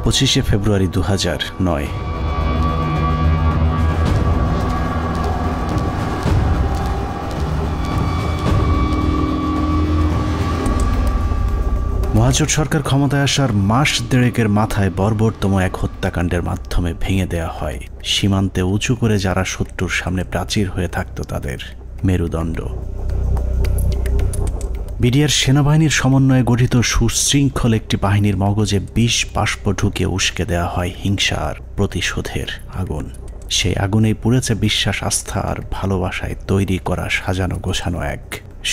25শে ফেব্রুয়ারি 2009। মহাজোট সরকার ক্ষমতায় আসার মাস দেড়েকের মাথায় বর্বরতম এক হত্যাকাণ্ডের মাধ্যমে ভেঙে দেয়া হয় সীমান্তে উঁচু করে যারা শত্রুর সামনে প্রাচীর হয়ে থাকত তাদের মেরুদণ্ড। বিডিআর সেনাবাহিনীর সমন্বয়ে গঠিত সুশৃঙ্খল একটি বাহিনীর মগজে বিষ বাষ্প ঢুকে উস্কে দেওয়া হয় হিংসা আর প্রতিশোধের আগুন। সেই আগুনেই পুড়েছে বিশ্বাস, আস্থা আর ভালোবাসায় তৈরি করা সাজানো গোছানো এক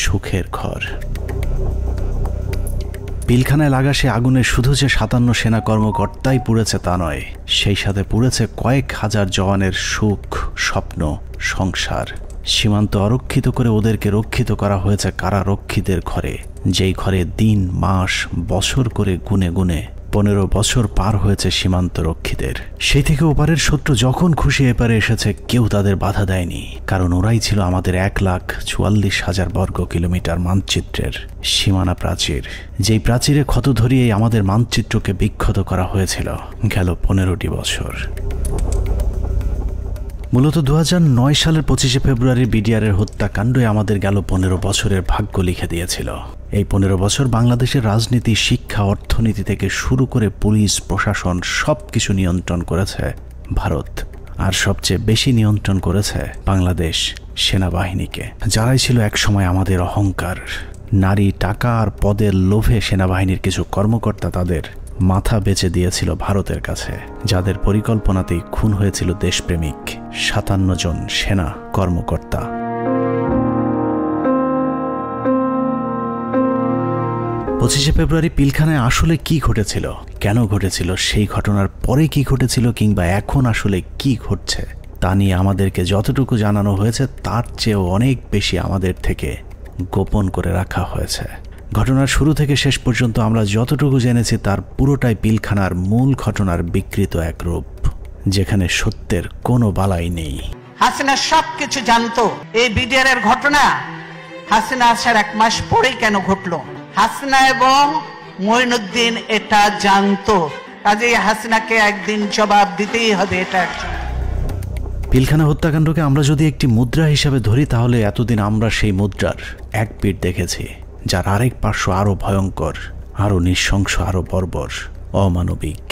সুখের ঘর। পিলখানায় লাগা সে আগুনে শুধু যে 57 সেনা কর্মকর্তাই পুড়েছে তা নয়, সেই সাথে পুড়েছে কয়েক হাজার জওয়ানের সুখ, স্বপ্ন, সংসার। সীমান্ত অরক্ষিত করে ওদেরকে রক্ষিত করা হয়েছে কারারক্ষীদের ঘরে, যেই ঘরে দিন, মাস, বছর করে গুনে গুনে 15 বছর পার হয়েছে সীমান্ত রক্ষীদের। সেই থেকে ওপারের শত্রু যখন খুশি এপারে এসেছে কেউ তাদের বাধা দেয়নি, কারণ ওরাই ছিল আমাদের 1,44,000 বর্গ কিলোমিটার মানচিত্রের সীমানা প্রাচীর, যেই প্রাচীরে ক্ষত ধরিয়েই আমাদের মানচিত্রকে বিক্ষত করা হয়েছিল গেল 15টি বছর। মূলত 2009 সালের 25শে ফেব্রুয়ারি বিডিআরের হত্যাকাণ্ডই আমাদের গেল 15 বছরের ভাগ্য লিখে দিয়েছিল। এই 15 বছর বাংলাদেশের রাজনীতি, শিক্ষা, অর্থনীতি থেকে শুরু করে পুলিশ, প্রশাসন সবকিছু নিয়ন্ত্রণ করেছে ভারত, আর সবচেয়ে বেশি নিয়ন্ত্রণ করেছে বাংলাদেশ সেনাবাহিনীকে, যারাই ছিল একসময় আমাদের অহংকার। নারী, টাকা আর পদের লোভে সেনাবাহিনীর কিছু কর্মকর্তা তাদের মাথা বেচে দিয়েছিল ভারতের কাছে, যাদের পরিকল্পনাতেই খুন হয়েছিল দেশপ্রেমিক 57 জন সেনা কর্মকর্তা। পঁচিশে ফেব্রুয়ারি পিলখানায় আসলে কি ঘটেছিল, কেন ঘটেছিল, সেই ঘটনার পরে কি ঘটেছিল, কিংবা এখন আসলে কি ঘটছে তা নিয়ে আমাদেরকে যতটুকু জানানো হয়েছে তার চেয়েও অনেক বেশি আমাদের থেকে গোপন করে রাখা হয়েছে। ঘটনার শুরু থেকে শেষ পর্যন্ত আমরা যতটুকু জেনেছি তার পুরোটাই পিলখানার মূল ঘটনার বিকৃত এক রূপ, যেখানে সত্যের কোনো বালাই নেই। হাসিনা সবকিছু জানতো। এই বিডিআরের ঘটনা হাসিনা আসার 1 মাস পরেই কেন ঘটলো? হাসিনা এবং মঈনুদ্দিন এটা জানতো, কাজেই হাসিনাকে একদিন জবাব দিতেই হবে। এটা পিলখানা হত্যাকাণ্ডকে আমরা যদি একটি মুদ্রা হিসাবে ধরি, তাহলে এতদিন আমরা সেই মুদ্রার এক পিঠ দেখেছি, যার আরেক পার্শ্ব আরো ভয়ঙ্কর, আরো নৃশংস, আরো বর্বর, অমানবিক।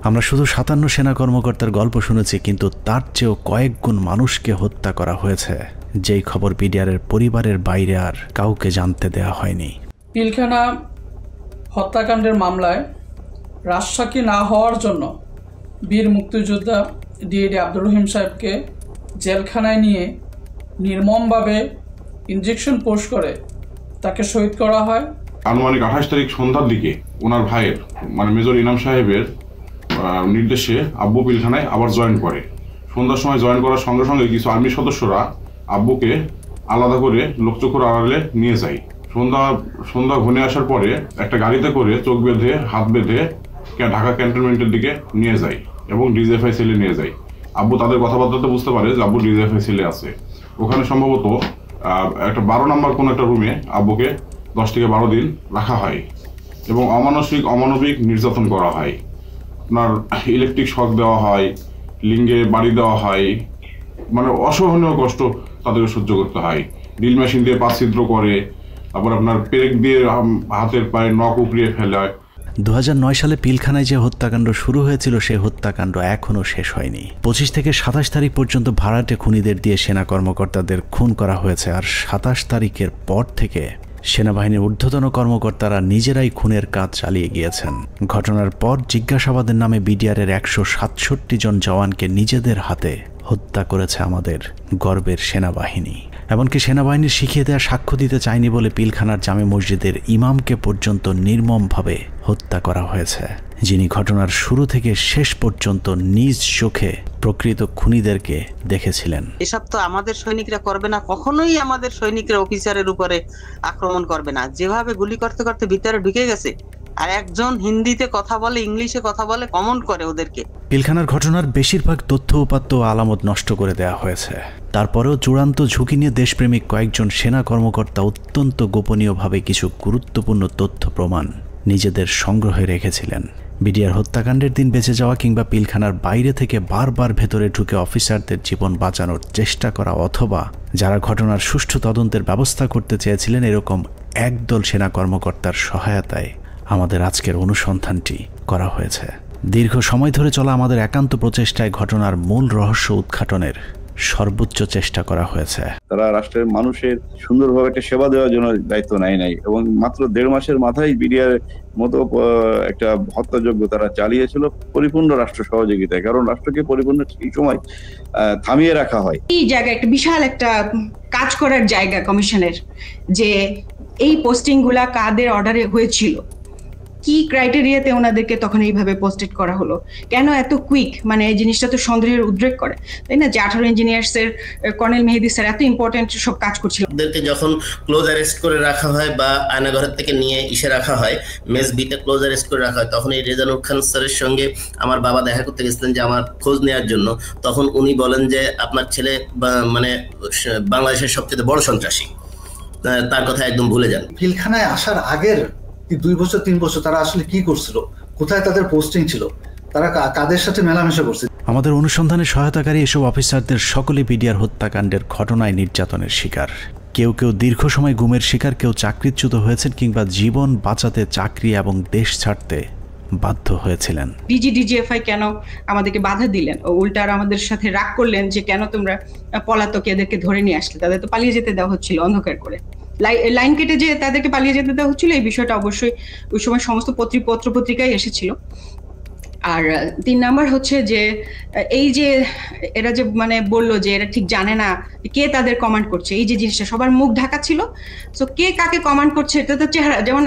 আমরা শুধু 57 সেনা কর্মকর্তার গল্প শুনেছি, কিন্তু তার চেয়েও কয়েক গুণ মানুষকে হত্যা করা হয়েছে, যেই খবর বিডিআরের পরিবারের বাইরে আর কাউকে জানতে দেওয়া হয়নি। পিলখানা হত্যাকাণ্ডের মামলায় রাজসাক্ষী না হওয়ার জন্য বীর মুক্তিযোদ্ধা ডিএডি আব্দুর রহিম সাহেবকে জেলখানায় নিয়ে নির্মমভাবে ইনজেকশন পোস্ট করে তাকে শহীদ করা হয়। আনুমানিক 28 তারিখ সন্ধ্যার দিকে ওনার ভাইয়ের মানে মেজর ইনাম সাহেবের নির্দেশে আব্বু পিলখানায় আবার জয়েন করে। সন্ধ্যার সময় জয়েন করার সঙ্গে সঙ্গে কিছু আর্মি সদস্যরা আব্বুকে আলাদা করে লোকচক্ষুর আড়ালে নিয়ে যায়। সন্ধ্যা ঘনিয়ে আসার পরে একটা গাড়িতে করে চোখ বেঁধে, হাত বেঁধে ঢাকা ক্যান্টনমেন্টের দিকে নিয়ে যায় এবং ডিজিএফআই সেলে নিয়ে যায়। আব্বু তাদের কথাবার্তাতে বুঝতে পারে যে আব্বু ডিজিএফআই সেলে আছে। ওখানে সম্ভবত একটা 12 নম্বর কোন একটা রুমে আব্বুকে 10 থেকে 12 দিন রাখা হয় এবং অমানবিক নির্যাতন করা হয়। আপনার ইলেকট্রিক শক দেওয়া হয়, লিঙ্গে বাড়ি দেওয়া হয়, মানে অসহনীয় কষ্ট তাদেরকে সহ্য করতে হয়। ড্রিল মেশিন দিয়ে পা ছিদ্র করে, তারপর আপনার পেরেক দিয়ে হাতের পায়ে নখ উপড়িয়ে ফেলে। 2009 সালে পিলখানায় যে হত্যাকাণ্ড শুরু হয়েছিল সেই হত্যাকাণ্ড এখনও শেষ হয়নি। 25 থেকে 27 তারিখ পর্যন্ত ভাড়াটে খুনিদের দিয়ে সেনা কর্মকর্তাদের খুন করা হয়েছে, আর 27 তারিখের পর থেকে সেনাবাহিনীর ঊর্ধ্বতন কর্মকর্তারা নিজেরাই খুনের কাজ চালিয়ে গিয়েছেন। ঘটনার পর জিজ্ঞাসাবাদের নামে বিডিআরের 167 জন জওয়ানকে নিজেদের হাতে হত্যা করেছে আমাদের গর্বের সেনাবাহিনী। এমনকি সেনাবাহিনীর শিখিয়ে দেওয়া সাক্ষ্য দিতে চায়নি বলে পিলখানার জামে মসজিদের ইমামকে পর্যন্ত নির্মমভাবে হত্যা করা হয়েছে, যিনি ঘটনার শুরু থেকে শেষ পর্যন্ত নিজ চোখে প্রকৃত খুনিদেরকে দেখেছিলেন। এসব তো আমাদের সৈনিকরা করবে না, কখনোই আমাদের সৈনিকরা অফিসারের উপরে আক্রমণ করবে না। যেভাবে গুলি করতে করতে ভিতরে ঢুকে গেছে, আর একজন হিন্দিতে কথা বলে, ইংলিশে কথা বলে, কমেন্ট করে ওদেরকে। পিলখানার ঘটনার বেশিরভাগ তথ্য উপাত্ত আলামত নষ্ট করে দেওয়া হয়েছে। তারপরেও চূড়ান্ত ঝুঁকি নিয়ে দেশপ্রেমিক কয়েকজন সেনা কর্মকর্তা অত্যন্ত গোপনীয়ভাবে কিছু গুরুত্বপূর্ণ তথ্য প্রমাণ নিজেদের সংগ্রহে রেখেছিলেন। বিডিআর হত্যাকাণ্ডের দিন বেঁচে যাওয়া কিংবা পিলখানার বাইরে থেকে বারবার ভেতরে ঢুকে অফিসারদের জীবন বাঁচানোর চেষ্টা করা অথবা যারা ঘটনার সুষ্ঠু তদন্তের ব্যবস্থা করতে চেয়েছিলেন এরকম একদল সেনা কর্মকর্তার সহায়তায় আমাদের আজকের অনুসন্ধানটি করা হয়েছে। দীর্ঘ সময় ধরে চলা আমাদের একান্ত প্রচেষ্টায় ঘটনার মূল রহস্য উদ্ঘাটনের সর্বোচ্চ চেষ্টা করা হয়েছে। তারা রাষ্ট্রের মানুষের সুন্দরভাবে একটা সেবা দেওয়ার জন্য দায়িত্ব নেয় নাই এবং মাত্র 1.5 মাসের মাথায় বিডিআর মতো একটা হত্যাযজ্ঞ তারা চালিয়েছিল পরিপূর্ণ রাষ্ট্র সহযোগিতায়, কারণ রাষ্ট্রকে পরিপূর্ণ এই সময় থামিয়ে রাখা হয়। এই জায়গা একটা বিশাল একটা কাজ করার জায়গা কমিশনের, যে এই পোস্টিং গুলা কাদের অর্ডারে হয়েছিল, কি ক্রাইটেরিয়াতে ওনাদেরকে তখন এইভাবে পোস্টেড করা হলো, কেন এত কুইক, মানে এই জিনিসটা তো সন্দেহের উদ্রেক করে, তাই না? যে 18 ইঞ্জিনিয়ার্স এর কর্নেল মেহেদী স্যার এত ইম্পর্টেন্ট সব কাজ করছিল, ওদেরকে যখন ক্লোজ অ্যারেস্ট করে রাখা হয় বা আয়নাঘরের থেকে নিয়ে ইসে রাখা হয়, মেস বিতে ক্লোজ অ্যারেস্ট করে রাখা হয়, তখন এই রেজানুর খান স্যারের সঙ্গে আমার বাবা দেখা করতে গেছিলেন যে আমার খোঁজ নেওয়ার জন্য। তখন উনি বলেন যে আপনার ছেলে মানে বাংলাদেশের সবচেয়ে বড় সন্ত্রাসী, তার কথা একদম ভুলে যান। পিলখানায় আসার আগের 2 বছর 3 বছর তারা আসলে কি করছিল, কোথায় তাদের পোস্টিং ছিল, তারা কাদের সাথে মেলামেশা করছে। আমাদের অনুসন্ধানে সহায়তাকারী এসব অফিসারদের সকলে বিডিআর হত্যাকাণ্ডের ঘটনায় নির্যাতনের শিকার। কেউ কেউ দীর্ঘ সময় গুমের শিকার, কেউ চাকরিচ্যুত হয়েছেন কিংবা জীবন বাঁচাতে চাকরি এবং দেশ ছাড়তে বাধ্য হয়েছিলেন। ডিজিএফআই কেন আমাদেরকে বাধা দিলেন, উল্টা আমাদের সাথে রাগ করলেন যে কেন তোমরা পলাতক এদেরকে ধরে নিয়ে আসলে, তাদের তো পালিয়ে যেতে দেওয়া হচ্ছিল অন্ধকার করে, লাইন কেটে যে তাদেরকে পালিয়ে যেতে দেওয়া হচ্ছিল। এই বিষয়টা অবশ্যই ওই সময় সমস্ত পত্রিকায় এসেছিল। আর 3 নাম্বার হচ্ছে যে এই যে এরা যে মানে বললো যে এরা ঠিক জানে না কে তাদের কমান্ড করছে, এই যে জিনিসটা সবার মুখ ঢাকা ছিল। সো কে কাকে কমান্ড করছে এটা তো চেহারা, যেমন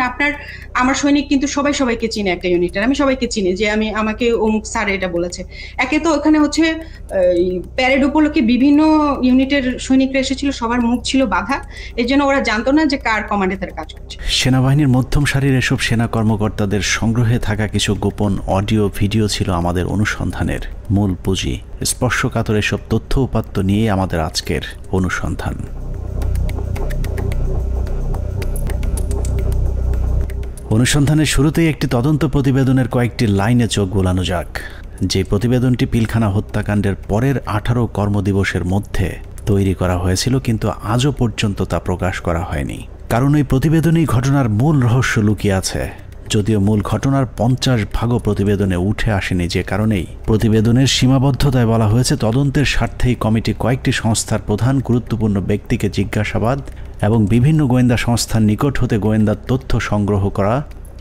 আমার সৈনিক কিন্তু সবাইকে চিনে একটা ইউনিটের, আমি সবাইকে চিনি যে আমাকে অমুক স্যার এটা বলেছে। একে তো ওখানে হচ্ছে প্যারেড উপলক্ষে বিভিন্ন ইউনিটের সৈনিকরা এসেছিল, সবার মুখ ছিল বাধা, এর জন্য ওরা জানতো না যে কার কমান্ডে তারা কাজ করছে। সেনাবাহিনীর মধ্যম সারির এসব সেনা কর্মকর্তাদের সংগ্রহে থাকা কিছু গোপন অডিও ভিডিও ছিল আমাদের অনুসন্ধানের মূল পুঁজি। স্পর্শকাতর এসব তথ্য উপাত্ত নিয়ে আমাদের আজকের অনুসন্ধান। অনুসন্ধানের শুরুতেই একটি তদন্ত প্রতিবেদনের কয়েকটি লাইনে চোখ বোলানো যাক। যে প্রতিবেদনটি পিলখানা হত্যাকাণ্ডের পরের 18 কর্মদিবসের মধ্যে তৈরি করা হয়েছিল, কিন্তু আজও পর্যন্ত তা প্রকাশ করা হয়নি, কারণ ওই প্রতিবেদনেই ঘটনার মূল রহস্য লুকিয়ে আছে। যদিও মূল ঘটনার 50 ভাগও প্রতিবেদনে উঠে আসেনি, যে কারণেই প্রতিবেদনের সীমাবদ্ধতায় বলা হয়েছে তদন্তের স্বার্থেই কমিটি কয়েকটি সংস্থার প্রধান গুরুত্বপূর্ণ ব্যক্তিকে জিজ্ঞাসাবাদ এবং বিভিন্ন গোয়েন্দা সংস্থার নিকট হতে গোয়েন্দা তথ্য সংগ্রহ করা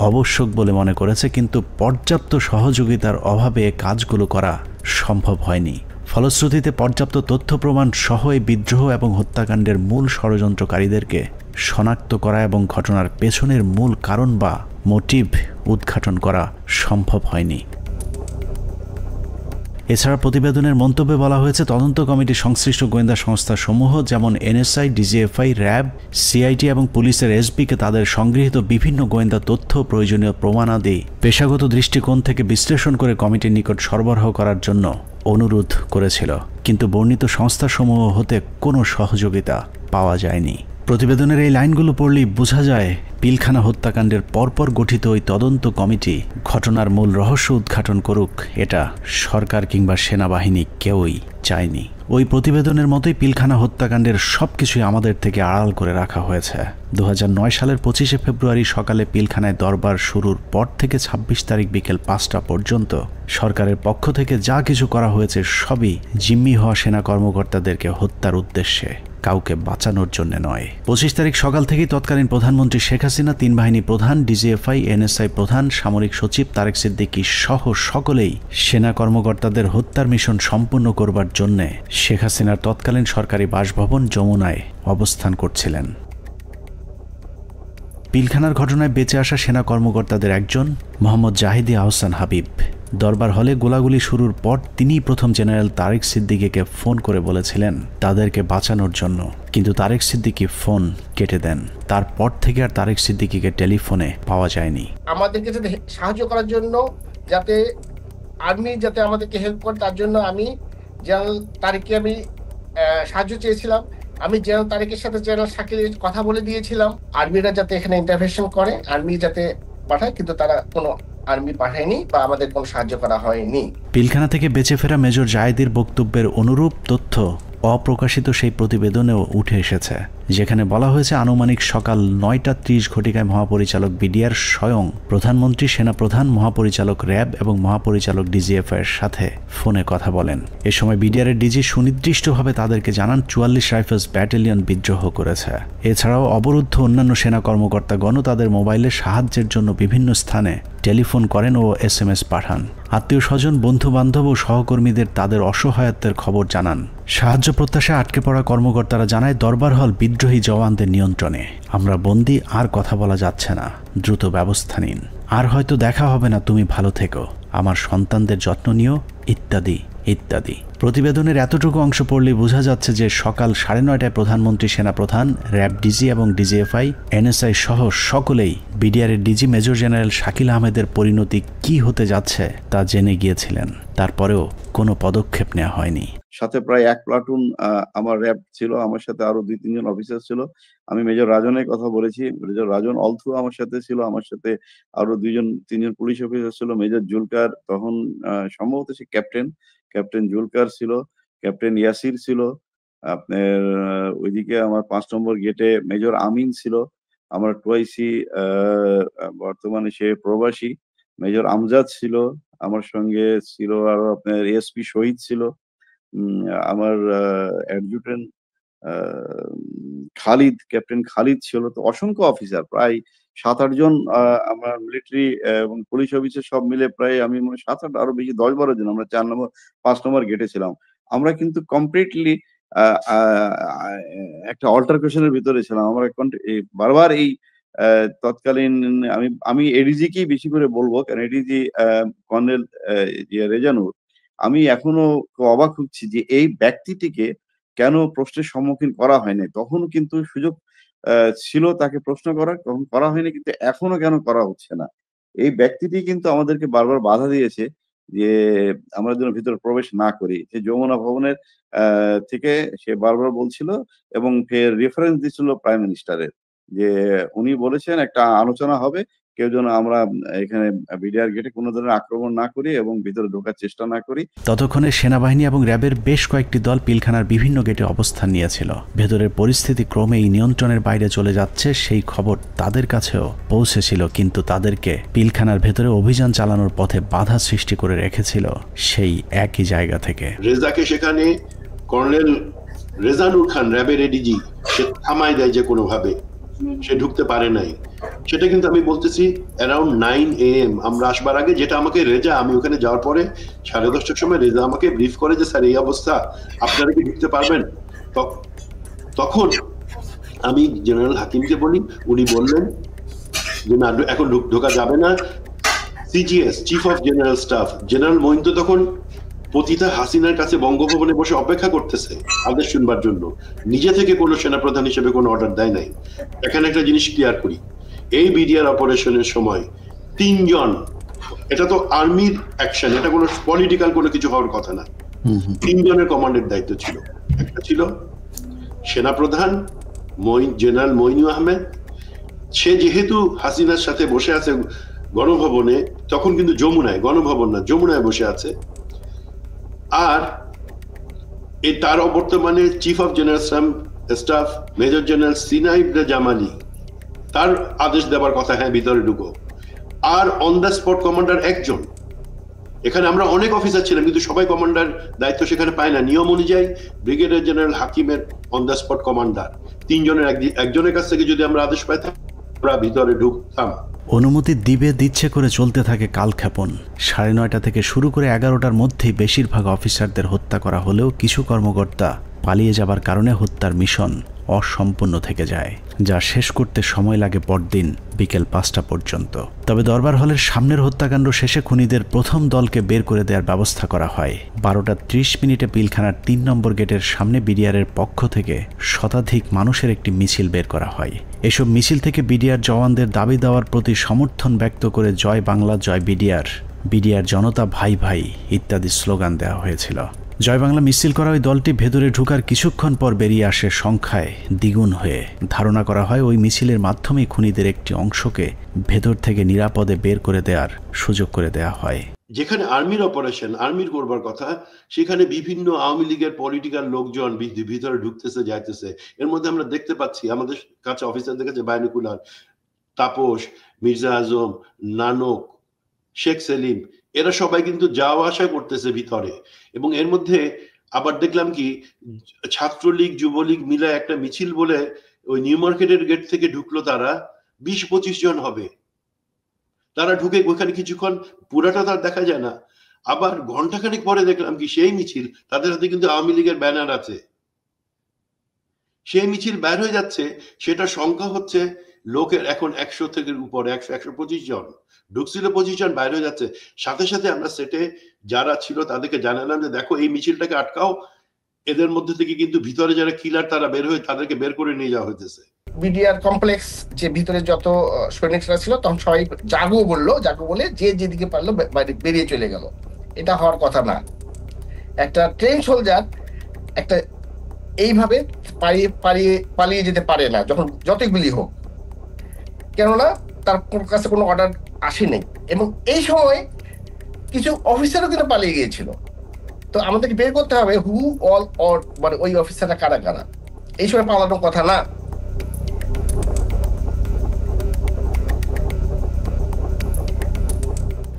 আবশ্যক বলে মনে করেছে, কিন্তু পর্যাপ্ত সহযোগিতার অভাবে কাজগুলো করা সম্ভব হয়নি। ফলশ্রুতিতে পর্যাপ্ত তথ্য প্রমাণ সহ এই বিদ্রোহ এবং হত্যাকাণ্ডের মূল ষড়যন্ত্রকারীদেরকে শনাক্ত করা এবং ঘটনার পেছনের মূল কারণ বা মোটিভ উদ্ঘাটন করা সম্ভব হয়নি। এছাড়া প্রতিবেদনের মন্তব্যে বলা হয়েছে তদন্ত কমিটি সংশ্লিষ্ট গোয়েন্দা সংস্থাসমূহ যেমন এনএসআই, ডিজিএফআই, র্যাব, সিআইটি এবং পুলিশের এসবিকে তাদের সংগৃহীত বিভিন্ন গোয়েন্দা তথ্য প্রয়োজনীয় প্রমাণাদি পেশাগত দৃষ্টিকোণ থেকে বিশ্লেষণ করে কমিটির নিকট সরবরাহ করার জন্য অনুরোধ করেছিল, কিন্তু বর্ণিত সংস্থাসমূহ হতে কোনো সহযোগিতা পাওয়া যায়নি। প্রতিবেদনের এই লাইনগুলো পড়লেই বোঝা যায় পিলখানা হত্যাকাণ্ডের পরপর গঠিত ওই তদন্ত কমিটি ঘটনার মূল রহস্য উদ্ঘাটন করুক, এটা সরকার কিংবা সেনাবাহিনী কেউই চায়নি। ওই প্রতিবেদনের মতোই পিলখানা হত্যাকাণ্ডের সবকিছুই আমাদের থেকে আড়াল করে রাখা হয়েছে। 2009 সালের 25 ফেব্রুয়ারি সকালে পিলখানায় দরবার শুরুর পর থেকে 26 তারিখ বিকেল 5টা পর্যন্ত সরকারের পক্ষ থেকে যা কিছু করা হয়েছে সবই জিম্মি হওয়া সেনা কর্মকর্তাদেরকে হত্যার উদ্দেশ্যে, কাউকে বাঁচানোর জন্য নয়। 25 তারিখ সকাল থেকেই তৎকালীন প্রধানমন্ত্রী শেখ হাসিনা, 3 বাহিনী প্রধান, ডিজিএফআই, এনএসআই প্রধান, সামরিক সচিব তারেক সিদ্দিকী সহ সকলেই সেনা কর্মকর্তাদের হত্যার মিশন সম্পূর্ণ করবার জন্য শেখ হাসিনার তৎকালীন সরকারি বাসভবন যমুনায় অবস্থান করছিলেন। পিলখানার ঘটনায় বেঁচে আসা সেনা কর্মকর্তাদের একজন মোহাম্মদ জাহিদি আহসান হাবিব দরবার হলে গোলাগুলি শুরুর পর তিনিই প্রথম জেনারেল তারেক সিদ্দিকীকে ফোন করে বলেছিলেন তাদেরকে বাঁচানোর জন্য, কিন্তু তারেক সিদ্দিকী ফোন কেটে দেন। তারপর থেকে আর তারেক সিদ্দিকীকে টেলিফোনে পাওয়া যায়নি। আমাদেরকে যাতে সাহায্য করার জন্য, যাতে আর্মি যাতে আমাদেরকে হেল্প করে, তার জন্য আমি জেনারেল তারেককে আমি সাহায্য চেয়েছিলাম। আমি জেনারেল তারেকের সাথে জেনারেল শাকিলের কথা বলে দিয়েছিলাম আর্মিরা যাতে এখানে ইন্টারভেনশন করে, আর্মি যাতে পাঠায়, কিন্তু তারা কোনো আর্মি পাঠায়নি বা আমাদের কোনো সাহায্য করা হয়নি। পিলখানা থেকে বেঁচে ফেরা মেজর জায়েদের বক্তব্যের অনুরূপ তথ্য অপ্রকাশিত সেই প্রতিবেদনেও উঠে এসেছে, যেখানে বলা হয়েছে আনুমানিক সকাল 9:30 ঘটিকায় মহাপরিচালক বিডিআর স্বয়ং প্রধানমন্ত্রী, সেনাপ্রধান, মহাপরিচালক র্যাব এবং মহাপরিচালক ডিজিএফ এর সাথে ফোনে কথা বলেন। এ সময় বিডিআর এর ডিজি সুনির্দিষ্টভাবে তাদেরকে জানান 44 রাইফেলস ব্যাটালিয়ন বিদ্রোহ করেছে। এছাড়াও অবরুদ্ধ অন্যান্য সেনা কর্মকর্তাগণও তাদের মোবাইলে সাহায্যের জন্য বিভিন্ন স্থানে টেলিফোন করেন ও SMS পাঠান। আত্মীয় স্বজন, বন্ধু বান্ধব ও সহকর্মীদের তাদের অসহায়ত্বের খবর জানান। সাহায্য প্রত্যাশায় আটকে পড়া কর্মকর্তারা জানায় দরবার হল বিদ্রোহী জওয়ানদের নিয়ন্ত্রণে, আমরা বন্দী, আর কথা বলা যাচ্ছে না, দ্রুত ব্যবস্থা নিন, আর হয়তো দেখা হবে না, তুমি ভালো থেকো, আমার সন্তানদের যত্ন নিও, ইত্যাদি ইত্যাদি। প্রতিবেদনের এতটুকু অংশ পড়লেই বোঝা যাচ্ছে যে সকাল 9:30টায় প্রধানমন্ত্রী, সেনাপ্রধান, র্যাব ডিজি এবং ডিজিএফআই, NSI সহ সকলেই বিডিআর এর ডিজি মেজর জেনারেল শাকিল আহমেদের পরিণতি কি হতে যাচ্ছে তা জেনে গিয়েছিলেন। তারপরেও কোনো পদক্ষেপ নেওয়া হয়নি। সাথে প্রায় 1 প্লাটুন আমার র্যাব ছিল, আমার সাথে আরো 2-3 জন অফিসার ছিল। আমি মেজর রাজনের কথা বলেছি, মেজর রাজন অলথু আমার সাথে ছিল, আমার সাথে আরো 2-3 জন পুলিশ অফিসার ছিল। মেজর জুলকার তখন সম্ভবত সে ক্যাপ্টেন জুলকার ছিল, ক্যাপ্টেন ইয়াসির ছিল। আপনার ওইদিকে আমার 5 নম্বর গেটে মেজর আমিন ছিল, আমার টুয়াইসি বর্তমানে সে প্রবাসী। মেজর আমজাদ ছিল, আমার সঙ্গে ছিল আরো আপনার এসপি শহীদ ছিল, আমার অ্যাডজুটেন্ট খালিদ, ক্যাপ্টেন খালিদ ছিল। তো অসংখ্য অফিসার, প্রায় 7-8 জন আমার মিলিটারি এবং পুলিশ অফিসার সব মিলে প্রায় আমি মনে 7-8 আরো বেশি 10-12 জন আমরা 4 নম্বর 5 নম্বর গেটে ছিলাম। আমরা কিন্তু কমপ্লিটলি একটা অল্টারকেশনের ভিতরে ছিলাম। আমরা বারবার এই তৎকালীন আমি এডিজিকেই বেশি করে বলবো, কারণ এডিজি কর্নেল রেজানুর, আমি এখনো অবাক হচ্ছি যে এই ব্যক্তিটিকে কেন প্রশ্নের সম্মুখীন করা হয়নি। তখন কিন্তু সুযোগ ছিল তাকে প্রশ্ন করার, তখন করা হয়নি, কিন্তু এখনো কেন করা হচ্ছে না। এই ব্যক্তিটি কিন্তু আমাদেরকে বারবার বাধা দিয়েছে যে আমরা যেন ভিতরে প্রবেশ না করি। যে যমুনা ভবনের থেকে সে বারবার বলছিল এবং ফের রেফারেন্স দিচ্ছিল প্রাইম মিনিস্টারের, যে উনি বলেছেন একটা আলোচনা হবে, কেউ যেন আমরা এখানে বিডিআর গেটে কোনো ধরনের আক্রমণ না করি এবং ভিতরে ঢোকার চেষ্টা না করি। ততক্ষণে সেনাবাহিনী এবং র্যাবের বেশ কয়েকটি দল পিলখানার বিভিন্ন গেটে অবস্থান নিয়েছিল। ভেতরের পরিস্থিতি ক্রমেই নিয়ন্ত্রণের বাইরে চলে যাচ্ছে সেই খবর তাদের কাছেও পৌঁছেছিল, কিন্তু তাদেরকে পিলখানার ভেতরে অভিযান চালানোর পথে বাধা সৃষ্টি করে রেখেছিল সেই একই জায়গা থেকে। রেজাকে সেখানে কর্নেল রেজানুর খান, র্যাবের এডিজি, সে থামাই দেয় যে কোনোভাবে, সে ঢুকতে পারে নাই। সেটা কিন্তু আমি বলতেছি অ্যারাউন্ড 9 AM আমরা আসবার আগে, যেটা আমাকে রেজা, আমি ওখানে যাওয়ার পরে 10:30টার সময় রেজা আমাকে ব্রিফ করে যে স্যার এই অবস্থা, আপনারা কি ঢুকতে পারবেন? তখন আমি জেনারেল হাকিমকে বলি, উনি বললেন যে না, এখন ঢোকা যাবে না। CGS, chief of general staff, general Moeen তো তখন পতিতা হাসিনার কাছে বঙ্গভবনে বসে অপেক্ষা করতেছে আদেশ শুনবার জন্য, নিজে থেকে কোনো সেনাপ্রধান হিসেবে কোনো অর্ডার দেয় নাই। এখানে একটা জিনিস ক্লিয়ার করি, এই বিডিআর অপারেশনের সময় 3 জন, এটা তো আর্মির অ্যাকশন, এটা কোনো পলিটিক্যাল কোনো কিছু হওয়ার কথা না, 3 জনের কমান্ডের দায়িত্ব ছিল। একটা ছিল সেনাপ্রধান জেনারেল মঈনুল আহমেদ, সে যেহেতু হাসিনার সাথে বসে আছে গণভবনে, তখন কিন্তু যমুনায়, গণভবন না, যমুনায় বসে আছে। আর তার বর্তমানে chief of general staff major general Sinaib Jamali, তার আদেশ দেওয়ার কথা, হ্যাঁ ভিতরে ঢুকো। আর অন দ্য স্পট কমান্ডার একজন। এখানে আমরা অনেক অফিসার ছিলাম, কিন্তু সবাই কমান্ডার দায়িত্ব সেখানে পায় না। নিয়ম অনুযায়ী ব্রিগেডিয়ার জেনারেল হাকিমের অন দ্য স্পট কমান্ডার, 3 জনের একজনের কাছ থেকে যদি আমরা আদেশ পাইতাম, আমরা ভিতরে ঢুকতাম। অনুমতি দিচ্ছে করে চলতে থাকে কালক্ষেপণ। 9:30 থেকে শুরু করে 11টার মধ্যেই বেশিরভাগ অফিসারদের হত্যা করা হলেও কিছু কর্মকর্তা পালিয়ে যাবার কারণে হত্যার মিশন অসম্পূর্ণ থেকে যায়, যা শেষ করতে সময় লাগে পরদিন বিকেল 5টা পর্যন্ত। তবে দরবার হলের সামনের হত্যাকাণ্ড শেষে খুনিদের প্রথম দলকে বের করে দেওয়ার ব্যবস্থা করা হয়। 12:30 পিলখানার 3 নম্বর গেটের সামনে বিডিআরের পক্ষ থেকে শতাধিক মানুষের একটি মিছিল বের করা হয়। এসব মিছিল থেকে বিডিআর জওয়ানদের দাবি দেওয়ার প্রতি সমর্থন ব্যক্ত করে জয় বাংলা, জয় বিডিআর, বিডিআর জনতা ভাই ভাই ইত্যাদি স্লোগান দেওয়া হয়েছিল। জয় বাংলা মিছিল করা ওই দলটি ভেতরে ঢোকার কিছুক্ষণ পর বেরিয়ে আসে সংখ্যায় দ্বিগুণ হয়ে। ধারণা করা হয় ওই মিছিলের মাধ্যমেই খুনিদের একটি অংশকে ভেতর থেকে নিরাপদে বের করে দেওয়ার সুযোগ করে দেওয়া হয়। যেখানে আর্মির অপারেশন, আর্মির করবার কথা, সেখানে বিভিন্ন আওয়ামী লীগের পলিটিক্যাল লোকজন ভিতরে ঢুকতেছে যাইতেছে। এর মধ্যে আমরা দেখতে পাচ্ছি আমাদের কাছে অফিসারদের কাছে বাইনোকুলার, তাপস, মির্জা আজম, নানক, শেখ সেলিম, এরা সবাই কিন্তু যাওয়া আসা করতেছে ভিতরে। এবং এর মধ্যে আবার দেখলাম কি ছাত্রলীগ যুবলীগ মিলে একটা মিছিল বলে ওই নিউ মার্কেটের গেট থেকে ঢুকলো, তারা 20-25 জন হবে। তারা ঢুকে ওইখানে কিছুক্ষণ, পুরাটা তার দেখা যায় না, আবার ঘন্টাখানেক পরে দেখলাম কি সেই মিছিল, তাদের হাতে কিন্তু আওয়ামী লীগের ব্যানার আছে, সেই মিছিল বের হয়ে যাচ্ছে। সেটা সংখ্যা হচ্ছে লোকের এখন 100 থেকে উপরে, 100-125 জন ঢুকছিল, 25 জন বাইরে হয়ে যাচ্ছে। সাথে সাথে আমরা সেটে যারা ছিল তাদেরকে জানালাম যে দেখো এই মিছিলটাকে আটকাও, এদের মধ্যে থেকে কিন্তু ভিতরে যারা কিলার তারা বের হয়ে তাদেরকে বের করে নিয়ে যাওয়া হইতেছে। বিডিআর কমপ্লেক্স যে ভিতরে যত সৈনিকরা ছিল তখন সবাই জাগো বললো, জাগো বলে যে যেদিকে পারলো বেরিয়ে চলে গেল। এটা হওয়ার কথা না। একটা ট্রেন সোলজার একটা এইভাবে পালিয়ে যেতে পারে না, যখন যতই গুলি হোক, কেননা তার কাছে কোনো অর্ডার আসেনি। এবং এই সময় কিছু অফিসারও কিন্তু পালিয়ে গিয়েছিল। তো আমাদেরকে বের করতে হবে হু অল অর, মানে ওই অফিসাররা কারা কারা। এই সময় পালানোর কথা না।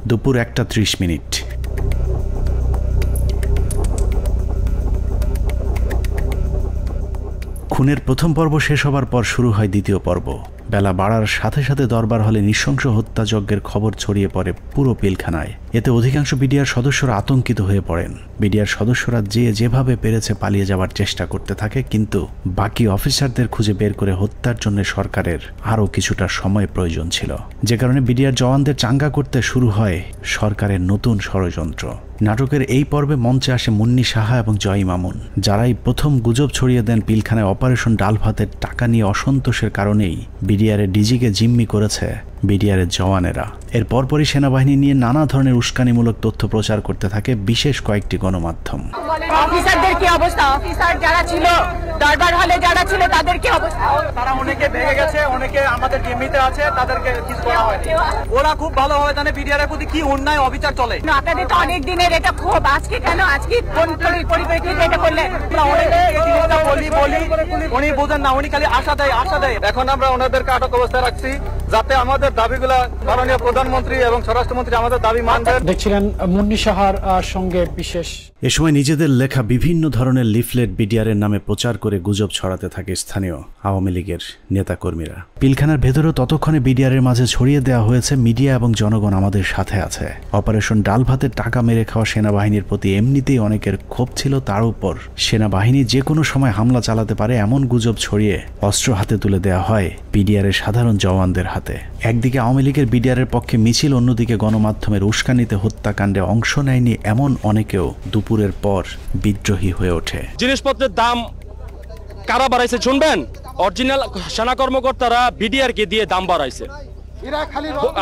দুপুর 1:30। খুনের প্রথম পর্ব শেষ হবার পর শুরু হয় দ্বিতীয় পর্ব। বেলা বাড়ার সাথে সাথে দরবার হলে নৃশংস হত্যাযজ্ঞের খবর ছড়িয়ে পড়ে পুরো পিলখানায়। এতে অধিকাংশ বিডিআর সদস্যরা আতঙ্কিত হয়ে পড়েন। বিডিআর সদস্যরা যেভাবে পেরেছে পালিয়ে যাওয়ার চেষ্টা করতে থাকে, কিন্তু বাকি অফিসারদের খুঁজে বের করে হত্যার জন্য সরকারের আরও কিছুটা সময় প্রয়োজন ছিল, যে কারণে বিডিআর জওয়ানদের চাঙ্গা করতে শুরু হয় সরকারের নতুন ষড়যন্ত্র। নাটকের এই পর্বে মঞ্চে আসে মুন্নি সাহা এবং জয় মামুন, যারাই প্রথম গুজব ছড়িয়ে দেন পিলখানায় অপারেশন ডাল ভাতের টাকা নিয়ে অসন্তোষের কারণেই বিডিআরের ডিজিকে জিম্মি করেছে বিডিআরের জওয়ানেরা। এর পরপরই সেনাবাহিনী নিয়ে নানা ধরনের উস্কানিমূলক তথ্য প্রচার করতে থাকে বিশেষ কয়েকটি গণমাধ্যম। অফিসারদের কি অবস্থা, অফিসার যারা ছিল দরবার হলে যারা ছিল তাদের কি অবস্থা? তারা অনেকে ভেঙে গেছে, অনেকে আমাদের জিম্মিতে আছে, তাদেরকে কিছু করা হয়নি। ওরা খুব ভালোভাবে জানে বিডিআর এর প্রতি কি অন্যায় অবিচার চলে। আপনাদের তো অনেক দিনের এটা ক্ষোভ, আজকে কেন, আজকে কোন পরিপ্রেক্ষিতে এটা করলেন? উনি বোঝেন না, উনি খালি আশা দেয়। এখন আমরা ওনাদেরকে আটক অবস্থায় রাখছি যাতে আমাদের দাবিগুলা মাননীয় প্রধানমন্ত্রী এবং স্বরাষ্ট্রমন্ত্রী আমাদের দাবি মানবেন। দেখছিলেন মুন্নি সাহার সঙ্গে বিশেষ। এ সময় নিজেদের লেখা বিভিন্ন ধরনের লিফলেট বিডিআরের নামে প্রচার করে গুজব ছড়াতে থাকে স্থানীয় আওয়ামী লীগের নেতাকর্মীরা। পিলখানার ভেতরেও ততক্ষণে বিডিআরের মাঝে ছড়িয়ে দেওয়া হয়েছে মিডিয়া এবং জনগণ আমাদের সাথে আছে। অপারেশন ডাল ভাতের টাকা মেরে খাওয়া সেনাবাহিনীর প্রতি এমনিতেই অনেকের ক্ষোভ ছিল, তার উপর সেনাবাহিনী যে কোনো সময় হামলা চালাতে পারে এমন গুজব ছড়িয়ে অস্ত্র হাতে তুলে দেওয়া হয় বিডিআরের সাধারণ জওয়ানদের হাতে। একদিকে আওয়ামী লীগের বিডিআরের পক্ষে মিছিল, অন্যদিকে গণমাধ্যমের উস্কানিতে হত্যাকাণ্ডে অংশ নেয়নি এমন অনেকেও দুপুরের পর বিদ্রোহী হয়ে ওঠে। জিনিসপত্রের দাম কারা বাড়াইছে শুনবেন? অরিজিনাল সেনা কর্মকর্তারা বিডিআর কে দিয়ে দাম বাড়াইছে।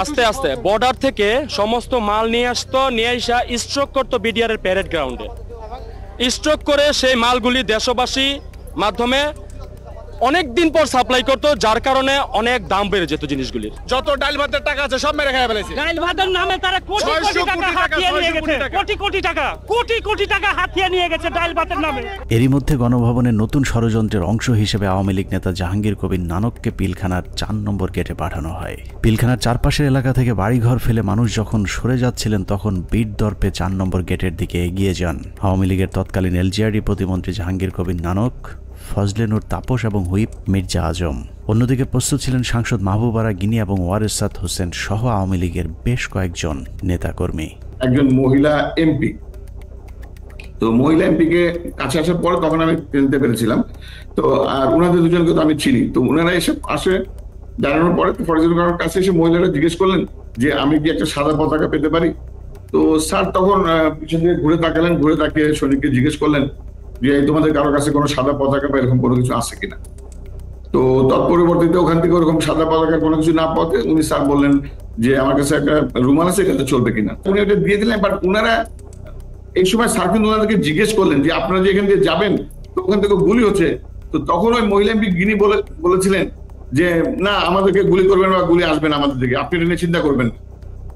আস্তে আস্তে বর্ডার থেকে সমস্ত মাল নিয়ে আসতো, নিয়ে আসা স্ট্রোক করতো বিডিআর এর প্যারেড গ্রাউন্ডে। স্ট্রোক করে সেই মালগুলি দেশবাসী মাধ্যমে অনেক দিন পর সাপ্লাই করতো, যার কারণে অনেক দাম বেড়ে যেত জিনিসগুলির। যত ডাল ভাতের টাকা আছে সব মেরে খেয়ে ফেলেছে। ডাল ভাতের নামে তারা কোটি কোটি টাকা হাতিয়ে নিয়ে গেছে, কোটি টাকা হাতিয়ে নিয়ে গেছে ডাল ভাতের নামে। এরই মধ্যে গণভবনের নতুন ষড়যন্ত্রের অংশ হিসেবে আওয়ামী লীগ নেতা জাহাঙ্গীর কবির নানককে পিলখানার 4 নম্বর গেটে পাঠানো হয়। পিলখানার চারপাশের এলাকা থেকে বাড়িঘর ফেলে মানুষ যখন সরে যাচ্ছিলেন, তখন বীর দর্পে 4 নম্বর গেটের দিকে এগিয়ে যান আওয়ামী লীগের তৎকালীন এলজিআরডি প্রতিমন্ত্রী জাহাঙ্গীর কবির নানক, ফজলে নূর তাপস এবং হুইপ মির্জা আজম। অন্যদিকে প্রস্তুত ছিলেন সাংসদ মাহবুবারা গিনি এবং ওয়ারেসাত হোসেন সহ আওয়ামী লীগের বেশ কয়েকজন নেতাকর্মী। একজন মহিলা এমপি, তো মহিলা এমপিকে কাছে আসার পরে তখন আমি চিনতে পেরেছিলাম। তো আর ওনাদের দুজনকে তো আমি চিনি। তো ওনারা এসে আসে দাঁড়ানোর পরে ফরিদুল কারোর কাছে এসে মহিলারা জিজ্ঞেস করলেন যে আমি কি একটা সাদা পতাকা পেতে পারি? তো স্যার তখন পিছন দিকে ঘুরে তাকালেন, ঘুরে তাকিয়ে সৈনিককে জিজ্ঞেস করলেন যে তোমাদের কারোর কাছে কোনো সাদা পতাকা বা এরকম কোনো কিছু আছে কিনা। তো তৎপরবর্তীতে ওখান থেকে ওরকম সাদা পতাকার কোনো কিছু না পাওয়াতে উনি স্যার বললেন যে আমার কাছে একটা রুমাল আছে, এটা চলবে কিনা। উনি ওটা দিয়ে দিলেন। বাট উনারা এই সময় স্যার কিন্তু ওনাদেরকে জিজ্ঞেস করলেন যে আপনারা যে এখান দিয়ে যাবেন তো ওখান থেকে গুলি হচ্ছে, তো তখন ওই মহিলা এমপি গিনি বলেছিলেন যে না আমাদেরকে গুলি করবেন বা গুলি আসবেন আমাদের দিকে, আপনি এটা নিয়ে চিন্তা করবেন।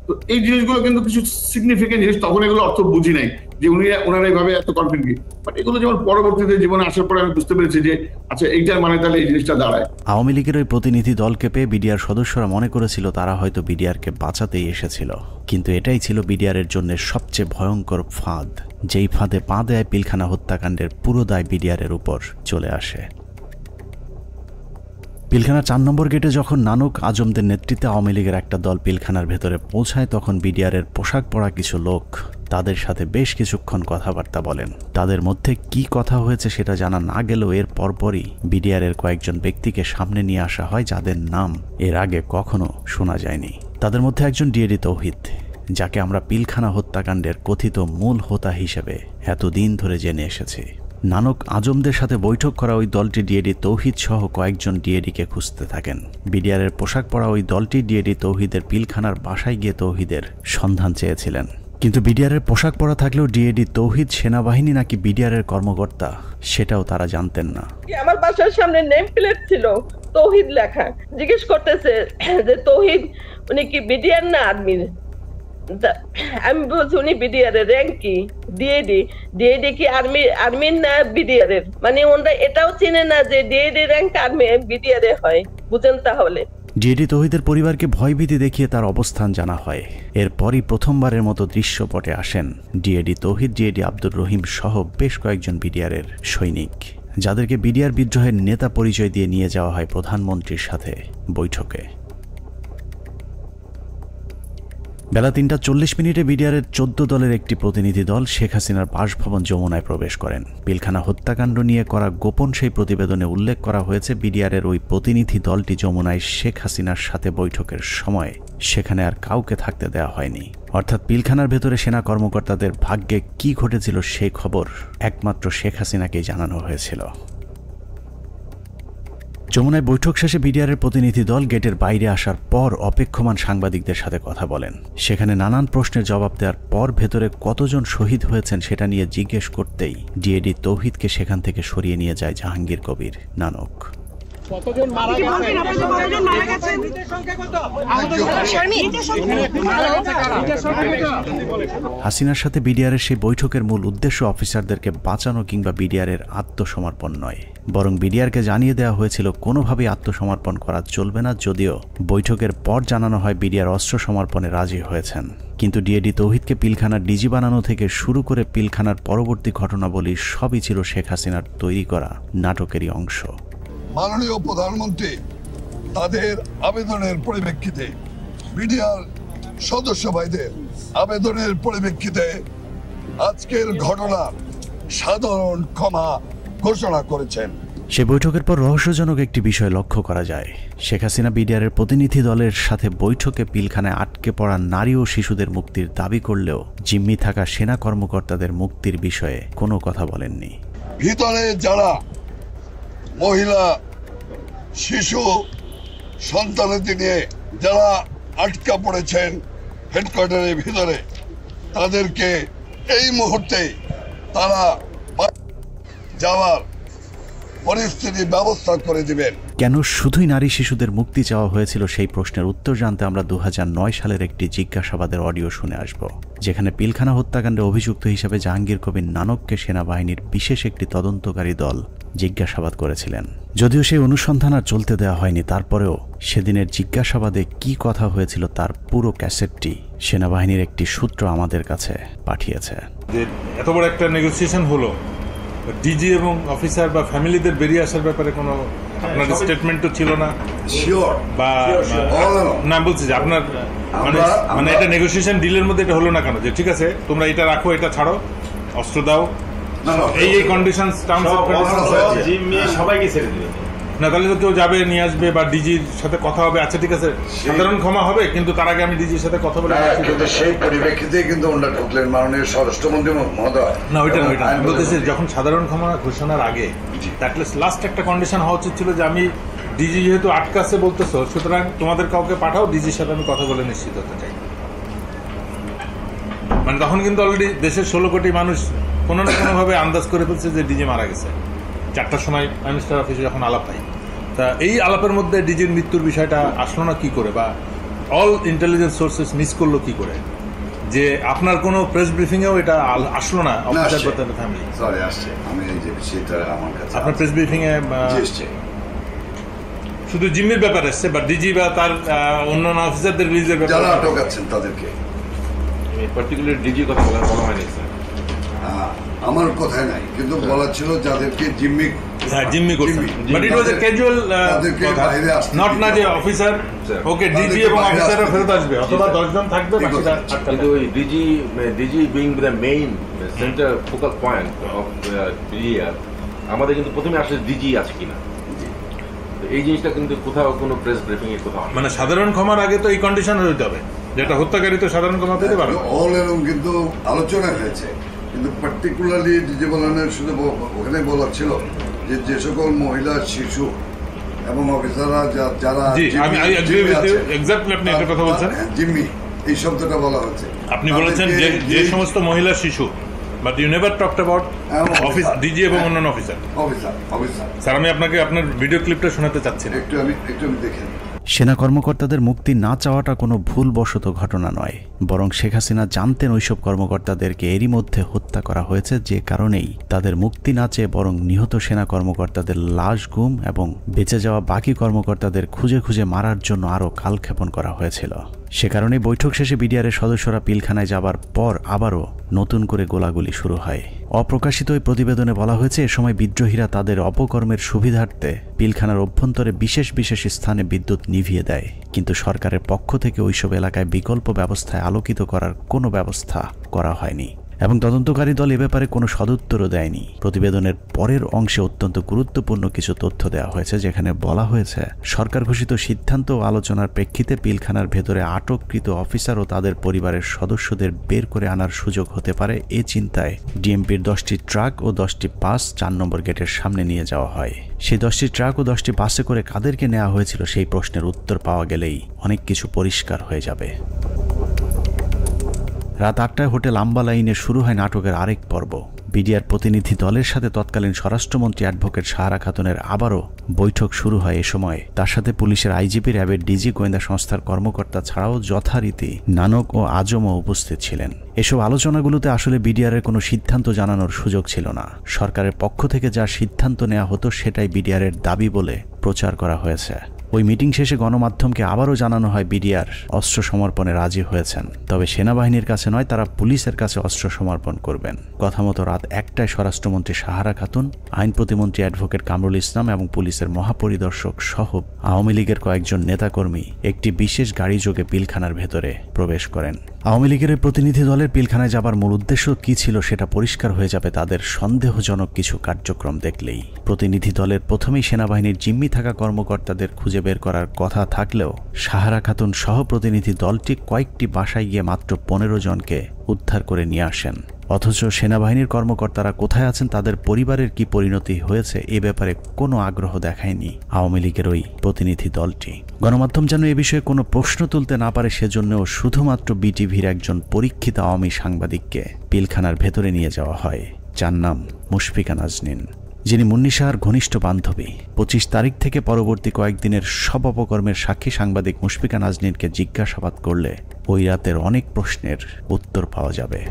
তো এই জিনিসগুলো কিন্তু কিছু সিগনিফিকেন্ট জিনিস, তখন এগুলো অর্থ বুঝি নাই যে ওনারা এইভাবে এত কনফিডেন্ট কি, বাট এগুলো যেমন পরবর্তীতে জীবনে আসার পরে আমি বুঝতে পেরেছি যে আচ্ছা এইটার মানে তাহলে এই জিনিসটা দাঁড়ায়। আওয়ামী লীগের ওই প্রতিনিধি দলকে পেয়ে বিডিআর সদস্যরা মনে করেছিল তারা হয়তো বিডিআরকে বাঁচাতেই এসেছিল, কিন্তু এটাই ছিল বিডিআরের জন্য সবচেয়ে ভয়ঙ্কর ফাঁদ, যেই ফাঁদে পা দেয় পিলখানা হত্যাকাণ্ডের পুরো দায় বিডিআরের উপর চলে আসে। পিলখানা 4 নম্বর গেটে যখন নানক আজমদের নেতৃত্বে আওয়ামী লীগের একটা দল পিলখানার ভেতরে পৌঁছায়, তখন বিডিআরের পোশাক পরা কিছু লোক তাদের সাথে বেশ কিছুক্ষণ কথাবার্তা বলেন। তাদের মধ্যে কি কথা হয়েছে সেটা জানা না গেলেও এর পরপরই বিডিআরের কয়েকজন ব্যক্তিকে সামনে নিয়ে আসা হয় যাদের নাম এর আগে কখনো শোনা যায়নি। তাদের মধ্যে একজন ডিএডি তৌহিদ, যাকে আমরা পিলখানা হত্যাকাণ্ডের কথিত মূল হোতা হিসেবে এতদিন ধরে জেনে এসেছি। নানক আজমদের সাথে বৈঠক করা ওই দলটি ডিএডি তৌহিদ সহ কয়েকজন ডিএডিকে খুঁজতে থাকেন। বিডিআরের পোশাক পরা ওই দলটি ডিএডি তৌহিদের পিলখানার বাসায় গিয়ে তৌহিদের সন্ধান চেয়েছিলেন, কিন্তু বিডিআরের পোশাক পরা থাকলেও ডিএডি তৌহিদ সেনাবাহিনী নাকি বিডিআরের কর্মকর্তা সেটাও তারা জানতেন না। আমার বাসার সামনে নেম প্লেট ছিল তৌহিদ লেখা, জিজ্ঞেস করতেছে যে তৌহিদ উনি কি বিডিআর না আর্মির? আমি বলছি উনি বিডিআর এর র্যাঙ্ক কি? ডিএডি কি আর্মির না বিডিআর এর? মানে ওনারা এটাও চিনে না যে ডিএডি র্যাঙ্ক আর্মি বিডিআর এ হয়, বুঝেন? তাহলে ডিএডি তৌহিদের পরিবারকে ভয়ভীতি দেখিয়ে তার অবস্থান জানা হয়। এরপরই প্রথমবারের মতো দৃশ্যপটে আসেন ডিএডি তৌহিদ, ডিএডি আব্দুর রহিম সহ বেশ কয়েকজন বিডিআরের সৈনিক, যাদেরকে বিডিআর বিদ্রোহের নেতা পরিচয় দিয়ে নিয়ে যাওয়া হয় প্রধানমন্ত্রীর সাথে বৈঠকে। বেলা 3:40 বিডিআরের 14 দলের একটি প্রতিনিধি দল শেখ হাসিনার বাসভবন যমুনায় প্রবেশ করেন। পিলখানা হত্যাকাণ্ড নিয়ে করা গোপন সেই প্রতিবেদনে উল্লেখ করা হয়েছে, বিডিআরের ওই প্রতিনিধি দলটি যমুনায় শেখ হাসিনার সাথে বৈঠকের সময় সেখানে আর কাউকে থাকতে দেওয়া হয়নি। অর্থাৎ পিলখানার ভেতরে সেনা কর্মকর্তাদের ভাগ্যে কি ঘটেছিল সেই খবর একমাত্র শেখ হাসিনাকেই জানানো হয়েছিল। যমুনায় বৈঠক শেষে বিডিআরের প্রতিনিধি দল গেটের বাইরে আসার পর অপেক্ষমান সাংবাদিকদের সাথে কথা বলেন। সেখানে নানান প্রশ্নের জবাব দেওয়ার পর ভেতরে কতজন শহীদ হয়েছেন সেটা নিয়ে জিজ্ঞেস করতেই ডিএডি তৌহিদকে সেখান থেকে সরিয়ে নিয়ে যায় জাহাঙ্গীর কবির নানক। হাসিনার সাথে বিডিআরের সেই বৈঠকের মূল উদ্দেশ্য অফিসারদেরকে বাঁচানো কিংবা বিডিআরের আত্মসমর্পণ নয়, বরং বিডিআরকে জানিয়ে দেওয়া হয়েছিল কোনোভাবেই আত্মসমর্পণ করা চলবে না। যদিও বৈঠকের পর জানানো হয় বিডিআর অস্ত্র সমর্পণে রাজি হয়েছেন, কিন্তু ডিএডি তৌহিদকে পিলখানার ডিজি বানানো থেকে শুরু করে পিলখানার পরবর্তী ঘটনাবলী সবই ছিল শেখ হাসিনার তৈরি করা নাটকেরই অংশ। মাননীয় প্রধানমন্ত্রী তাদের আবেদনের পরিপ্রেক্ষিতে, বিডিআর সদস্য ভাইদের আবেদনের পরিপ্রেক্ষিতে আজকের ঘটনার সাধারণ ক্ষমা ঘোষণা করেছেন। সে বৈঠকের পর রহস্যজনক একটি বিষয় লক্ষ্য করা যায়। শেখ হাসিনা বিডিআরের প্রতিনিধি দলের সাথে বৈঠকে পিলখানায় আটকে পড়া নারী ও শিশুদের মুক্তির দাবি করলেও জিম্মি থাকা সেনা কর্মকর্তাদের মুক্তির বিষয়ে কোনো কথা বলেননি। ভিতরে যারা মহিলা, শিশু, সন্তানদের নিয়ে যারা আটকা পড়েছেন হেডকোয়ার্টারের ভিতরে, তাদেরকে এই মুহূর্তে তারা যাওয়ার পরিস্থিতি ব্যবস্থা করে দিবেন। কেন শুধুই নারী শিশুদের মুক্তি চাওয়া হয়েছিল সেই প্রশ্নের উত্তর জানতে আমরা 2009 সালের একটি জিজ্ঞাসাবাদের অডিও শুনে আসব, যেখানে পিলখানা হত্যাকাণ্ডে অভিযুক্ত হিসেবে জাহাঙ্গীর কবির নানককে সেনাবাহিনীর বিশেষ একটি তদন্তকারী দল জিজ্ঞাসাবাদ করেছিলেন। যদিও সেই অনুসন্ধান আর চলতে দেওয়া হয়নি, তারপরেও সেদিনের জিজ্ঞাসাবাদে কি কথা হয়েছিল তার পুরো ক্যাসেটটি সেনাবাহিনীর একটি সূত্র আমাদের কাছে পাঠিয়েছে। এত বড় একটা নেগোসিয়েশন হলো, ডিজি এবং অফিসার বা ফ্যামিলিদের বেরিয়ে আসার ব্যাপারে কোনো আপনার স্টেটমেন্ট তো ছিল না, বা না বলছি যে আপনার মানে এটা নেগোসিয়েশন ডিলের মধ্যে এটা হলো না কেন যে ঠিক আছে তোমরা এটা রাখো, এটা ছাড়ো, অস্ত্র দাও, এই কন্ডিশনস টার্মস অফ কন্ডিশনস সবাইকে ছেড়ে দিবে না, তাহলে তো কেউ যাবে নিয়ে আসবে বা ডিজির সাথে কথা হবে, আচ্ছা ঠিক আছে সাধারণ ক্ষমা হবে, কিন্তু তার আগে আমি ডিজির সাথে কথা বলে সেই পরিপ্রেক্ষিতে কিন্তু ওনারা ঢুকলেন মাননীয় স্বরাষ্ট্রমন্ত্রী মহোদয়। না ওইটা আমি বলতেছি যখন সাধারণ ক্ষমা ঘোষণার আগে অ্যাটলিস্ট লাস্ট একটা কন্ডিশন হওয়া উচিত ছিল যে আমি ডিজি যেহেতু আটকাছে বলতেছো, সুতরাং তোমাদের কাউকে পাঠাও, ডিজির সাথে আমি কথা বলে নিশ্চিত হতে চাই। মানে তখন কিন্তু অলরেডি দেশের 16 কোটি মানুষ কোনো না কোনোভাবে আন্দাজ করে ফেলছে যে ডিজি মারা গেছে। 4টার সময় প্রাইম মিনিস্টার অফিসে যখন আলাপ হয়, তা এই আলাপের মধ্যে ডিজির মৃত্যুর বিষয়টা আসলো না কি করে, বা অল ইন্টেলিজেন্স সোর্সেস মিস করলো কি করে, যে আপনার কোনো প্রেস ব্রিফিংয়েও এটা আসলো না? অফিসার বা তার ফ্যামিলি সরি আসছে, আমি এই যে বিষয়টা আমার কাছে আপনার প্রেস ব্রিফিংয়ে শুধু জিম্মির ব্যাপার আসছে, বা ডিজি বা তার অন্যান্য অফিসারদের রিলিজের ব্যাপারে যারা আটক আছেন তাদেরকে পার্টিকুলার ডিজি কথা বলা হয়নি স্যার। আমার কথাই নাই, কিন্তু বলা ছিল যাদেরকে জিম্মি করছেন, but it was A casual কথা, নট না যে অফিসার ওকে ডিজি এবং অফিসাররা ফেরত আসবে অথবা 10 জন থাকবে বাকিটা কিন্তু ওই DG being the main centre focal point of PDR, আমাদের কিন্তু প্রথমে আসলে ডিজি আছে কিনা এই জিনিসটা কিন্তু কোথাও কোনো প্রেস ব্রিফিং এর কোথাও, মানে সাধারণ ক্ষমার আগে তো এই কন্ডিশন হতে হবে, যেটা হত্যাকারী তো সাধারণ ক্ষমা পেতে পারে। অল এরকম কিন্তু আলোচনা হয়েছে, কিন্তু পার্টিকুলারলি ডিজি বলানের শুধু ওখানে বলা ছিল যে সকল মহিলা, শিশু এবং অফিসাররা যারা জিম্মি, এই শব্দটা বলা হচ্ছে। আপনি বলেছেন যে সমস্ত মহিলা, শিশু, but you never talked about office DG এবং অন্যান্য অফিসার। স্যার আমি আপনাকে আপনার ভিডিও ক্লিপটা শোনাতে চাচ্ছি, একটু আমি দেখেন। সেনা কর্মকর্তাদের মুক্তি না চাওয়াটা কোনো ভুলবশত ঘটনা নয়, বরং শেখ হাসিনা জানতেন ওইসব কর্মকর্তাদেরকে এরই মধ্যে হত্যা করা হয়েছে, যে কারণেই তাদের মুক্তি না চেয়ে বরং নিহত সেনা কর্মকর্তাদের লাশ গুম এবং বেঁচে যাওয়া বাকি কর্মকর্তাদের খুঁজে খুঁজে মারার জন্য আরও কালক্ষেপণ করা হয়েছিল। সে কারণে বৈঠক শেষে বিডিআরের সদস্যরা পিলখানায় যাবার পর আবারও নতুন করে গোলাগুলি শুরু হয়। অপ্রকাশিত ওই প্রতিবেদনে বলা হয়েছে, এ সময় বিদ্রোহীরা তাদের অপকর্মের সুবিধার্থে পিলখানার অভ্যন্তরে বিশেষ বিশেষ স্থানে বিদ্যুৎ নিভিয়ে দেয়, কিন্তু সরকারের পক্ষ থেকে ওইসব এলাকায় বিকল্প ব্যবস্থায় আলোকিত করার কোনো ব্যবস্থা করা হয়নি এবং তদন্তকারী দল এ ব্যাপারে কোনো সদুত্তরও দেয়নি। প্রতিবেদনের পরের অংশে অত্যন্ত গুরুত্বপূর্ণ কিছু তথ্য দেওয়া হয়েছে, যেখানে বলা হয়েছে সরকার ঘোষিত সিদ্ধান্ত ও আলোচনার প্রেক্ষিতে পিলখানার ভেতরে আটককৃত অফিসার ও তাদের পরিবারের সদস্যদের বের করে আনার সুযোগ হতে পারে, এ চিন্তায় ডিএমপির 10টি ট্রাক ও 10টি বাস 4 নম্বর গেটের সামনে নিয়ে যাওয়া হয়। সেই 10টি ট্রাক ও 10টি বাসে করে কাদেরকে নেওয়া হয়েছিল সেই প্রশ্নের উত্তর পাওয়া গেলেই অনেক কিছু পরিষ্কার হয়ে যাবে। রাত 8টায় হোটেল আম্বালাইনে শুরু হয় নাটকের আরেক পর্ব। বিডিআর প্রতিনিধি দলের সাথে তৎকালীন স্বরাষ্ট্রমন্ত্রী অ্যাডভোকেট সাহারা খাতুনের আবারও বৈঠক শুরু হয়। এ সময় তার সাথে পুলিশের আইজিপি, র্যাবের ডিজি, গোয়েন্দা সংস্থার কর্মকর্তা ছাড়াও যথারীতি নানক ও আজমও উপস্থিত ছিলেন। এসব আলোচনাগুলোতে আসলে বিডিআরের কোনো সিদ্ধান্ত জানানোর সুযোগ ছিল না। সরকারের পক্ষ থেকে যা সিদ্ধান্ত নেওয়া হতো সেটাই বিডিআরের দাবি বলে প্রচার করা হয়েছে। ওই মিটিং শেষে গণমাধ্যমকে আবারও জানানো হয় বিডিআর অস্ত্র সমর্পণে রাজি হয়েছেন, তবে সেনাবাহিনীর কাছে নয়, তারা পুলিশের কাছে অস্ত্র সমর্পণ করবেন। কথা মতো রাত 1টায় স্বরাষ্ট্রমন্ত্রী সাহারা খাতুন, আইন প্রতিমন্ত্রী অ্যাডভোকেট কামরুল ইসলাম এবং পুলিশের মহাপরিদর্শক সহ আওয়ামী লীগের কয়েকজন নেতাকর্মী একটি বিশেষ গাড়ি যোগে পিলখানার ভেতরে প্রবেশ করেন। আওয়ামী লীগের প্রতিনিধি দলের পিলখানায় যাবার মূল উদ্দেশ্য কি ছিল সেটা পরিষ্কার হয়ে যাবে তাদের সন্দেহজনক কিছু কার্যক্রম দেখলেই। প্রতিনিধি দলের প্রথমেই সেনাবাহিনীর জিম্মি থাকা কর্মকর্তাদের খুঁজে বের করার কথা থাকলেও সাহারা খাতুন সহ প্রতিনিধি দলটি কয়েকটি বাসায় গিয়ে মাত্র 15 জনকে উদ্ধার করে নিয়ে আসেন। অথচ সেনাবাহিনীর কর্মকর্তারা কোথায় আছেন, তাদের পরিবারের কি পরিণতি হয়েছে, এ ব্যাপারে কোনো আগ্রহ দেখায়নি আওয়ামী লীগের ওই প্রতিনিধি দলটি। গণমাধ্যম যেন এ বিষয়ে কোনো প্রশ্ন তুলতে না পারে সেজন্যও শুধুমাত্র বিটিভির একজন পরীক্ষিত আওয়ামী সাংবাদিককে পিলখানার ভেতরে নিয়ে যাওয়া হয়, যার নাম মুশফিকা নাজনীন, যিনি মুন্নী সাহার ঘনিষ্ঠ বান্ধবী। 25 তারিখ থেকে পরবর্তী কয়েকদিনের সব অপকর্মের সাক্ষী সাংবাদিক মুশফিকা নাজনীনকে জিজ্ঞাসাবাদ করলে ওই রাতের অনেক প্রশ্নের উত্তর পাওয়া যাবে।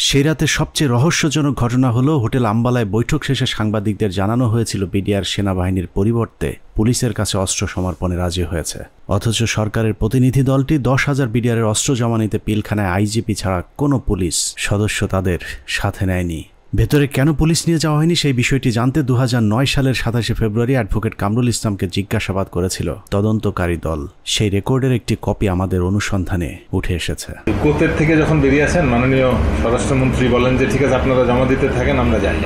সেই রাতে সবচেয়ে রহস্যজনক ঘটনা হলো, হোটেল আম্বালায় বৈঠক শেষে সাংবাদিকদের জানানো হয়েছিল বিডিআর সেনাবাহিনীর পরিবর্তে পুলিশের কাছে অস্ত্র সমর্পণে রাজি হয়েছে। অথচ সরকারের প্রতিনিধি দলটি 10,000 বিডিআরের অস্ত্র জমা নিতে পিলখানায় আইজিপি ছাড়া কোনো পুলিশ সদস্য তাদের সাথে নেয়নি। ভেতরে কেন পুলিশ নিয়ে যাওয়া হয়নি সেই বিষয়টি জানতে 2009 সালের 27 ফেব্রুয়ারি অ্যাডভোকেট কামরুল ইসলামকে জিজ্ঞাসাবাদ করেছিল তদন্তকারী দল। সেই রেকর্ডের একটি কপি আমাদের অনুসন্ধানে উঠে এসেছে। কোর্টের থেকে যখন বেরিয়ে আসেন মাননীয় স্বরাষ্ট্রমন্ত্রী বলেন যে ঠিক আছে আপনারা জমা দিতে থাকেন, আমরা যাই।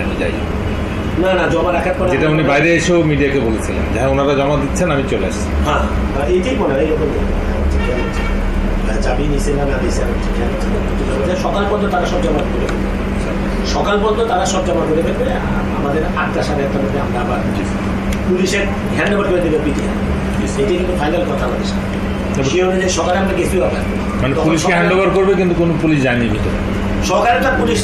না না, জমা রাখার পর যেটা উনি বাইরে এসেও মিডিয়াকে বলেছিলেন যে হ্যাঁ ওনারা জমা দিচ্ছেন, আমি চলে আসছি। হ্যাঁ এইটাই মনে হয় এরকম চাবি নিচে না দিয়েছে, সকাল পর্যন্ত তারা সব জমা করে দেবে, সকাল পর্যন্ত তারা সব জমা করে দেবে। আমাদের 8টা সাড়ে 8টার মধ্যে আমরা আবার পুলিশের হ্যান্ড ওভার করে দেবে পিটিআর। এটাই কিন্তু ফাইনাল কথা আমাদের সাথে। সেই অনুযায়ী সকালে আমরা গেছি ওখানে, মানে পুলিশকে হ্যান্ড ওভার করবে কিন্তু কোনো পুলিশ যায়নি ভিতরে। সকালে তো পুলিশ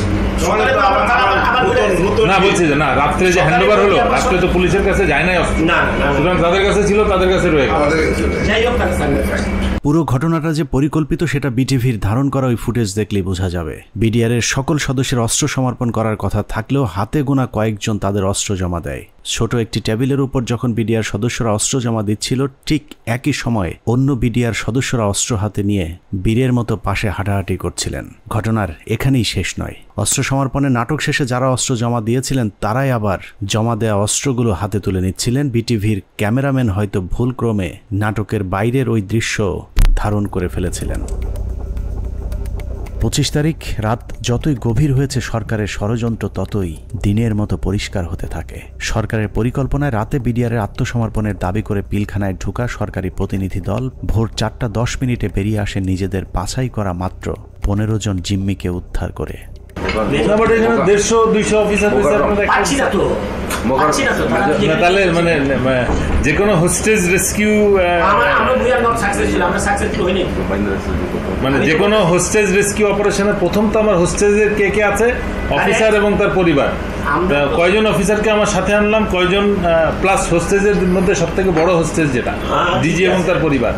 না বলছি যে না রাত্রে যে হ্যান্ড ওভার হলো, রাত্রে তো পুলিশের কাছে যায় নাই, সুতরাং যাদের কাছে ছিল তাদের কাছে রয়ে গেল। পুরো ঘটনাটা যে পরিকল্পিত সেটা বিটিভির ধারণ করা ওই ফুটেজ দেখলেই বোঝা যাবে। বিডিআর এর সকল সদস্যের অস্ত্র সমর্পণ করার কথা থাকলেও হাতে গোনা কয়েকজন তাদের অস্ত্র জমা দেয়। ছোট একটি টেবিলের উপর যখন বিডিআর সদস্যরা অস্ত্র জমা দিচ্ছিল, ঠিক একই সময়ে অন্য বিডিআর সদস্যরা অস্ত্র হাতে নিয়ে বীরের মতো পাশে হাঁটাহাঁটি করছিলেন। ঘটনার এখানেই শেষ নয়। অস্ত্র সমর্পণের নাটক শেষে যারা অস্ত্র জমা দিয়েছিলেন তারাই আবার জমা দেওয়া অস্ত্রগুলো হাতে তুলে নিচ্ছিলেন। বিটিভির ক্যামেরাম্যান হয়তো ভুলক্রমে নাটকের বাইরের ওই দৃশ্য ধারণ করে ফেলেছিলেন। 25 তারিখ রাত যতই গভীর হয়েছে, সরকারের ষড়যন্ত্র ততই দিনের মতো পরিষ্কার হতে থাকে। সরকারের পরিকল্পনায় রাতে বিডিআরের আত্মসমর্পণের দাবি করে পিলখানায় ঢুকা সরকারি প্রতিনিধি দল ভোর 4:10 বেরিয়ে আসে নিজেদের বাছাই করা মাত্র 15 জন জিম্মিকে উদ্ধার করে। তাহলে মানে যে কোনো হোস্টেজ রেস্কিউ, মানে যে কোনো হোস্টেজ রেস্কিউ অপারেশনের প্রথম তো আমার হোস্টেজের কে কে আছে, অফিসার এবং তার পরিবার, কয়জন অফিসারকে আমার সাথে আনলাম, কয়জন প্লাস হোস্টেজের মধ্যে সব থেকে বড় হোস্টেজ যেটা ডিজি এবং তার পরিবার,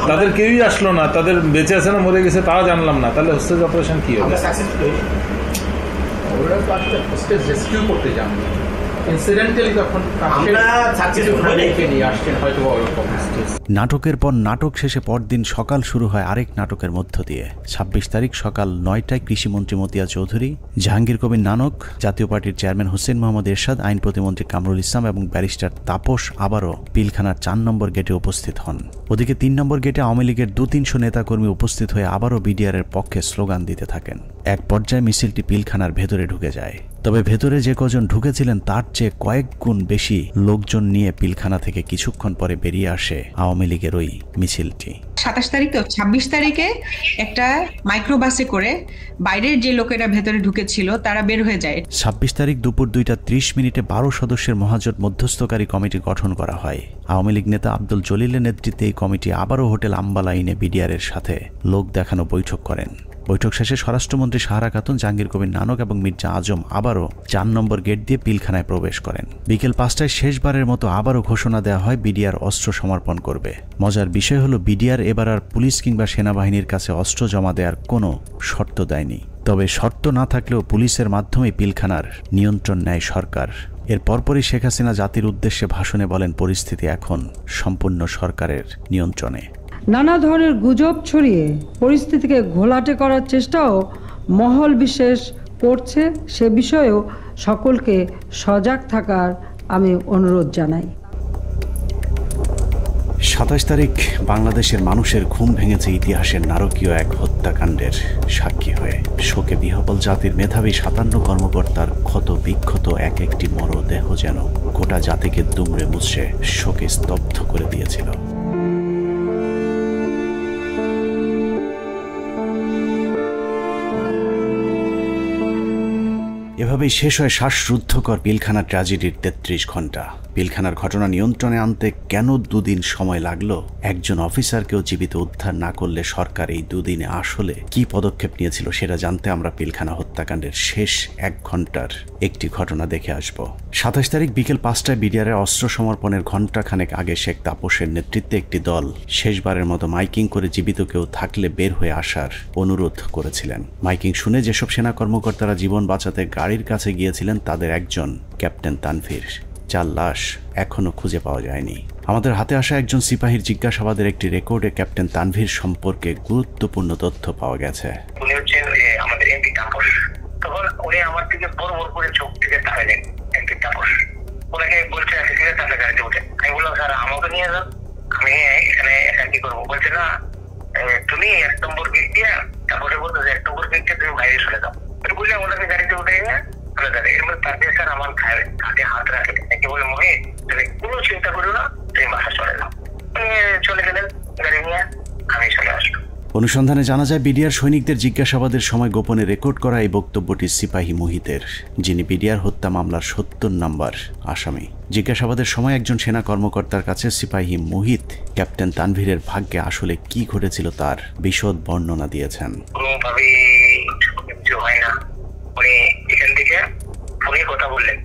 তাদের কেউই আসলো না। তাদের বেঁচে আছে না মরে গেছে তাও জানলাম না। তাহলে হোস্টেজ অপারেশন কি হবে? ওরা তো আসলে হোস্টেজ রেস্কিউ করতে যান, ইনসিডেন্টালি তখন নাটকের পর নাটক শেষে পরদিন সকাল শুরু হয় আরেক নাটকের মধ্য দিয়ে। 26 তারিখ সকাল 9টায় কৃষিমন্ত্রী মতিয়া চৌধুরী, জাহাঙ্গীর কবির নানক, জাতীয় পার্টির চেয়ারম্যান হোসেন মোহাম্মদ এরশাদ, আইন প্রতিমন্ত্রী কামরুল ইসলাম এবং ব্যারিস্টার তাপস আবারও পিলখানার 4 নম্বর গেটে উপস্থিত হন। ওদিকে 3 নম্বর গেটে আওয়ামী লীগের 200-300 নেতাকর্মী উপস্থিত হয়ে আবারও বিডিআরের পক্ষে স্লোগান দিতে থাকেন। এক পর্যায়ে মিছিলটি পিলখানার ভেতরে ঢুকে যায়। তবে ভেতরে যে কজন ঢুকেছিলেন তার চেয়ে কয়েক গুণ বেশি লোকজন নিয়ে পিলখানা থেকে কিছুক্ষণ পরে বেরিয়ে আসে আওয়ামী লীগের ওই মিছিলটি। 27 তারিখ তো 26 তারিখে একটা মাইক্রোবাসে করে বাইরের যে লোকেরা ভেতরে ঢুকেছিল তারা বের হয়ে যায়। 26 তারিখ দুপুর 2:30 12 সদস্যের মহাজোট মধ্যস্থকারী কমিটি গঠন করা হয়। আওয়ামী লীগ নেতা আব্দুল জলিলের নেতৃত্বে এই কমিটি আবারও হোটেল আম্বালাইনে বিডিআরের সাথে লোক দেখানো বৈঠক করেন। বৈঠক শেষে স্বরাষ্ট্রমন্ত্রী সাহারা খাতুন, জাহাঙ্গীর কবির নানক এবং মির্জা আজম আবারও 4 নম্বর গেট দিয়ে পিলখানায় প্রবেশ করেন। বিকেল 5টায় শেষবারের মতো আবারও ঘোষণা দেওয়া হয় বিডিআর অস্ত্র সমর্পণ করবে। মজার বিষয় হলো বিডিআর এবার আর পুলিশ কিংবা সেনাবাহিনীর কাছে অস্ত্র জমা দেওয়ার কোনো শর্ত দেয়নি। তবে শর্ত না থাকলেও পুলিশের মাধ্যমে পিলখানার নিয়ন্ত্রণ নেয় সরকার। এর পরপরই শেখ হাসিনা জাতির উদ্দেশ্যে ভাষণে বলেন, পরিস্থিতি এখন সম্পূর্ণ সরকারের নিয়ন্ত্রণে। নানা ধরনের গুজব ছড়িয়ে পরিস্থিতিকে ঘোলাটে করার চেষ্টাও মহল বিশেষ করছে, সে বিষয়েও সকলকে সজাগ থাকার আমি অনুরোধ জানাই। 27 তারিখ বাংলাদেশের মানুষের ঘুম ভেঙেছে ইতিহাসের নারকীয় এক হত্যাকাণ্ডের সাক্ষী হয়ে। শোকে বিহ্বল জাতির মেধাবী 57 কর্মকর্তার ক্ষত বিক্ষত এক একটি মরদেহ যেন গোটা জাতিকে দুমড়ে মুচড়ে শোকে স্তব্ধ করে দিয়েছিল। এভাবেই শেষ হয় শ্বাসরুদ্ধকর পিলখানা ট্র্যাজেডির 33 ঘন্টা। পিলখানার ঘটনা নিয়ন্ত্রণে আনতে কেন 2 দিন সময় লাগলো? একজন অফিসারকেও জীবিত উদ্ধার না করলে সরকার এই 2 দিনে আসলে কি পদক্ষেপ নিয়েছিল সেটা জানতে আমরা পিলখানা হত্যাকাণ্ডের শেষ 1 ঘন্টার একটি ঘটনা দেখে আসব। 27 তারিখ বিকেল 5টায় বিডিআরের অস্ত্র সমর্পণের ঘণ্টাখানেক আগে শেখ তাপসের নেতৃত্বে একটি দল শেষবারের মতো মাইকিং করে জীবিত কেউ থাকলে বের হয়ে আসার অনুরোধ করেছিলেন। মাইকিং শুনে যেসব সেনা কর্মকর্তারা জীবন বাঁচাতে গাড়ির কাছে গিয়েছিলেন তাদের একজন ক্যাপ্টেন তানভীর, যার লাশ এখনো খুঁজে পাওয়া যায়নি। আমাদের হাতে আসা একজন সিপাহীর জিজ্ঞাসাবাদের একটি রেকর্ডে ক্যাপ্টেন তানভীর সম্পর্কে গুরুত্বপূর্ণ তথ্য পাওয়া গেছে। উনি হচ্ছেন আমাদের এমপি তাপস। তখন উনি আমার দিকে বড় বড় করে চোখ থেকে তাকালেন। এমপি তাপস ওনাকে বলছে তাহলে গাড়িতে উঠে। আমি বললাম, স্যার আমাকে নিয়ে যান, আমি এখানে একা কি করবো? বলছে না, তুমি 1 নম্বর গেট দিয়ে, তারপরে বলতো 1 নম্বর গেট দিয়ে তুমি বাইরে চলে যাও। বুঝলাম, ওনাকে গাড়িতে উঠে চলে যাবে। এর মধ্যে তাদের স্যার আমার কাঁধে হাত রাখে, একে বলে মনে তুমি কোনো চিন্তা করো না, তুমি বাসা চলে যাও। চলে গেলেন গাড়ি নিয়ে, আমি চলে আসবো। অনুসন্ধানে জানা যায় বিডিআর সৈনিকদের জিজ্ঞাসাবাদের সময় গোপনে রেকর্ড করা এই বক্তব্যটি সিপাহী মুহিতের, যিনি বিডিআর হত্যা মামলার ৭০ নম্বর আসামি। জিজ্ঞাসাবাদের সময় একজন সেনা কর্মকর্তার কাছে সিপাহী মুহিত ক্যাপ্টেন তানভীরের ভাগ্যে আসলে কি ঘটেছিল তার বিশদ বর্ণনা দিয়েছেন। কোনোভাবেই কিছু হয় না, উনি এখান থেকে ফোনে কথা বললেন,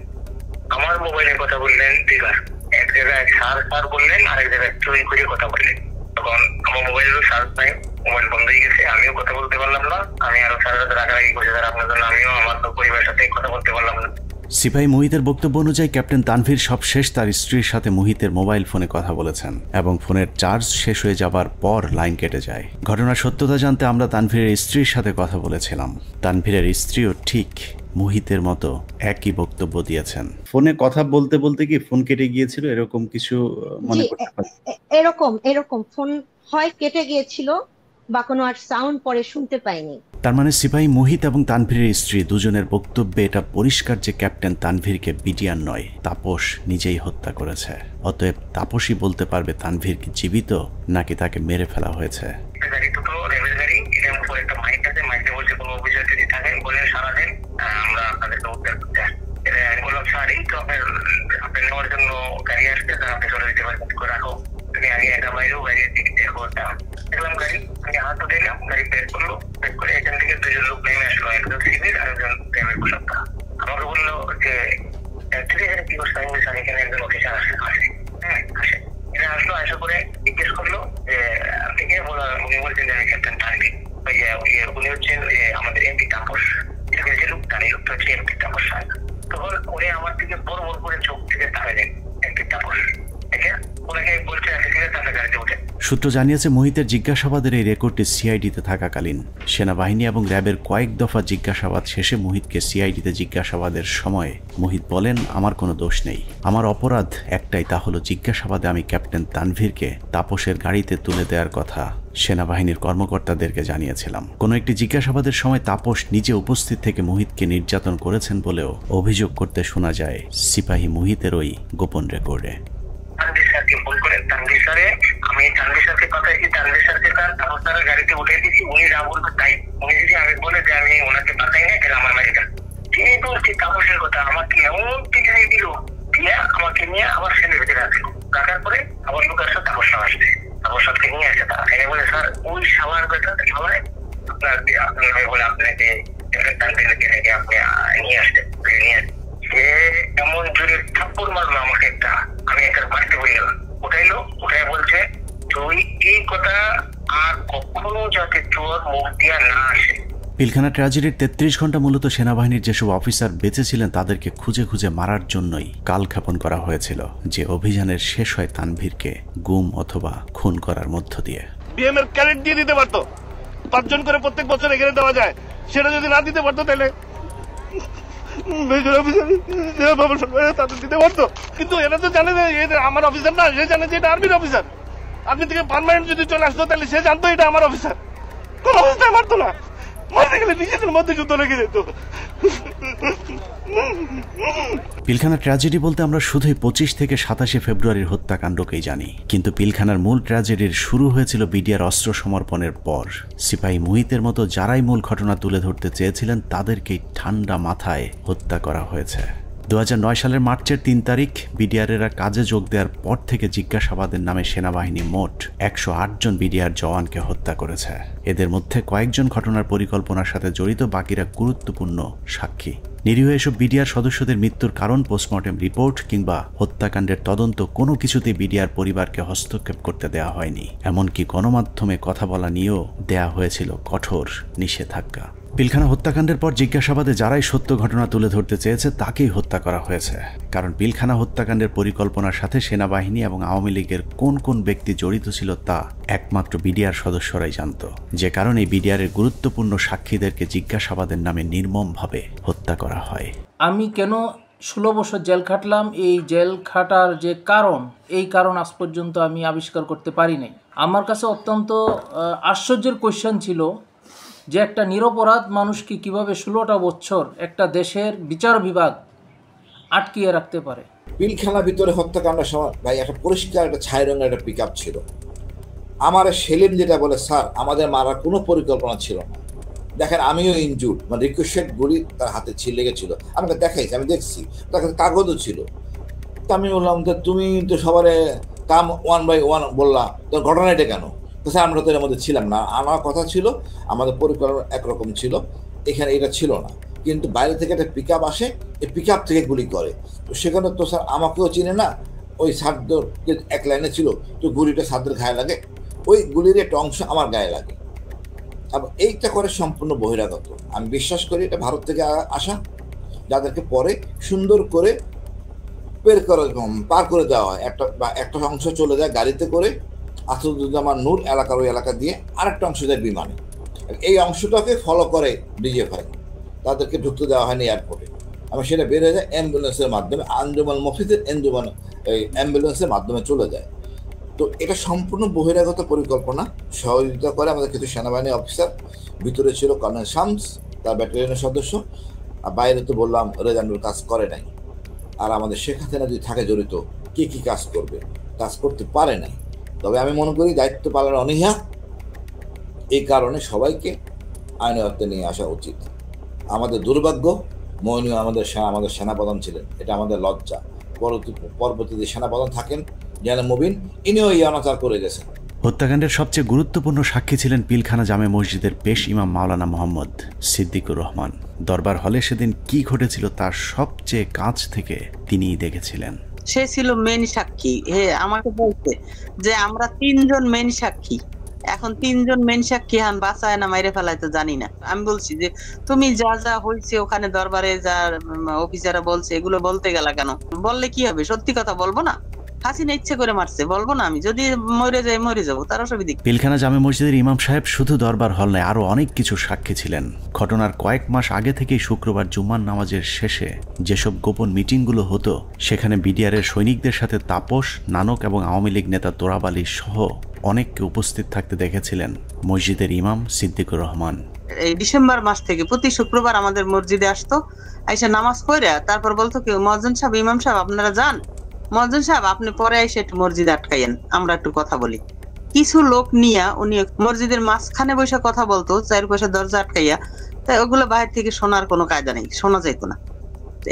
আমার মোবাইলে কথা বললেন, এক জায়গায় সার বললেন, আরেক জায়গায় চুরি করে কথা বললেন। তখন আমার মোবাইলেরও সার্চ নাই, মোবাইল বন্ধ হয়ে গেছে, আমিও কথা বলতে পারলাম না। আমি আরো সারা রাত রাগারাগি করছি স্যার আপনার জন্য, আমিও আমার পরিবারের সাথে কথা বলতে পারলাম না। সিপাহী মুহিতের বক্তব্য অনুযায়ী ক্যাপ্টেন তানভীর সবশেষ তার স্ত্রীর সাথে মুহিতের মোবাইল ফোনে কথা বলেছেন এবং ফোনের চার্জ শেষ হয়ে যাবার পর লাইন কেটে যায়। ঘটনার সত্যতা জানতে আমরা তানভীরের স্ত্রীর সাথে কথা বলেছিলাম। তানভীরের স্ত্রীও ঠিক মুহিতের মতো একই বক্তব্য দিয়েছেন। ফোনে কথা বলতে বলতে কি ফোন কেটে গিয়েছিল, এরকম কিছু মনে করতে পারেন? এরকম ফোন হয় কেটে গিয়েছিল বা কোনো আর সাউন্ড পরে শুনতে পাইনি। তার মানে সিপাহী মুহিত এবং তানভীরের স্ত্রী দুজনের বক্তব্যে এটা পরিষ্কার যে ক্যাপ্টেন তানভীরকে বিডিআর নয়, তাপস নিজেই হত্যা করেছে। অতএব তাপসই বলতে পারবে তানভীর কি জীবিত নাকি তাকে মেরে ফেলা হয়েছে। আমাকে বললো যে কি করছে, এখানে একজন অফিসার এরা আসলো, আসা করে জিজ্ঞেস করলো যে আপনি কে বলা, উনি বলছেন যে আমি ক্যাপ্টেন তানভীর, উনি হচ্ছেন আমাদের এমপি তাপস, যে লোকটা এই লোকটা হচ্ছে এমপি তাপস। তখন উনি আমার দিকে বড় করে চোখ থেকে তাকালেন, এমপি তাপস ওনাকে বলছে তাদের গাড়িতে উঠে। সূত্র জানিয়েছে মুহিতের জিজ্ঞাসাবাদের এই রেকর্ডটি সিআইডিতে থাকাকালীন সেনাবাহিনী এবং র্যাবের কয়েক দফা জিজ্ঞাসাবাদ শেষে মুহিতকে সিআইডিতে জিজ্ঞাসাবাদের সময় মুহিত বলেন, আমার কোনো দোষ নেই, আমার অপরাধ একটাই, তা হলো জিজ্ঞাসাবাদে আমি ক্যাপ্টেন তানভীরকে তাপসের গাড়িতে তুলে দেওয়ার কথা সেনাবাহিনীর কর্মকর্তাদেরকে জানিয়েছিলাম। কোনো একটি জিজ্ঞাসাবাদের সময় তাপস নিজে উপস্থিত থেকে মুহিতকে নির্যাতন করেছেন বলেও অভিযোগ করতে শোনা যায় সিপাহী মুহিতের ওই গোপন রেকর্ডে। তানভীর স্যারকে ফোন করেন, তানভীর স্যারে আমি তানভীর স্যারকে পাঠাইছি, তানভীর স্যারকে তাপস স্যারের গাড়িতে উঠে দিচ্ছি, উনি যা বলবে তাই। উনি যদি আমি বলে যে আমি ওনাকে পাঠাই না, তাহলে আমার বাড়িটা তিনি বলছি তাপসের কথা, আমাকে এমন টিকাই দিল, দিয়ে আমাকে নিয়ে আবার সেনের ভিতরে রাখলো, রাখার পরে আবার লোকের সাথে তাপস সার আসবে, তাপস সারকে নিয়ে আসে তারা, এনে বলে স্যার ওই সাবার বেটা সবাই আপনার বলে আপনাকে তানভীরকে রেখে আপনি নিয়ে আসতেন, নিয়ে সে এমন জোরে থাপ্পড় মারলো আমাকে একটা, আমি একটা বাড়িতে বলে গেলাম, উঠাইলো, উঠাই বলছে তুই এই কথা আর কখনো যাতে তোর মুখ দিয়া না আসে। পিলখানা ট্র্যাজেডির ৩৩ ঘন্টা মূলত সেনাবাহিনীর যেসব অফিসার বেঁচে ছিলেন তাদেরকে খুঁজে খুঁজে মারার জন্যই কালক্ষেপণ করা হয়েছিল, যে অভিযানের শেষ হয় তানভীরকে গুম অথবা খুন করার মধ্য দিয়ে। বিএম এর ক্যাডেট দিয়ে দিতে পারতো, 5 জন করে প্রত্যেক বছর এখানে দেওয়া যায়, সেটা যদি না দিতে পারতো তাহলে তাদের দিতে পারতো। কিন্তু এরা তো জানে যে এটা আমার অফিসার না, সে জানে যে এটা আর্মির অফিসার। আপনি থেকে পার্মানেন্ট যদি চলে আসতো তাহলে সে জানতো এটা আমার অফিসার, কোন অবস্থায় মারতো না, মারতে গেলে নিজেদের মধ্যে যুদ্ধ লেগে যেত। পিলখানা ট্র্যাজেডি বলতে আমরা শুধুই 25 থেকে 27 ফেব্রুয়ারির হত্যাকাণ্ডকেই জানি, কিন্তু পিলখানার মূল ট্র্যাজেডির শুরু হয়েছিল বিডিআর অস্ত্র সমর্পণের পর। সিপাহী মুহিতের মতো যারাই মূল ঘটনা তুলে ধরতে চেয়েছিলেন তাদেরকেই ঠান্ডা মাথায় হত্যা করা হয়েছে। 2009 সালের মার্চের 3 তারিখ বিডিআরেরা কাজে যোগ দেওয়ার পর থেকে জিজ্ঞাসাবাদের নামে সেনাবাহিনী মোট 108 জন বিডিআর জওয়ানকে হত্যা করেছে। এদের মধ্যে কয়েকজন ঘটনার পরিকল্পনার সাথে জড়িত, বাকিরা গুরুত্বপূর্ণ সাক্ষী। নিরীহ এসব বিডিআর সদস্যদের মৃত্যুর কারণ, পোস্টমর্টেম রিপোর্ট কিংবা হত্যাকাণ্ডের তদন্ত কোনো কিছুতেই বিডিআর পরিবারকে হস্তক্ষেপ করতে দেওয়া হয়নি। এমনকি গণমাধ্যমে কথা বলা নিয়েও দেয়া হয়েছিল কঠোর নিষেধাজ্ঞা। পিলখানা হত্যাকাণ্ডের পর জিজ্ঞাসাবাদে যারাই সত্য ঘটনা তুলে ধরতে চেয়েছে তাকেই হত্যা করা হয়েছে, কারণ পিলখানা হত্যাকাণ্ডের পরিকল্পনার সাথে সেনাবাহিনী এবং আওয়ামী লীগের কোন কোন ব্যক্তি জড়িত ছিল তা একমাত্র বিডিআর সদস্যরাই জানত, যে কারণে বিডিআরের গুরুত্বপূর্ণ সাক্ষীদেরকে জিজ্ঞাসাবাদের নামে নির্মমভাবে হত্যা করা হয়। আমি কেন 16 বছর জেল খাটলাম, এই জেল খাটার যে কারণ, এই কারণ আজ পর্যন্ত আমি আবিষ্কার করতে পারি নাই। আমার কাছে অত্যন্ত আশ্চর্যের কোয়েশ্চেন ছিল যে একটা নিরপরাধ মানুষকে কিভাবে 16টা বছর একটা দেশের বিচার বিভাগ আটকিয়ে রাখতে পারে। পিলখানার ভিতরে হত্যাকাণ্ডের সময় ভাই একটা পরিষ্কার একটা ছাই রঙের একটা পিকআপ ছিল। আমার সেলিম যেটা বলে, স্যার আমাদের মারার কোনো পরিকল্পনা ছিল না, দেখেন আমিও ইনজুর্ড, মানে রিকোয়েস্টেড গুলি তার হাতে লেগেছিল, আমাকে দেখাইছি, আমি দেখছি, তার কাছে কাগজও ছিল। তো আমি বললাম যে তুমি তো সবারে কাম 1 by 1 বললা, তোর ঘটনা এটা কেন? তো স্যার আমরা তো এর মধ্যে ছিলাম না, আমার কথা ছিল আমাদের পরিকল্পনা একরকম ছিল, এখানে এটা ছিল না, কিন্তু বাইরে থেকে একটা পিক আপ আসে, এই পিক আপ থেকে গুলি করে। তো সেখানে তো স্যার আমাকেও চিনে না, ওই সাদর এক লাইনে ছিল, তো গুলিটা সাদের গায়ে লাগে, ওই গুলির একটা অংশ আমার গায়ে লাগে। এইটা করে সম্পূর্ণ বহিরাগত। আমি বিশ্বাস করি এটা ভারত থেকে আসা, যাদেরকে পরে সুন্দর করে পার করে দেওয়া হয়, একটা অংশ চলে যায় গাড়িতে করে আসাদুজ্জামান নূর এলাকার ওই এলাকা দিয়ে, আরেকটা অংশ যায় বিমানে। এই অংশটাকে ফলো করে ডিজিএফআই, তাদেরকে ঢুকতে দেওয়া হয়নি এয়ারপোর্টে। আমি সেটা বের হয়ে যায় অ্যাম্বুলেন্সের মাধ্যমে, আঞ্জুমান মফিজের এই অ্যাম্বুলেন্সের মাধ্যমে চলে যায়। তো এটা সম্পূর্ণ বহিরাগত পরিকল্পনা, সহযোগিতা করে আমাদের কিছু সেনাবাহিনী অফিসার, ভিতরে ছিল কর্নেল শামস তার ব্যাটালিয়নের সদস্য, আর বাইরে তো বললাম রেজানুর কাজ করে নাই। আর আমাদের শেখ হাসিনা যদি থাকে জড়িত, কি কি কাজ করবে, কাজ করতে পারে নাই। তবে আমি মনে করি দায়িত্ব পালনের অনীহা, এই কারণে সবাইকে আইনের আওতায় নিয়ে আসা উচিত। আমাদের দুর্ভাগ্য, মইনুল আমাদের সেনাপ্রধান ছিলেন, এটা আমাদের লজ্জা। পরবর্তীতে সেনাপ্রধান থাকেন জেনারেল মুবিন, ইনিও এই অনাচার করে গেছেন। হত্যাকাণ্ডের সবচেয়ে গুরুত্বপূর্ণ সাক্ষী ছিলেন পিলখানা জামে মসজিদের পেশ ইমাম মাওলানা মোহাম্মদ সিদ্দিকুর রহমান। দরবার হলে সেদিন কি ঘটেছিল তার সবচেয়ে কাছ থেকে তিনিই দেখেছিলেন। সে ছিল মেন সাক্ষী। আমাকে বলছে যে আমরা 3 জন মেন সাক্ষী, এখন 3 জন মেন সাক্ষী হান বাঁচায় না মাইরে ফেলাইতে জানি না। আমি বলছি যে তুমি যা যা হয়েছে ওখানে দরবারে যা অফিসাররা বলছে এগুলো বলতে গেলা কেন? বললে কি হবে? সত্যি কথা বলবো না? হাসিনা ইচ্ছে করে মারছে, বলবো না? আমি যদি মরে যাই মরে যাবো, তার অসুবিধা। পিলখানা জামে মসজিদের ইমাম সাহেব শুধু দরবার হল নয়, আরো অনেক কিছু সাক্ষী ছিলেন। ঘটনার কয়েক মাস আগে থেকেই শুক্রবার জুম্মার নামাজের শেষে যেসব গোপন মিটিংগুলো হতো, সেখানে বিডিআরের সৈনিকদের সাথে তাপস, নানক এবং আওয়ামী লীগ নেতা তোরাব আলী সহ অনেককে উপস্থিত থাকতে দেখেছিলেন মসজিদের ইমাম সিদ্দিকুর রহমান। এই ডিসেম্বর মাস থেকে প্রতি শুক্রবার আমাদের মসজিদে আসতো, আইসা নামাজ পড়ে তারপর বলতো কি, মুয়াজ্জিন সাহেব, ইমাম সাহেব আপনারা যান, মুয়াজ্জিন সাহেব আপনি পরে এসে একটু মসজিদ আটকাইয়েন, আমরা একটু কথা বলি। কিছু লোক নিয়ে উনি মসজিদের মাঝখানে বসে কথা বলতো, চারপাশে দরজা আটকাইয়া, তাই ওগুলো বাইরে থেকে শোনার কোনো কায়দা নেই, শোনা যাইতো না।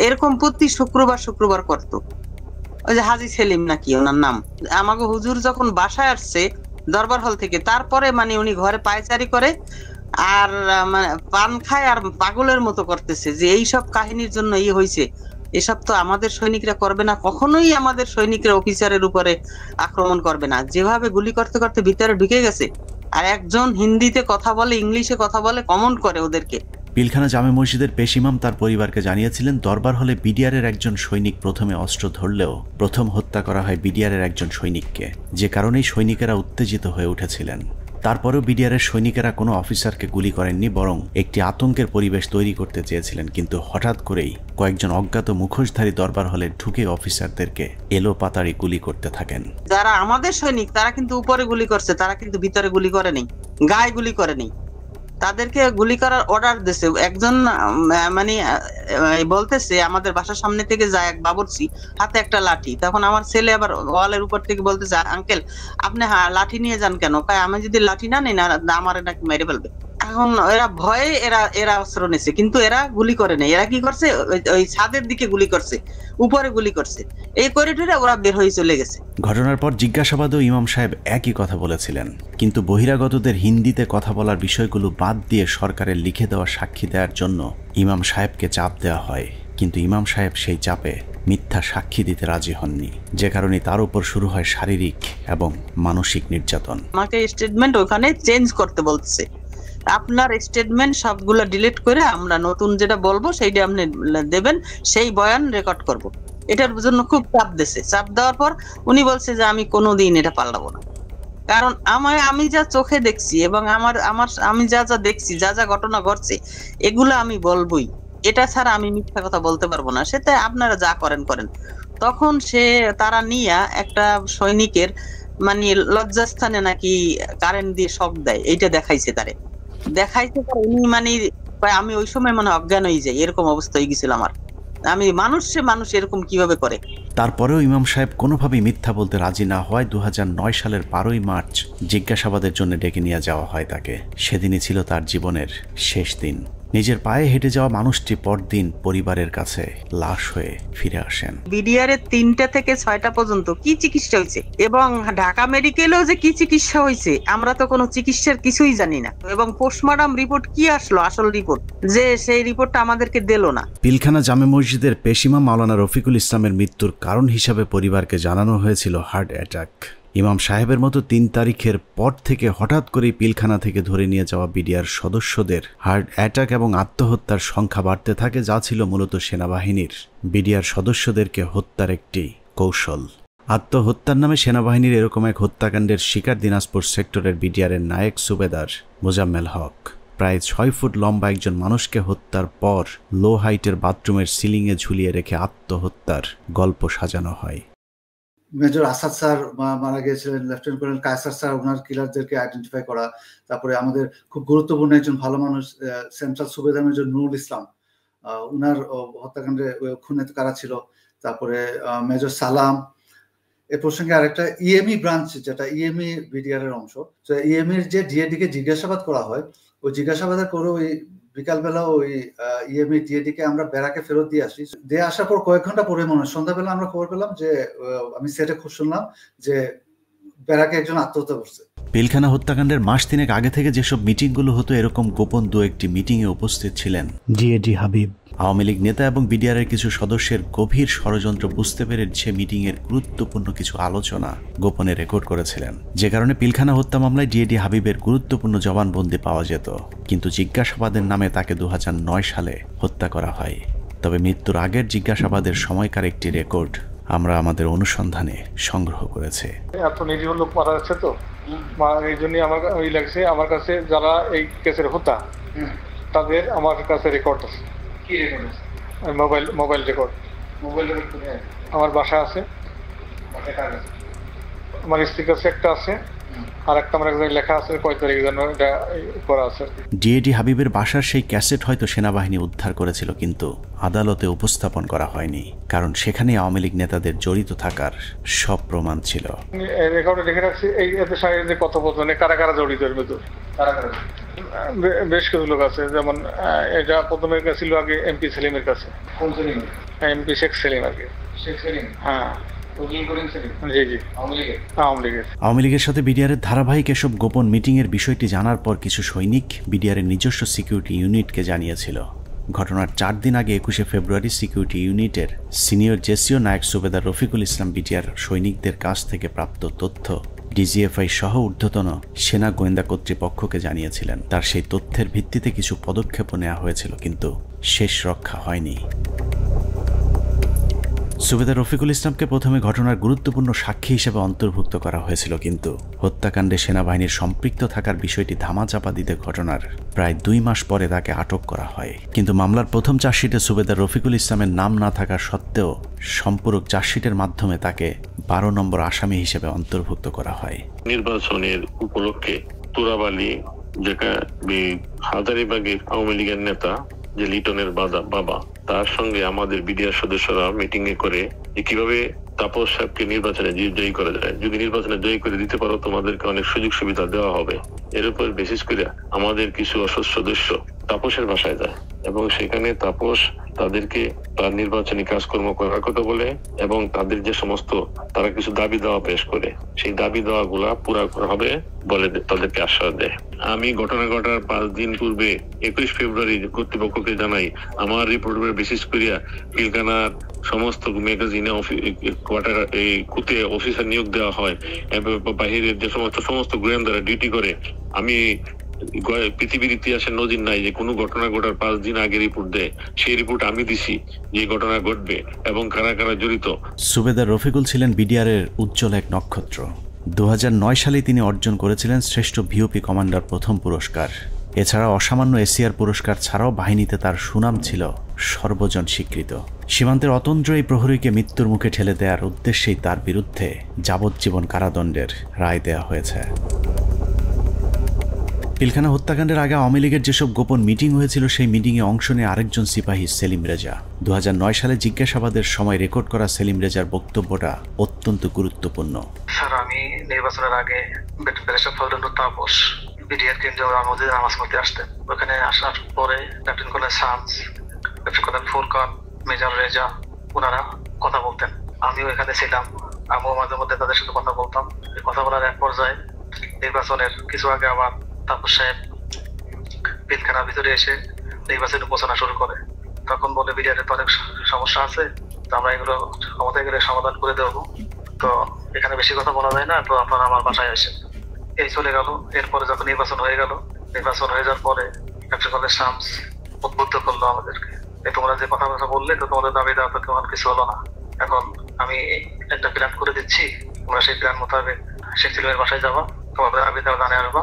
এরকম প্রতি শুক্রবার করতো। ওই যে হাজি সেলিম নাকি ওনার নাম, আমাকে হুজুর যখন বাসায় আসছে দরবার হল থেকে, তারপরে মানে উনি ঘরে পায়চারি করে আর মানে পান খায় আর পাগলের মতো করতেছে যে এইসব কাহিনীর জন্য হয়েছে, এসব তো আমাদের সৈনিকরা করবে না, কখনোই আমাদের সৈনিকরা অফিসারের উপরে আক্রমণ করবে না। যেভাবে গুলি করতে করতে ভিতরে ঢুকে গেছে, আর একজন হিন্দিতে কথা বলে, ইংলিশে কথা বলে, কমেন্ট করে ওদেরকে। পিলখানা জামে মসজিদের পেশ ইমাম তার পরিবারকে জানিয়েছিলেন, দরবার হলে বিডিআরের একজন সৈনিক প্রথমে অস্ত্র ধরলেও প্রথম হত্যা করা হয় বিডিআরের একজন সৈনিককে, যে কারণেই সৈনিকেরা উত্তেজিত হয়ে উঠেছিলেন। তারপরেও বিডিআরের সৈনিকেরা কোনো অফিসারকে গুলি করেননি, বরং একটি আতঙ্কের পরিবেশ তৈরি করতে চেয়েছিলেন। কিন্তু হঠাৎ করেই কয়েকজন অজ্ঞাত মুখোশধারী দরবার হলে ঢুকে অফিসারদেরকে এলো পাতাড়ি গুলি করতে থাকেন। যারা আমাদের সৈনিক তারা কিন্তু উপরে গুলি করছে, তারা কিন্তু ভিতরে গুলি করেনি, গায়ে গুলি করেনি, তাদেরকে গুলি করার অর্ডার দিয়েছে। একজন মানে বলতেছে আমাদের বাসার সামনে থেকে যায় এক বাবুর্চি, হাতে একটা লাঠি। তখন আমার ছেলে আবার ওয়ালের উপর থেকে বলতেছে, আঙ্কেল আপনি লাঠি নিয়ে যান কেন? আমি যদি লাঠি না নিই না আমার নাকি মেরে ফেলবে। এখন এরা ভয়ে এরা অস্ত্র নিছে, কিন্তু এরা গুলি করে নেই। এরা কি করছে, ওই ছাদের দিকে গুলি করছে, উপরে গুলি করছে, এই করিডোরে ওরা বের হয়ে চলে গেছে। ঘটনার পর জিজ্ঞাসাবাদেও ইমাম সাহেব একই কথা বলেছিলেন, কিন্তু বহিরাগতদের হিন্দিতে কথা বলার বিষয়গুলো বাদ দিয়ে সরকারের লিখে দেওয়া সাক্ষী দেওয়ার জন্য ইমাম সাহেবকে চাপ দেওয়া হয়। কিন্তু ইমাম সাহেব সেই চাপে মিথ্যা সাক্ষী দিতে রাজি হননি, যে কারণে তার উপর শুরু হয় শারীরিক এবং মানসিক নির্যাতন। আমাকে স্টেটমেন্ট ওখানে চেঞ্জ করতে বলছে, আপনার স্টেটমেন্ট সবগুলো ডিলিট করে আমরা নতুন যেটা বলবো সেইটা আপনি দেবেন, সেই বয়ান রেকর্ড করব। এটার জন্য খুব চাপ দিয়েছে। চাপ দেওয়ার পর উনি বলছে যে আমি কোনোদিন এটা পাল্টাবো না, কারণ আমি যা চোখে দেখছি এবং আমি যা যা দেখছি, যা যা ঘটনা ঘটছে, এগুলো আমি বলবোই, এটা ছাড়া আমি মিথ্যা কথা বলতে পারবো না। সেটা আপনারা যা করেন করেন। তখন তারা নিয়ে একটা সৈনিকের মানে লজ্জাস্থানে নাকি কারেন্ট দিয়ে শক দেয়, এইটা দেখাইছে তারে। উনি মানে আমি ওই সময় মানে অজ্ঞান হয়ে যাই, এরকম অবস্থা হয়ে গেছিল আমার। আমি মানুষ এরকম কিভাবে করে। তারপরেও ইমাম সাহেব কোনোভাবেই মিথ্যা বলতে রাজি না হওয়ায় 2009 সালের 12ই মার্চ জিজ্ঞাসাবাদের জন্য ডেকে নিয়ে যাওয়া হয় তাকে। সেদিনই ছিল তার জীবনের শেষ দিন। নিজের পায়ে হেঁটে যাওয়া মানুষটি পরদিন পরিবারের কাছে লাশ হয়ে ফিরে আসেন। বিডিআর 3টা থেকে 6টা পর্যন্ত কি চিকিৎসা হয়েছে এবং ঢাকা মেডিকেলেও যে কি চিকিৎসা হয়েছে আমরা তো কোনো চিকিৎসার কিছুই জানি না, এবং পোস্টমর্টম রিপোর্ট কি আসলো আসল রিপোর্ট, যে সেই রিপোর্টটা আমাদেরকে দিল না। পিলখানা জামে মসজিদের পেশিমা মাওলানা রফিকুল ইসলামের মৃত্যুর কারণ হিসাবে পরিবারকে জানানো হয়েছিল হার্ট অ্যাটাক। ইমাম সাহেবের মতো 3 তারিখের পর থেকে হঠাৎ করেই পিলখানা থেকে ধরে নিয়ে যাওয়া বিডিআর সদস্যদের হার্ট অ্যাটাক এবং আত্মহত্যার সংখ্যা বাড়তে থাকে, যা ছিল মূলত সেনাবাহিনীর বিডিআর সদস্যদেরকে হত্যার একটি কৌশল। আত্মহত্যার নামে সেনাবাহিনীর এরকম এক হত্যাকাণ্ডের শিকার দিনাজপুর সেক্টরের বিডিআরের নায়েক সুবেদার মোজাম্মেল হক। প্রায় 6 ফুট লম্বা একজন মানুষকে হত্যার পর লো হাইটের বাথরুমের সিলিংয়ে ঝুলিয়ে রেখে আত্মহত্যার গল্প সাজানো হয়। মেজর আসাদ স্যার মারা গিয়েছিলেন, লেফটেন্যান্ট কর্নেল কায়সার স্যার ওনার কিলারদেরকে আইডেন্টিফাই করা, তারপরে আমাদের খুব গুরুত্বপূর্ণ একজন ভালো মানুষ সেন্ট্রাল সুবেদার মেজর নুরুল ইসলাম, উনার হত্যাকাণ্ডে খুনে কারা ছিল, তারপরে মেজর সালাম। এ প্রসঙ্গে আরেকটা ইএমই ব্রাঞ্চ, যেটা ইএমই বিডিআর এর অংশ, তো ইএমইর যে ডিএডিকে জিজ্ঞাসাবাদ করা হয়, ওই জিজ্ঞাসাবাদের করে ওই বিকালবেলা ওই ইএমই ডিএডিকে আমরা ব্যারাকে ফেরত দিয়ে আসি। দিয়ে আসার পর কয়েক ঘন্টা পরে মনে হয় সন্ধ্যাবেলা আমরা খবর পেলাম যে আমি সেটে খুব শুনলাম যে ব্যারাকে একজন আত্মহত্যা করছে। পিলখানা হত্যাকাণ্ডের মাস 3 আগে থেকে যেসব মিটিংগুলো হতো, এরকম গোপন 2-1টি মিটিংয়ে উপস্থিত ছিলেন ডিএডি হাবিব। আওয়ামী লীগ নেতা এবং বিডিআরের কিছু সদস্যের গভীর ষড়যন্ত্র বুঝতে পেরে সে মিটিংয়ের গুরুত্বপূর্ণ কিছু আলোচনা গোপনে রেকর্ড করেছিলেন, যে কারণে পিলখানা হত্যা মামলায় ডিএডি হাবিবের গুরুত্বপূর্ণ জবানবন্দি পাওয়া যেত। কিন্তু জিজ্ঞাসাবাদের নামে তাকে 2009 সালে হত্যা করা হয়। তবে মৃত্যুর আগের জিজ্ঞাসাবাদের সময়কার একটি রেকর্ড আমরা আমাদের অনুসন্ধানে সংগ্রহ করেছি। এত নিরীহ লোক মারা যাচ্ছে, তো এই জন্যই আমার ওই লাগছে। আমার কাছে যারা এই কেসের হোতা তাদের আমার কাছে রেকর্ড আছে। কি রেকর্ড আছে? Mobile record. মোবাইল রেকর্ড কোথায়? আমার বাসা আছে, আমার স্ত্রীর কাছে একটা আছে, আর একটা আমার একজন লেখা আছে কয় তারিখ যেন এটা করা আছে। ডিএডি হাবিবের বাসার সেই ক্যাসেট হয়তো সেনাবাহিনী উদ্ধার করেছিল, কিন্তু আদালতে উপস্থাপন করা হয়নি, কারণ সেখানে আওয়ামী লীগ নেতাদের জড়িত থাকার সব প্রমাণ ছিল। রেকর্ডে দেখে রাখছি এই এদের সাথে যে কথোপকথনে কারা কারা জড়িত এর ভেতর। বেশ কিছু লোক আছে, যেমন এটা প্রথমে ছিল আগে এমপি সেলিমের কাছে। কোন সেলিম? এমপি শেখ সেলিম আগে। শেখ সেলিম? হ্যাঁ। আওয়ামী লীগের সাথে বিডিআরের ধারাবাহিক এসব গোপন মিটিংয়ের বিষয়টি জানার পর কিছু সৈনিক বিডিআরের নিজস্ব সিকিউরিটি ইউনিটকে জানিয়েছিল। ঘটনার 4 দিন আগে 21শে ফেব্রুয়ারি সিকিউরিটি ইউনিটের সিনিয়র জেসিও নায়েক সুবেদার রফিকুল ইসলাম বিডিআর সৈনিকদের কাছ থেকে প্রাপ্ত তথ্য ডিজিএফআই সহ ঊর্ধ্বতন সেনা গোয়েন্দা কর্তৃপক্ষকে জানিয়েছিলেন। তার সেই তথ্যের ভিত্তিতে কিছু পদক্ষেপও নেওয়া হয়েছিল, কিন্তু শেষ রক্ষা হয়নি। সুবেদার রফিকুল ইসলামকে প্রথমে ঘটনার গুরুত্বপূর্ণ সাক্ষী হিসেবে অন্তর্ভুক্ত করা হয়েছিল, কিন্তু হত্যাকাণ্ডে সেনাবাহিনীর সম্পৃক্ত থাকার বিষয়টি ধামাচাপা দিতে ঘটনার প্রায় 2 মাস পরে তাকে আটক করা হয়। কিন্তু মামলার প্রথম চার্জশিটে সুবেদার রফিকুল ইসলামের নাম না থাকা সত্ত্বেও সম্পূরক চার্জশিটের মাধ্যমে তাকে 12 নম্বর আসামি হিসেবে অন্তর্ভুক্ত করা হয়। নির্বাচনের উপলক্ষে তুরাবালি, যেটা হাজারীবাগের আওয়ামী লীগের নেতা যে লিটনের বাবা, তার সঙ্গে আমাদের বিডিআর সদস্যরা মিটিং এ করে কিভাবে তাপস সাহেবকে নির্বাচনে জয়ী করা যায়। যদি নির্বাচনে জয়ী করে দিতে পারো তোমাদেরকে অনেক সুযোগ সুবিধা দেওয়া হবে। এর উপর বেসিস করে আমাদের কিছু সদস্য তাপসের বাসায় যায় এবং সেখানে তাপস তাদেরকে তার নির্বাচনী কাজকর্ম করার কথা বলে এবং তাদের যে সমস্ত তারা কিছু দাবি দেওয়া পেশ করে, সেই দাবি দেওয়া গুলা পুরা করা হবে বলে তাদেরকে আশ্বাস দেয়। আমি ঘটনা ঘটার 5 দিন পূর্বে 21 ফেব্রুয়ারি কর্তৃপক্ষকে জানাই আমার রিপোর্টের বেসিস করিয়া পিলখানার সমস্ত ম্যাগাজিনে কোয়ার্টার এই কুতে অফিসার নিয়োগ দেওয়া হয় এবং বাহিরের যে সমস্ত গোয়েন্দারা ডিউটি করে। আমি পৃথিবীর ইতিহাসে নজির নাই যে কোনো ঘটনা ঘটার 5 দিন আগে রিপোর্ট দেয়। সেই রিপোর্ট আমি দিছি যে ঘটনা ঘটবে এবং কারা কারা জড়িত। সুবেদার রফিকুল ছিলেন বিডিআরের উজ্জ্বল এক নক্ষত্র। 2009 সালে তিনি অর্জন করেছিলেন শ্রেষ্ঠ ভিওপি কমান্ডার প্রথম পুরস্কার। এছাড়া অসামান্য এসিআর পুরস্কার ছাড়াও বাহিনীতে তার সুনাম ছিল সর্বজন স্বীকৃত। সীমান্তের অতন্দ্র এই প্রহরীকে মৃত্যুর মুখে ঠেলে দেওয়ার উদ্দেশ্যেই তার বিরুদ্ধে যাবজ্জীবন কারাদণ্ডের রায় দেওয়া হয়েছে। পিলখানা হত্যাকাণ্ডের আগে আওয়ামী লীগের যেসব গোপন মিটিং হয়েছিল সেই মিটিংয়ে অংশ নিয়ে আরেকজন সিপাহী সেলিম রেজা। 2009 সালে জিজ্ঞাসাবাদের সময় রেকর্ড করা সেলিম রেজার বক্তব্যটা অত্যন্ত গুরুত্বপূর্ণ। স্যার, আমি নির্বাচনের আগে ব্যারিস্টার ফজলুর তাপস বিডিআর কেন্দ্রে মসজিদে নামাজ পড়তে আসতেন। ওখানে আসার পরে captain colonel Shams, captain colonel Furqan, major Reza ওনারা কথা বলতেন। আমিও এখানে ছিলাম, আমিও মাঝে মধ্যে তাদের সাথে কথা বলতাম। এই কথা বলার এক পর্যায়ে নির্বাচনের কিছু আগে আমার তাপস সাহেব পিলখানার ভিতরে এসে নির্বাচনী ঘোষণা শুরু করে। তখন বলে বিডিআরের তো অনেক সমস্যা আছে, তো আমরা এগুলো ক্ষমতায় গেলে সমাধান করে দেবো, তো এখানে বেশি কথা বলা যায় না, তো আপনারা আমার বাসায় আসেন। এই চলে গেল। এরপরে যখন নির্বাচন হয়ে গেল, নির্বাচন হয়ে যাওয়ার পরে ক্যাপ্টেন কর্নেল শামস উদ্বুদ্ধ করলো আমাদেরকে, তোমরা যে কথা বললে তো তোমাদের দাবি দেওয়া তো কেমন কিছু হলো না। এখন আমি একটা প্ল্যান করে দিচ্ছি, তোমরা সেই প্ল্যান মোতাবেক শেখ সেলিমের বাসায় যাবা, তোমাদের দাবি দেওয়া জানিয়ে আসবা,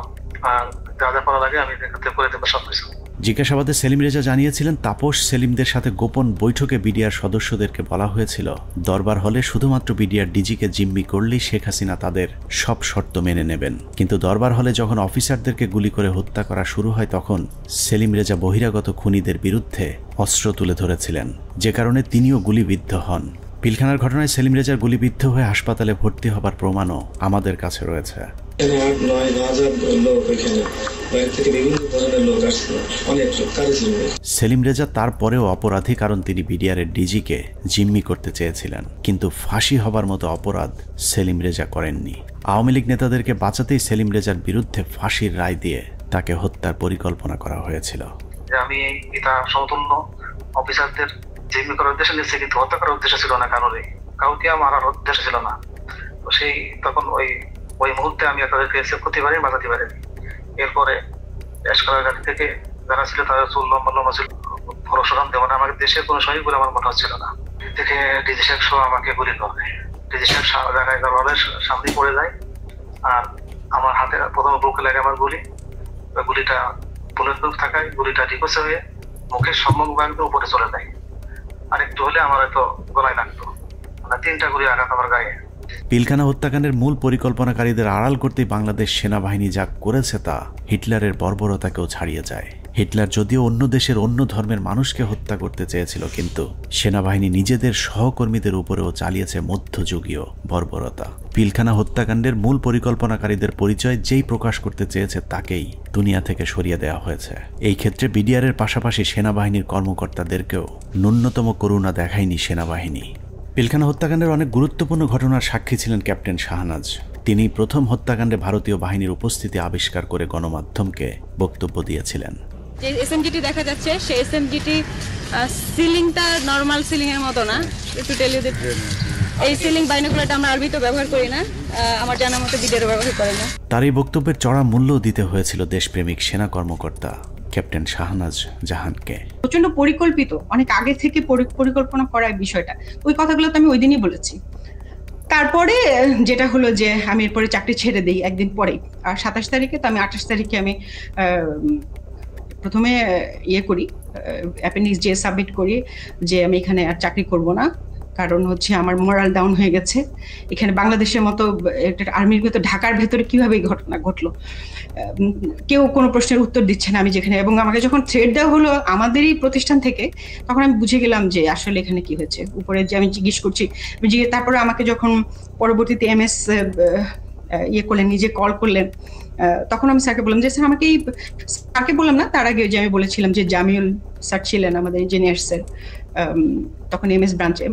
আর যা যা করা লাগে আমি করে দেবো সবকিছু। জিজ্ঞাসাবাদে সেলিম রেজা জানিয়েছিলেন তাপস সেলিমদের সাথে গোপন বৈঠকে বিডিআর সদস্যদেরকে বলা হয়েছিল দরবার হলে শুধুমাত্র বিডিআর ডিজিকে জিম্মি করলেই শেখ হাসিনা তাদের সব শর্ত মেনে নেবেন। কিন্তু দরবার হলে যখন অফিসারদেরকে গুলি করে হত্যা করা শুরু হয় তখন সেলিম রেজা বহিরাগত খুনিদের বিরুদ্ধে অস্ত্র তুলে ধরেছিলেন, যে কারণে তিনিও গুলিবিদ্ধ হন। পিলখানার ঘটনায় সেলিম রেজার গুলিবিদ্ধ হয়ে হাসপাতালে ভর্তি হবার প্রমাণও আমাদের কাছে রয়েছে। সেলিম রেজা তারপরেও অপরাধী, কারণ তিনি বিডিআরের ডিজিকে জিম্মি করতে চেয়েছিলেন, কিন্তু ফাঁসি হবার মতো অপরাধ সেলিম রেজা করেননি। আওয়ামী লীগ নেতাদেরকে বাঁচাতেই সেলিম রেজার বিরুদ্ধে ফাঁসির রায় দিয়ে তাকে হত্যার পরিকল্পনা করা হয়েছিল। আমি এই পিতা সমতুল্য অফিসারদের জিম্মি করার উদ্দেশ্যে নিচ্ছে, কিন্তু হত্যা করার উদ্দেশ্য ছিল না, কাউকে মারার উদ্দেশ্য ছিল না। তো সেই তখন ওই মুহূর্তে আমি তাদেরকে সেভ করতে পারি, বাঁচাতে পারি। এরপরে এসকালাঘাট থেকে যারা ছিল তাদের চুল লম্বা লম্বা ছিল, পরশুরাম দেওয়ান আমাকে দেশের কোনো সহি বলে আমার মনে হচ্ছিল না। থেকে ডিজি সাহেব সহ আমাকে গুলি করে, ডিজি সাহেব জায়গায় দরবারের সামনে পড়ে যায়, আর আমার হাতে প্রথমে বুকে লাগে আমার গুলিটা বুলেট প্রুফ থাকায় গুলিটা রিকোসে হয়ে মুখের সম্মুখ ভাগ উপরে চলে যায়। আর একটু হলে আমার হয়তো গলায় লাগতো, মানে 3টা গুলি আঘাত আমার গায়ে। পিলখানা হত্যাকাণ্ডের মূল পরিকল্পনাকারীদের আড়াল করতেই বাংলাদেশ সেনাবাহিনী যা করেছে তা হিটলারের বর্বরতাকেও ছাড়িয়ে যায়। হিটলার যদিও অন্য দেশের অন্য ধর্মের মানুষকে হত্যা করতে চেয়েছিল, কিন্তু সেনাবাহিনী নিজেদের সহকর্মীদের উপরেও চালিয়েছে মধ্যযুগীয় বর্বরতা। পিলখানা হত্যাকাণ্ডের মূল পরিকল্পনাকারীদের পরিচয় যেই প্রকাশ করতে চেয়েছে তাকেই দুনিয়া থেকে সরিয়ে দেওয়া হয়েছে। এই ক্ষেত্রে বিডিআরের পাশাপাশি সেনাবাহিনীর কর্মকর্তাদেরকেও ন্যূনতম করুণা দেখায়নি সেনাবাহিনী। পিলখানা হত্যাকাণ্ডের অনেক গুরুত্বপূর্ণ ঘটনার সাক্ষী ছিলেন ক্যাপ্টেন শাহনাজ। তিনি প্রথম হত্যাকাণ্ডে ভারতীয় বাহিনীর উপস্থিতি আবিষ্কার করে গণমাধ্যমকে বক্তব্য দিয়েছিলেন। যে এসএমজিটি দেখা যাচ্ছে সেই এসএমজিটি সিলিংটা নরমাল সিলিং এর মতো না, একটু টেল ইউ দ্যাট এই সিলিং বাইনোকুলারটা আমরা আরবিতে ব্যবহার করি না, আমার জানা মতে বিডিআর ব্যবহার করে না। তার এই বক্তব্যের চড়া মূল্য দিতে হয়েছিল দেশপ্রেমিক সেনা কর্মকর্তা ক্যাপ্টেন শাহনাজ জাহানকে। প্রচন্ড পরিকল্পিত, অনেক আগে থেকে পরিকল্পনা করা বিষয়টা, ওই কথাগুলো তো আমি ওই দিনই বলেছি। তারপরে যেটা হলো যে আমি এরপরে চাকরি ছেড়ে দিই একদিন পরেই, আর 27 তারিখে, তো আমি 28 তারিখে আমি প্রথমে করি অ্যাপেন্ডিক্স যে সাবমিট করি যে আমি এখানে আর চাকরি করব না, কারণ হচ্ছে আমার মোরাল ডাউন হয়ে গেছে। এখানে বাংলাদেশের মতো একটা আর্মির ভেতর, ঢাকার ভেতরে কিভাবে এই ঘটনা ঘটলো, কেউ কোনো প্রশ্নের উত্তর দিচ্ছে না আমি যেখানে। এবং আমাকে যখন থ্রেড দেওয়া হলো আমাদেরই প্রতিষ্ঠান থেকে, তখন আমি বুঝে গেলাম যে আসলে এখানে কি হয়েছে। উপরে যে আমি জিজ্ঞেস করছি, তারপরে আমাকে যখন পরবর্তীতে এমএস করলেন, নিজে কল করলেন, তখন আমি স্যারকে বললাম যে স্যার আমাকে স্যারকে বললাম না, তার আগে যে আমি বলেছিলাম যে জামিউল স্যার ছিলেন আমাদের ইঞ্জিনিয়ার্সের তখন এমএস ব্রাঞ্চে,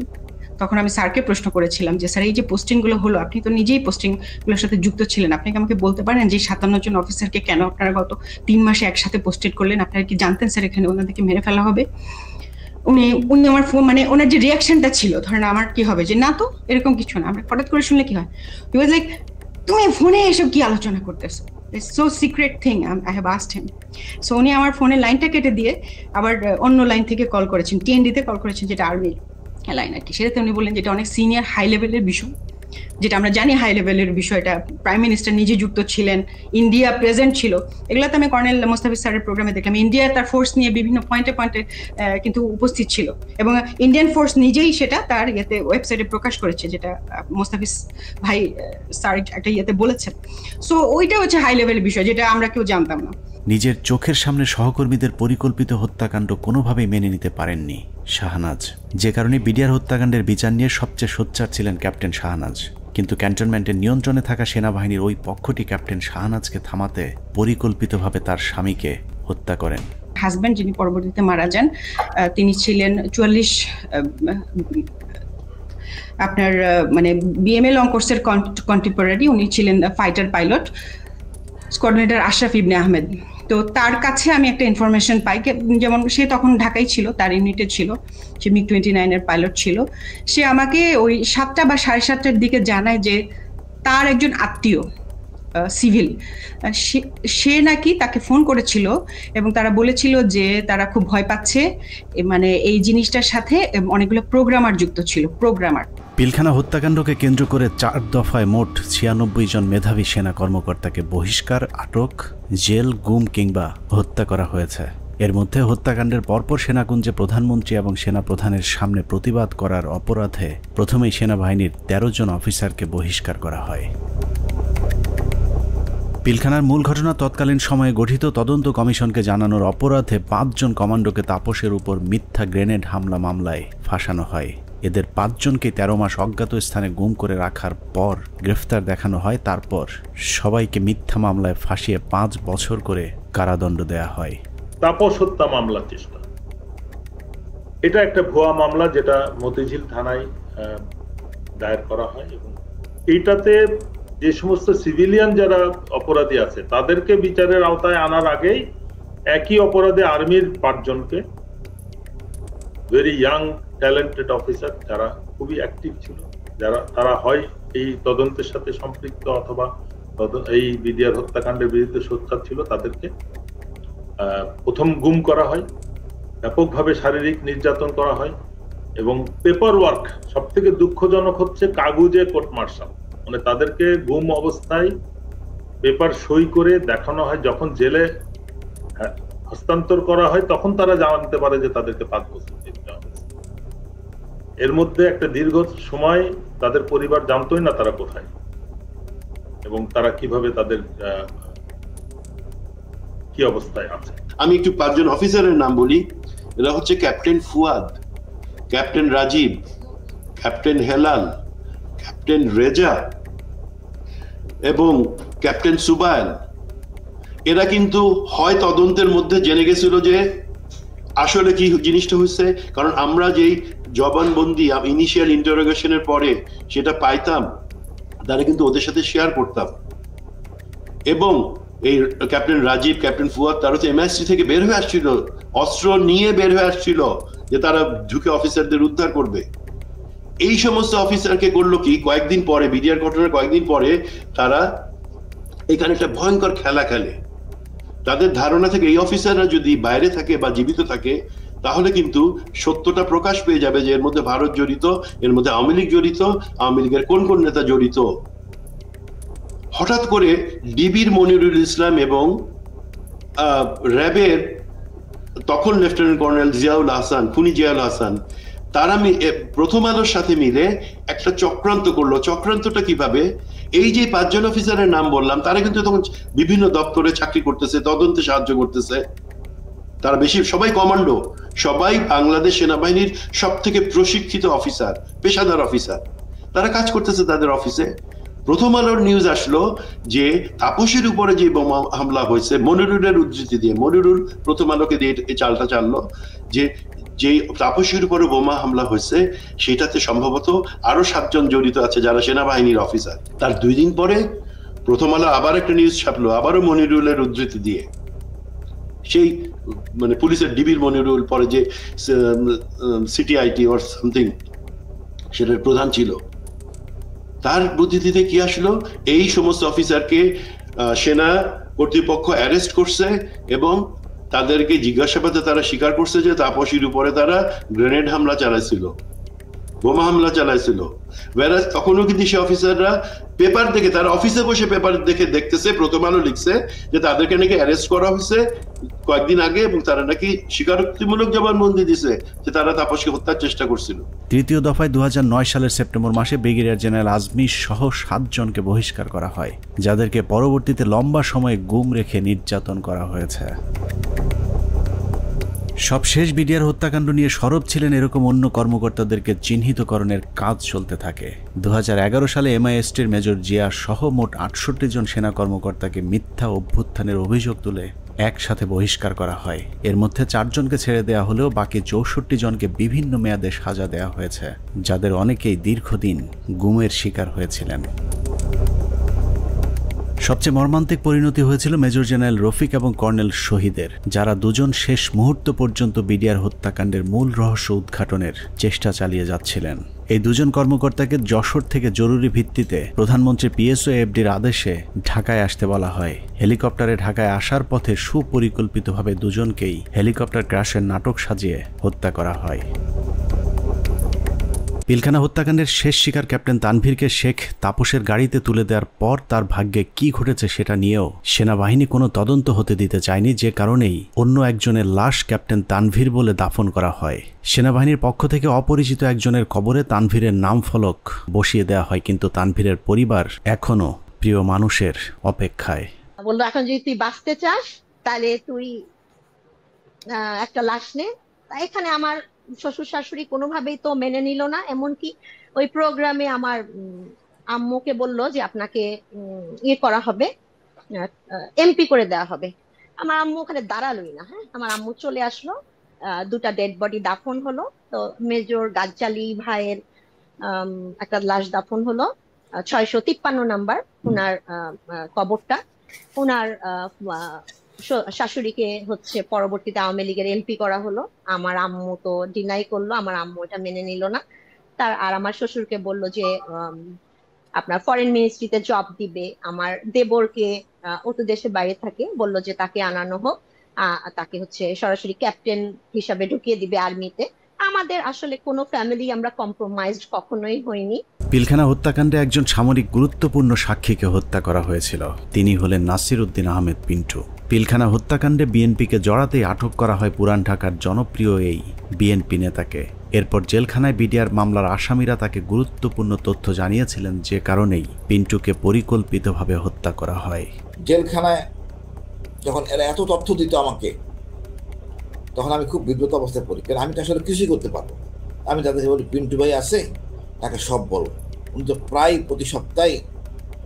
তখন আমি স্যারকে প্রশ্ন করেছিলাম যে স্যার এই যে পোস্টিংগুলো হলো, আপনি তো নিজেই পোস্টিংগুলোর সাথে যুক্ত ছিলেন, আপনি কি আমাকে বলতে পারেন যে 57 জন অফিসারকে কেন আপনারা গত 3 মাসে একসাথে পোস্টেড করলেন? আপনারা কি জানতেন স্যার এখানে ওনাদেরকে মেরে ফেলা হবে? উনি আমার ফোন, মানে ওনার যে রিয়াকশনটা ছিল, ধরেন আমার কি হবে যে না তো এরকম কিছু না, আমরা হঠাৎ করে শুনলে কি হয়, হি ওয়াজ লাইক তুমি ফোনে এসব কি আলোচনা করতেছো, it's so secret thing, I have asked him. So উনি আমার ফোনের লাইনটা কেটে দিয়ে আবার অন্য লাইন থেকে কল করেছেন, টিএনডিতে কল করেছেন, যেটা আর্মির লাইন আর কি। সেটাতে উনি বললেন যেটা অনেক সিনিয়র হাই লেভেলের বিষয়, যেটা আমরা জানি হাই লেভেলের বিষয়টা, প্রাইম মিনিস্টার নিজে যুক্ত ছিলেন, ইন্ডিয়া প্রেজেন্ট ছিল। এগুলোতে আমি কর্নেল মোস্তাফিজ স্যারের প্রোগ্রামে দেখলাম ইন্ডিয়া তার ফোর্স নিয়ে বিভিন্ন পয়েন্টে কিন্তু উপস্থিত ছিল, এবং ইন্ডিয়ান ফোর্স নিজেই সেটা তার ওয়েবসাইটে প্রকাশ করেছে, যেটা মোস্তাফিজ ভাই স্যার একটা বলেছেন। সো ওইটা হচ্ছে হাই লেভেলের বিষয়, যেটা আমরা কেউ জানতাম না। নিজের চোখের সামনে সহকর্মীদের পরিকল্পিত হত্যাকাণ্ড কোনোভাবেই মেনে নিতে পারেননি শাহনাজ, যে কারণে বিডিআর হত্যাকাণ্ডের বিচার নিয়ে সবচেয়ে সোচ্চার ছিলেন ক্যাপ্টেন শাহনাজ। কিন্তু ক্যান্টনমেন্টের নিয়ন্ত্রণে থাকা সেনাবাহিনীর ওই পক্ষটি ক্যাপ্টেন শাহনাজকে থামাতে পরিকল্পিতভাবে তার স্বামীকে হত্যা করেন। হাজব্যান্ড যিনি পরবর্তীতে মারা যান, তিনি ছিলেন 44 আপনার মানে বিএমএ লং কোর্সের কন্টেম্পোরারি। উনি ছিলেন ফাইটার পাইলট, কোঅর্ডিনেটর আশরাফ ইবনে আহমেদ। তো তার কাছে আমি একটা ইনফরমেশন পাই, যেমন সে তখন ঢাকায় ছিল, তার ইউনিটে ছিল, সে MiG-29 এর পাইলট ছিল। সে আমাকে ওই 7টা বা 7:30টার দিকে জানায় যে তার একজন আত্মীয় সিভিল, সে নাকি তাকে ফোন করেছিল এবং তারা বলেছিল যে তারা খুব ভয় পাচ্ছে, মানে এই জিনিসটার সাথে অনেকগুলো প্রোগ্রামার যুক্ত ছিল, প্রোগ্রামার। পিলখানা হত্যাকাণ্ডকে কেন্দ্র করে 4 দফায় মোট 96 জন মেধাবী সেনা কর্মকর্তাকে বহিষ্কার, আটক, জেল, গুম কিংবা হত্যা করা হয়েছে। এর মধ্যে হত্যাকাণ্ডের পরপর সেনাকুঞ্জে প্রধানমন্ত্রী এবং সেনাপ্রধানের সামনে প্রতিবাদ করার অপরাধে প্রথমেই সেনাবাহিনীর 13 জন অফিসারকে বহিষ্কার করা হয়। পিলখানার মূল ঘটনা তৎকালীন সময়ে গঠিত তদন্ত কমিশনকে জানানোর অপরাধে 5 জন কমান্ডোকে তাপসের উপর মিথ্যা গ্রেনেড হামলা মামলায় ফাঁসানো হয়। এদের 5 জনকে 13 মাস অজ্ঞাত স্থানে গুম করে রাখার পর গ্রেফতার দেখানো হয়। তারপর সবাইকে মিথ্যা মামলায় ফাঁসিয়ে 5 বছর করে কারাদণ্ড দেয়া হয়। তাপস হত্যা মামলা চেষ্টা, এটা একটা ভুয়া মামলা যেটা মতিঝিল থানায় দায়ের করা হয় এবং এইটাতে যে সমস্ত সিভিলিয়ান যারা অপরাধী আছে তাদেরকে বিচারের আওতায় আনার আগেই একই অপরাধে আর্মির 5 জনকে, ভেরি ইয়াং ট্যালেন্টেড অফিসার যারা খুবই অ্যাক্টিভ ছিল, যারা তারা হয় এই তদন্তের সাথে সম্পৃক্ত অথবা এই বিডিআর হত্যাকাণ্ডের বিরুদ্ধে সোচ্চার ছিল, তাদেরকে প্রথম গুম করা হয়, ব্যাপকভাবে শারীরিক নির্যাতন করা হয় এবং পেপার ওয়ার্ক, সব থেকে দুঃখজনক হচ্ছে কাগজে কোর্ট মার্শাল, মানে তাদেরকে গুম অবস্থায় পেপার সই করে দেখানো হয়। যখন জেলে হস্তান্তর করা হয় তখন তারা জানতে পারে যে তাদেরকে 5 বছর জেল দেওয়া হয়েছে। এর মধ্যে একটা দীর্ঘ সময় তাদের পরিবার জানতোই না তারা কোথায় এবং তারা কিভাবে তাদের কি অবস্থায় আছে। আমি একটু 5 জন অফিসারের নাম বলি। এরা হচ্ছে captain Fuad, captain Rajib, captain Helal, captain Reza এবং ক্যাপ্টেন সুবাইল। এরা কিন্তু হয় তদন্তের মধ্যে জেনে গেছিল যে আসলে কি জিনিসটা হচ্ছে, কারণ আমরা যেই জবানবন্দি ইনিশিয়াল ইন্টারোগেশনের পরে সেটা পাইতাম, তারা কিন্তু ওদের সাথে শেয়ার করতাম। এবং এই ক্যাপ্টেন রাজীব, ক্যাপ্টেন ফুয়াদ, তারা তো MIC থেকে বের হয়ে আসছিল, অস্ত্র নিয়ে বের হয়ে আসছিল যে তারা ঢুকে অফিসারদের উদ্ধার করবে। এই সমস্ত অফিসারকে করলো কি, কয়েকদিন পরে, বিডিআর ঘটনার কয়েকদিন পরে তারা এখানে একটা ভয়ঙ্কর খেলা খেলে। তাদের ধারণা থেকে এই অফিসাররা যদি বাইরে থাকে বা জীবিত থাকে তাহলে কিন্তু সত্যটা প্রকাশ পেয়ে যাবে যে এর মধ্যে ভারত জড়িত, এর মধ্যে আওয়ামী লীগ জড়িত, আওয়ামী লীগের কোন কোন নেতা জড়িত। হঠাৎ করে ডিবির মনিরুল ইসলাম এবং র্যাবের তখন লেফটেন্যান্ট কর্নেল জিয়াউল হাসান, খুনি জিয়াউল হাসান, তারা প্রথম আলোর সাথে মিলে একটা চক্রান্ত করলো। চক্রান্তটা কিভাবে, এই যে 5 জন অফিসারের নাম বললাম তারা কিন্তু তখন বিভিন্ন দপ্তরে চাকরি করতেছে, তদন্তে সাহায্য করতেছে। তারা বেশি সবাই কমান্ডো, সবাই বাংলাদেশ সেনাবাহিনীর সব থেকে প্রশিক্ষিত অফিসার, পেশাদার অফিসার, তারা কাজ করতেছে তাদের অফিসে। প্রথম আলোর নিউজ আসলো যে তাপসের উপরে যে বোমা হামলা হয়েছে, মনিরুলের উদ্ধৃতি দিয়ে, মনিরুল প্রথম আলোকে দিয়ে এই চালটা চাললো যে যে তাপসের উপরে বোমা হামলা হয়েছে সেটাতে সম্ভবত আরো 7 জন জড়িত আছে যারা সেনাবাহিনীর অফিসার। তার 2 দিন পরে প্রথম আলো আবার একটা নিউজ ছাপলো, আবারও মনিরুলের উদ্ধৃতি দিয়ে। সেই মানে পুলিশের ডিবির মনিরুল, পরে যে CTIT অর সামথিং সেটার প্রধান ছিল, তার বুদ্ধিতে কি আসলো, এই সমস্ত অফিসারকে সেনা কর্তৃপক্ষ অ্যারেস্ট করছে এবং তাদেরকে জিজ্ঞাসাবাদে তারা স্বীকার করছে যে তাপসীর উপরে তারা গ্রেনেড হামলা চালাইছিল। বোমা হামলা চালাইছিল। ওয়ারাস তখনও কিন্তু সে অফিসাররা পেপার দেখে, তারা অফিসে বসে পেপার দেখে দেখতেছে, প্রথম আলো লিখছে যে তাদেরকে নাকি অ্যারেস্ট করা হয়েছে কয়েকদিন আগে এবং তারা নাকি স্বীকারোক্তিমূলক জবানবন্দি দিছে যে তারা তাপসকে হত্যার চেষ্টা করছিল। তৃতীয় দফায় 2009 সালের সেপ্টেম্বর মাসে ব্রিগেডিয়ার জেনারেল আজমি সহ 7 জনকে বহিষ্কার করা হয়, যাদেরকে পরবর্তীতে লম্বা সময় গুম রেখে নির্যাতন করা হয়েছে। সবশেষ বিডিআর হত্যাকাণ্ড নিয়ে সরব ছিলেন এরকম অন্য কর্মকর্তাদেরকে চিহ্নিতকরণের কাজ চলতে থাকে। 2011 সালে MI-STর মেজর জিয়া সহ মোট 68 জন সেনা কর্মকর্তাকে মিথ্যা অভ্যুত্থানের অভিযোগ তুলে একসাথে বহিষ্কার করা হয়। এর মধ্যে 4 জনকে ছেড়ে দেওয়া হলেও বাকি 64 জনকে বিভিন্ন মেয়াদে সাজা দেওয়া হয়েছে, যাদের অনেকেই দীর্ঘদিন গুমের শিকার হয়েছিলেন। সবচেয়ে মর্মান্তিক পরিণতি হয়েছিল মেজর জেনারেল রফিক এবং কর্নেল শহীদের, যারা দুজন শেষ মুহূর্ত পর্যন্ত বিডিআর হত্যাকাণ্ডের মূল রহস্য উদ্ঘাটনের চেষ্টা চালিয়ে যাচ্ছিলেন। এই দুজন কর্মকর্তাকে যশোর থেকে জরুরি ভিত্তিতে প্রধানমন্ত্রী PSO-FDর আদেশে ঢাকায় আসতে বলা হয়। হেলিকপ্টারে ঢাকায় আসার পথে সুপরিকল্পিতভাবে দুজনকেই হেলিকপ্টার ক্র্যাশের নাটক সাজিয়ে হত্যা করা হয়। পিলখানা হত্যাকাণ্ডের শেষ শিকার ক্যাপ্টেন তানভীরকে শেখ তাপসের গাড়িতে তুলে দেওয়ার পর তার ভাগ্যে কি ঘটেছে সেটা নিয়েও সেনাবাহিনী কোনো তদন্ত হতে দিতে চায়নি, যে কারণেই অন্য একজনের লাশ ক্যাপ্টেন তানভীর বলে দাফন করা হয়। সেনাবাহিনীর পক্ষ থেকে অপরিচিত একজনের কবরে তানভীরের নাম ফলক বসিয়ে দেওয়া হয়, কিন্তু তানভীরের পরিবার এখনো প্রিয় মানুষের অপেক্ষায়। বললো এখন যদি তুই বাঁচতে চাস তাহলে তুই একটা লাশ নে। এখানে আমার শ্বশুর শাশুড়ি কোনোভাবেই তো মেনে নিল না, এমনকি ওই প্রোগ্রামে আমার আম্মুকে বলল যে আপনাকে ইয়ে করা হবে, MP করে দেওয়া হবে। আমার আম্মু ওখানে দাঁড়ালোই না। হ্যাঁ, আমার আম্মু চলে আসলো, 2টা ডেড বডি দাফন হলো। তো মেজর গাজ্জালি ভাইয়ের একটা লাশ দাফন হলো 653 নাম্বার, ওনার কবরটা। ওনার শাশুড়িকে হচ্ছে পরবর্তীতে আওয়ামী লীগের MP করা হলো। আমার আম্মু তো ডিনাই করলো, আমার আম্মু এটা মেনে নিল না। আর আমার শ্বশুরকে বললো যে আপনার ফরেন মিনিস্ট্রিতে জব দিবে। আমার দেবরকে ও তো দেশের বাইরে থাকে, বললো যে তাকে আনানো হোক, তাকে হচ্ছে সরাসরি ক্যাপ্টেন হিসাবে ঢুকিয়ে দিবে আর্মিতে। আমাদের আসলে কোনো ফ্যামিলি আমরা কম্প্রোমাইজড কখনোই হইনি। পিলখানা হত্যাকাণ্ডে একজন সামরিক গুরুত্বপূর্ণ সাক্ষীকে হত্যা করা হয়েছিল। তিনি হলেন নাসির উদ্দিন আহমেদ পিন্টু। পিলখানা হত্যাকাণ্ডে বিএনপিকে জড়াতেই আটক করা হয় পুরান ঢাকার জনপ্রিয় এই বিএনপি নেতাকে। এরপর জেলখানায় বিডিআর মামলার আসামিরা তাকে গুরুত্বপূর্ণ তথ্য জানিয়েছিলেন, যে কারণেই পিন্টুকে পরিকল্পিতভাবে হত্যা করা হয়। জেলখানায় যখন এরা এত তথ্য দিত আমাকে, তখন আমি খুব বিব্রত অবস্থায় পড়ি, কারণ আমি তো আসলে কিছুই করতে পারবো। আমি তাদেরকে বলি পিন্টু ভাই আছে, তাকে সব বলো। উনি তো প্রায় প্রতি সপ্তাহে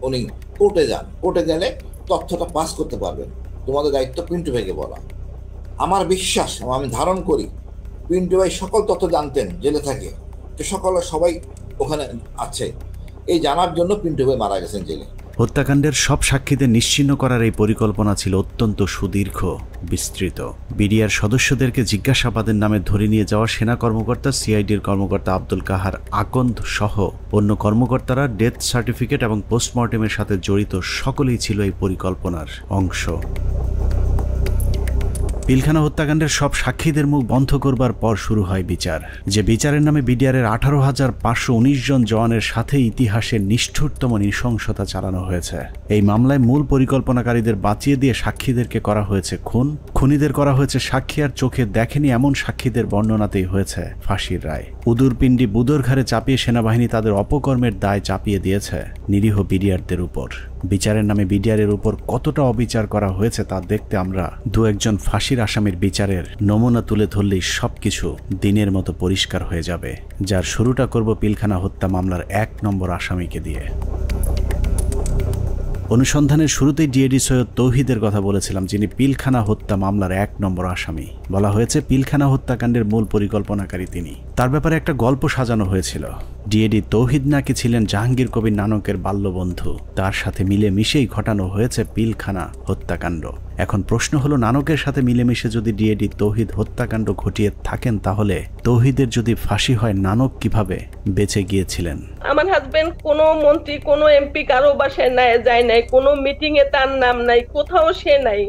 উনি কোর্টে যান, কোর্টে গেলে তথ্যটা পাস করতে পারবেন, তোমাদের দায়িত্ব পিন্টু ভাইকে বলা। আমার বিশ্বাস, আমি ধারণ করি পিন্টু ভাই সকল তথ্য জানতেন জেলে থাকে, তো সবাই ওখানে আছে, এই জানার জন্য পিন্টু ভাই মারা গেছেন জেলে। হত্যাকাণ্ডের সব সাক্ষীদের নিশ্চিহ্ন করার এই পরিকল্পনা ছিল অত্যন্ত সুদীর্ঘ, বিস্তৃত। বিডিআর সদস্যদেরকে জিজ্ঞাসাবাদের নামে ধরে নিয়ে যাওয়া সেনা কর্মকর্তা, সিআইডির কর্মকর্তা আব্দুল কাহার আকন্দ সহ অন্য কর্মকর্তারা ডেথ সার্টিফিকেট এবং পোস্টমর্টেমের সাথে জড়িত সকলেই ছিল এই পরিকল্পনার অংশ। পিলখানা হত্যাকাণ্ডের সব সাক্ষীদের মুখ বন্ধ করবার পর শুরু হয় বিচার, যে বিচারের নামে বিডিআরের 18,519 জন জওয়ানের সাথে ইতিহাসের নিষ্ঠুরতম নৃশংসতা চালানো হয়েছে। এই মামলায় মূল পরিকল্পনাকারীদের বাঁচিয়ে দিয়ে সাক্ষীদেরকে করা হয়েছে খুন, খুনিদের করা হয়েছে সাক্ষী আর চোখে দেখেনি এমন সাক্ষীদের বর্ণনাতেই হয়েছে ফাঁসির রায়। উদুরপিণ্ডি বুদর ঘাড়ে চাপিয়ে সেনাবাহিনী তাদের অপকর্মের দায় চাপিয়ে দিয়েছে নিরীহ বিডিআরদের উপর। বিচারের নামে বিডিআরের উপর কতটা অবিচার করা হয়েছে তা দেখতে আমরা 2-1 ফাঁসির আসামির বিচারের নমুনা তুলে ধরলেই সবকিছু দিনের মতো পরিষ্কার হয়ে যাবে, যার শুরুটা করব পিলখানা হত্যা মামলার 1 নম্বর আসামিকে দিয়ে। অনুসন্ধানের শুরুতেই ডিএডি সৈয়দ তৌহিদের কথা বলেছিলাম, যিনি পিলখানা হত্যা মামলার 1 নম্বর আসামি। বলা হয়েছে পিলখানা হত্যাকাণ্ডের মূল পরিকল্পনাকারী তিনি। তার ব্যাপারে একটা গল্প সাজানো হয়েছিল। ডিএডি তৌহিদ নাকি ছিলেন জাহাঙ্গীর কবির নানকের বাল্যবন্ধু, তার সাথে মিলেমিশেই ঘটানো হয়েছে পিলখানা হত্যাকাণ্ড। এখন প্রশ্ন হলো, নানকের সাথে মিলেমিশে যদি ডিএডি তৌহিদ হত্যাকাণ্ড ঘটিয়ে থাকেন, তাহলে তৌহিদের যদি ফাঁসি হয়, নানক কিভাবে বেঁচে গিয়েছিলেন? আমার হাজবেন্ড কোনো মন্ত্রী, কোনো এমপি কারো বাসায় যায় নাই, কোনো মিটিং এ তার নাম নাই, কোথাও সে নাই।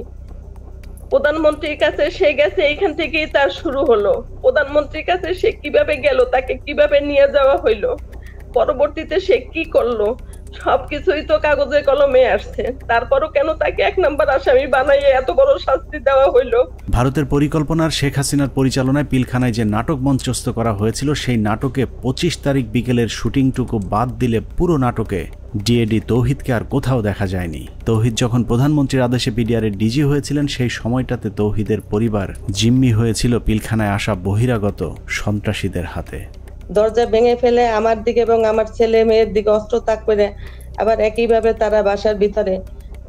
প্রধানমন্ত্রীর কাছে সে গেছে, এইখান থেকেই তার শুরু হলো। প্রধানমন্ত্রীর কাছে সে কিভাবে গেল, তাকে কিভাবে নিয়ে যাওয়া হইলো, পরবর্তীতে সে কি করলো, সবকিছুই তো কাগজে কলমে আসছে। তারপরও কেন তাকে 1 নম্বর আসামি বানাইয়ে এত বড় শাস্তি দেওয়া হইলো? ভারতের পরিকল্পনার শেখ হাসিনার পরিচালনায় পিলখানায় যে নাটক মঞ্চস্থ করা হয়েছিল, সেই নাটকে 25 তারিখ বিকেলের শুটিংটুকু বাদ দিলে পুরো নাটকে ডিএডি তৌহিদকে আর কোথাও দেখা যায়নি। তৌহিদ যখন প্রধানমন্ত্রীর আদেশে বিডিআরের ডিজি হয়েছিলেন, সেই সময়টাতে তৌহিদের পরিবার জিম্মি হয়েছিল পিলখানায় আসা বহিরাগত সন্ত্রাসীদের হাতে। দরজা ভেঙে ফেলে আমার দিকে এবং আমার ছেলে মেয়ের দিকে অস্ত্র তাক করে আবার একইভাবে তারা বাসার ভিতরে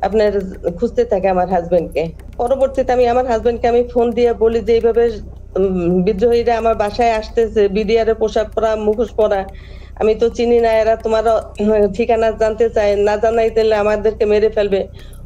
আপনার খুঁজতে থাকে আমার হাজবেন্ডকে। পরবর্তীতে আমি আমার হাজবেন্ডকে আমি ফোন দিয়ে বলি যে এইভাবে বিদ্রোহীরা আমার বাসায় আসতেছে, বিডিআরের পোশাক পরা, মুখোশ পরা, আমি তো চিনি না, এরা তোমার ঠিকানা জানতে চায়, না জানাই দিলে আমাদেরকে মেরে ফেলবে,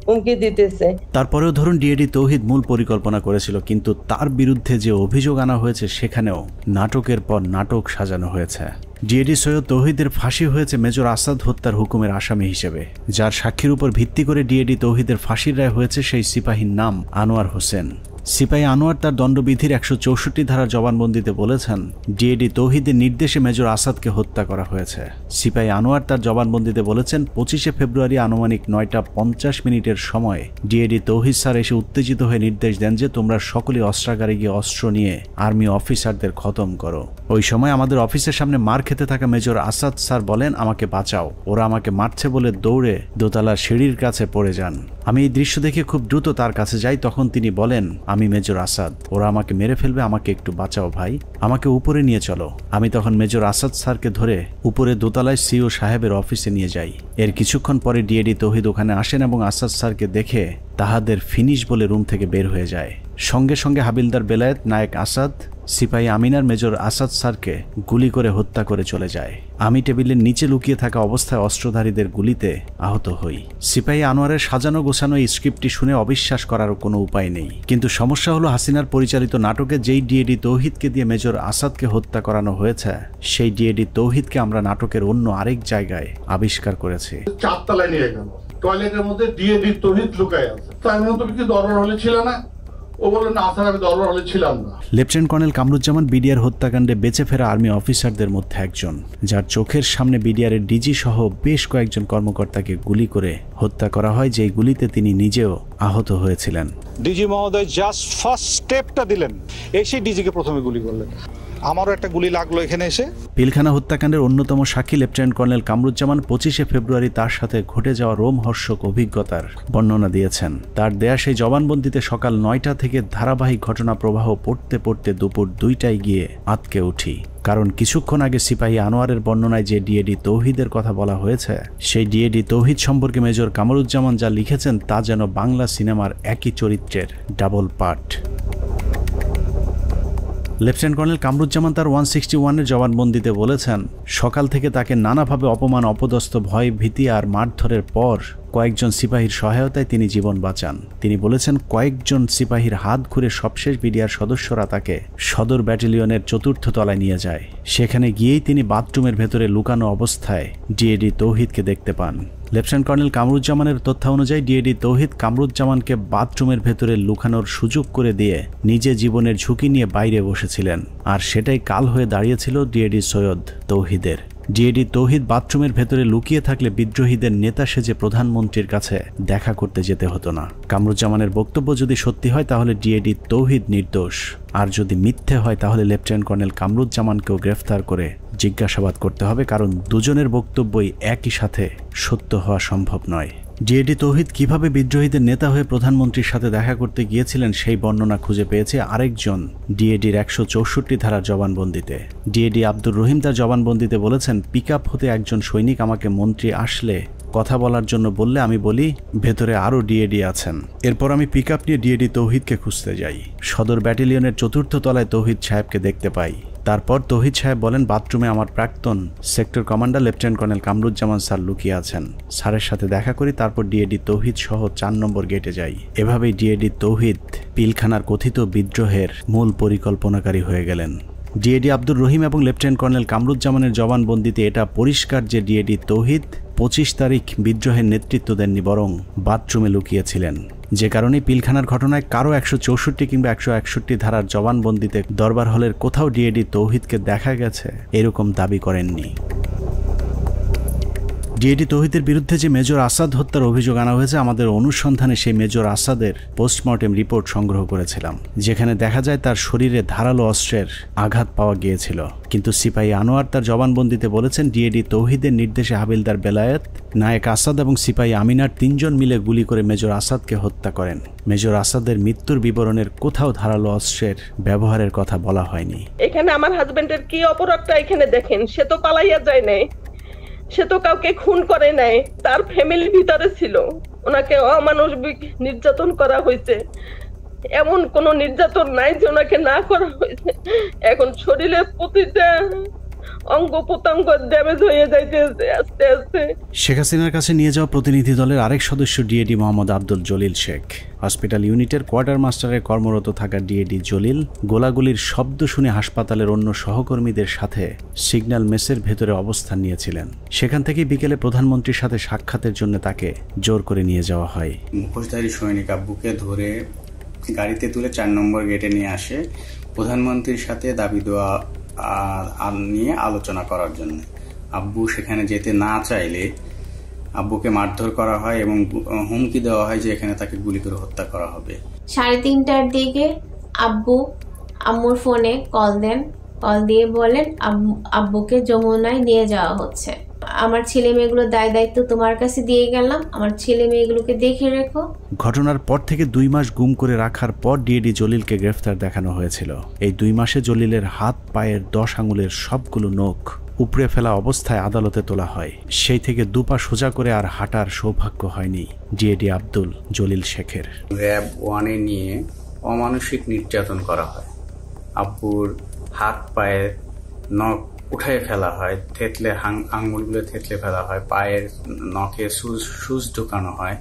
হুমকি দিতেছে। তারপরেও ধরুন ডিএডি তৌহিদ মূল পরিকল্পনা করেছিল, কিন্তু তার বিরুদ্ধে যে অভিযোগ আনা হয়েছে সেখানেও নাটকের পর নাটক সাজানো হয়েছে। ডিএডি সৈয়দ তৌহিদের ফাঁসি হয়েছে মেজর আসাদ হত্যার হুকুমের আসামি হিসেবে, যার সাক্ষীর উপর ভিত্তি করে ডিএডি তৌহিদের ফাঁসির রায় হয়েছে সেই সিপাহীর নাম আনোয়ার হোসেন। সিপাহী আনোয়ার তার দণ্ডবিধির 164 ধারার জবানবন্দিতে বলেছেন, ডিএডি তৌহিদের নির্দেশে মেজর আসাদকে হত্যা করা হয়েছে। সিপাহী আনোয়ার তার জবানবন্দিতে বলেছেন, 25শে ফেব্রুয়ারি আনুমানিক 9:50 সময় ডিএডি তৌহিদ স্যার এসে উত্তেজিত হয়ে নির্দেশ দেন যে তোমরা সকলে অস্ত্রাগারে গিয়ে অস্ত্র নিয়ে আর্মি অফিসারদের খতম করো। ওই সময় আমাদের অফিসের সামনে মার খেতে থাকা মেজর আসাদ স্যার বলেন, আমাকে বাঁচাও, ওরা আমাকে মারছে বলে দৌড়ে দোতলার সিঁড়ির কাছে পড়ে যান। আমি এই দৃশ্য দেখে খুব দ্রুত তার কাছে যাই। তখন তিনি বলেন, আমি মেজর আসাদ, ওরা আমাকে মেরে ফেলবে, আমাকে একটু বাঁচাও ভাই, আমাকে উপরে নিয়ে চলো। আমি তখন মেজর আসাদ স্যারকে ধরে উপরে দোতলায় সিও সাহেবের অফিসে নিয়ে যাই। এর কিছুক্ষণ পরে ডিএডি তৌহিদ ওখানে আসেন এবং আসাদ স্যারকে দেখে তাহাদের ফিনিশ বলে রুম থেকে বের হয়ে যায়। সঙ্গে সঙ্গে হাবিলদার বেলায়েত, নায়েক আসাদ, সিপাহী আমিনার মেজর আসাদ স্যারকে গুলি করে হত্যা করে চলে যায়। আমি টেবিলের নিচে লুকিয়ে থাকা অবস্থায় অস্ত্রধারীদের গুলিতে আহত হই। সিপাহী আনোয়ারের সাজানো গোছানো এই স্ক্রিপ্টটি শুনে অবিশ্বাস করার কোনো উপায় নেই, কিন্তু সমস্যা হলো হাসিনার পরিচালিত নাটকে যেই ডিএডি তৌহিদকে দিয়ে মেজর আসাদকে হত্যা করানো হয়েছে, সেই ডিএডি তৌহিদকে আমরা নাটকের অন্য আরেক জায়গায় আবিষ্কার করেছি। 4 তলায় নিয়ে গেল, টয়লেটের মধ্যে ডিএডি তৌহিদ লুকায় আছে। তাই আমি তুমি কি দরবার হলে ছিল না? ও বলল, না স্যার আমি দরবার হলে ছিলাম না। লেফটেন্যান্ট কর্নেল কামরুজ্জামান বিডিআর হত্যাকাণ্ডে বেঁচে ফেরা আর্মি অফিসারদের মধ্যে একজন, যার চোখের সামনে বিডিআরের ডিজি সহ বেশ কয়েকজন কর্মকর্তাকে গুলি করে হত্যা করা হয়, যেই গুলিতে তিনি নিজেও আহত হয়েছিলেন। ডিজি মহোদয় জাস্ট ফার্স্ট স্টেপটা দিলেন, এসে ডিজিকে প্রথমে গুলি করলেন। আমারও একটা গুলি লাগলো এখানে এসে। পিলখানা হত্যাকাণ্ডের অন্যতম সাক্ষী লেফটেন্যান্ট কর্নেল কামরুজ্জামান 25শে ফেব্রুয়ারি তার সাথে ঘটে যাওয়া রোমহর্ষক অভিজ্ঞতার বর্ণনা দিয়েছেন। তার দেয়া সেই জবানবন্দিতে সকাল 9টা থেকে ধারাবাহিক ঘটনা প্রবাহ পড়তে পড়তে দুপুর 2টায় গিয়ে আটকে উঠি, কারণ কিছুক্ষণ আগে সিপাহী আনোয়ারের বর্ণনায় যে ডিএডি তৌহিদের কথা বলা হয়েছে, সেই ডিএডি তৌহিদ সম্পর্কে মেজর কামরুজ্জামান যা লিখেছেন তা যেন বাংলা সিনেমার একই চরিত্রের double part. Lieutenant colonel Kamruzzaman তার 161-এর জবানবন্দিতে বলেছেন, সকাল থেকে তাকে নানাভাবে অপমান, অপদস্থ, ভয়, ভীতি আর মারধরের পর কয়েকজন সিপাহীর সহায়তায় তিনি জীবন বাঁচান। তিনি বলেছেন, কয়েকজন সিপাহীর হাত ঘুরে সবশেষ বিডিআর সদস্যরা তাকে সদর ব্যাটালিয়নের 4র্থ তলায় নিয়ে যায়। সেখানে গিয়েই তিনি বাথরুমের ভেতরে লুকানো অবস্থায় ডিএডি তৌহিদকে দেখতে পান। লেফটেন্যান্ট কর্নেল কামরুজ্জামানের তথ্য অনুযায়ী ডিএডি তৌহিদ কামরুজ্জামানকে বাথরুমের ভেতরে লুকানোর সুযোগ করে দিয়ে নিজে জীবনের ঝুঁকি নিয়ে বাইরে বসেছিলেন, আর সেটাই কাল হয়ে দাঁড়িয়েছিল ডিএডি সৈয়দ তৌহিদের। ডিএডি তৌহিদ বাথরুমের ভেতরে লুকিয়ে থাকলে বিদ্রোহীদের নেতা সেজে প্রধানমন্ত্রীর কাছে দেখা করতে যেতে হতো না। কামরুজ্জামানের বক্তব্য যদি সত্যি হয় তাহলে ডিএডি তৌহিদ নির্দোষ, আর যদি মিথ্যে হয় তাহলে লেফটেন্যান্ট কর্নেল কামরুজ্জামানকেও গ্রেফতার করে জিজ্ঞাসাবাদ করতে হবে, কারণ দুজনের বক্তব্যই একই সাথে সত্য হওয়া সম্ভব নয়। ডিএডি তৌহিদ কিভাবে বিদ্রোহীদের নেতা হয়ে প্রধানমন্ত্রীর সাথে দেখা করতে গিয়েছিলেন সেই বর্ণনা খুঁজে পেয়েছে আরেকজন ডিএডির 164 ধারার জবানবন্দিতে। ডিএডি আব্দুর রহিম তার জবানবন্দিতে বলেছেন, পিকআপ হতে একজন সৈনিক আমাকে মন্ত্রী আসলে কথা বলার জন্য বললে আমি বলি ভেতরে আরও ডিএডি আছেন। এরপর আমি পিকআপ নিয়ে ডিএডি তৌহিদকে খুঁজতে যাই। সদর ব্যাটালিয়নের 4র্থ তলায় তৌহিদ সাহেবকে দেখতে পাই। তারপর তৌহিদ সাহেব বলেন, বাথরুমে আমার প্রাক্তন sector commander lieutenant colonel Kamruzzaman sir লুকিয়ে আছেন। স্যারের সাথে দেখা করি, তারপর ডিএডি তৌহিদ সহ 4 নম্বর গেটে যাই। এভাবেই ডিএডি তৌহিদ পিলখানার কথিত বিদ্রোহের মূল পরিকল্পনাকারী হয়ে গেলেন। ডিএডি আব্দুর রহিম এবং লেফটেন্যান্ট কর্নেল কামরুজ্জামানের জবানবন্দিতে এটা পরিষ্কার যে ডিএডি তৌহিদ 25 তারিখ বিদ্রোহের নেতৃত্ব দেননি, বরং বাথরুমে লুকিয়েছিলেন। যে কারণে পিলখানার ঘটনায় কারো 164 কিংবা 161 ধারার জবানবন্দিতে দরবার হলের কোথাও ডিএডি তৌহিদকে দেখা গেছে এরকম দাবি করেননি। ডিএডি তৌহিদের বিরুদ্ধে যে মেজর আসাদ হত্যার অভিযোগ আনা হয়েছে, আমাদের অনুসন্ধানে সেই মেজর আসাদের পোস্টমর্টেম রিপোর্ট সংগ্রহ করেছিলাম, যেখানে দেখা যায় তার শরীরে ধারালো অস্ত্রের আঘাত পাওয়া গিয়েছিল। কিন্তু সিপাহী আনোয়ার তার জবানবন্দিতে বলেছেন ডিএডি তৌহিদের নির্দেশে হাবিলদার বেলায়েত, নায়েক আসাদ এবং সিপাহী আমিনার 3 জন মিলে গুলি করে মেজর আসাদকে হত্যা করেন। মেজর আসাদের মৃত্যুর বিবরণের কোথাও ধারালো অস্ত্রের ব্যবহারের কথা বলা হয়নি। এখানে আমার হাজবেন্ডের কি অপরাধটা এখানে দেখেন, সে তো পালাইয়া যায় নাই, সে তো কাউকে খুন করে নাই, তার ফ্যামিলির ভিতরে ছিল, ওনাকে অমানবিক নির্যাতন করা হয়েছে। এমন কোন নির্যাতন নাই যে ওনাকে না করা হয়েছে। এখন শরীরের প্রতিটা অঙ্গ প্রত্যঙ্গ ড্যামেজ হয়ে যাইতেছে আস্তে আস্তে। শেখ হাসিনার কাছে নিয়ে যাওয়া প্রতিনিধি দলের আরেক সদস্য ডিএডি মোহাম্মদ আব্দুল জলিল শেখ। হসপিটাল ইউনিটের কোয়ার্টার মাস্টারে কর্মরত থাকা ডিএডি জলিল গোলাগুলির শব্দ শুনে হাসপাতালের অন্য সহকর্মীদের সাথে সিগন্যাল মেসের ভেতরে অবস্থান নিয়েছিলেন। সেখান থেকে বিকেলে প্রধানমন্ত্রীর সাথে সাক্ষাতের জন্য তাকে জোর করে নিয়ে যাওয়া হয়। মুখোশধারী সৈনিক আব্বুকে ধরে গাড়িতে তুলে 4 নম্বর গেটে নিয়ে আসে প্রধানমন্ত্রীর সাথে দাবি দেওয়া নিয়ে আলোচনা করার জন্য। আব্বু সেখানে যেতে না চাইলে আব্বুকে মারধর করা হয় এবং হুমকি দেওয়া হয় যে এখানে তাকে গুলি করে হত্যা করা হবে। 3:30টার দিকে আব্বু আম্মুর ফোনে কল দেন, কল দিয়ে বলেন আব্বুকে যমুনায় নিয়ে যাওয়া হচ্ছে, আমার ছেলে মেয়েগুলোর দায়িত্ব তোমার কাছে দিয়ে গেলাম, আমার ছেলে মেয়েগুলোকে দেখে রেখো। ঘটনার পর থেকে 2 মাস গুম করে রাখার পর ডিএডি জলিলকে গ্রেফতার দেখানো হয়েছিল। এই 2 মাসে জলিলের হাত পায়ের 10 আঙুলের সবগুলো নখ উপড়ে ফেলা অবস্থায় আদালতে তোলা হয়। সেই থেকে 2 পা সোজা করে আর হাঁটার সৌভাগ্য হয়নি ডিএডি আব্দুল জলিল শেখের। র্যাব 1-এ নিয়ে অমানসিক নির্যাতন করা হয়। আব্বুর হাত পায়ের নখ উঠায় ফেলা হয়, থেতলে আঙ্গুলগুলো থেতলে ফেলা হয়, পায়ের নখে সুচ ঢোকানো হয়,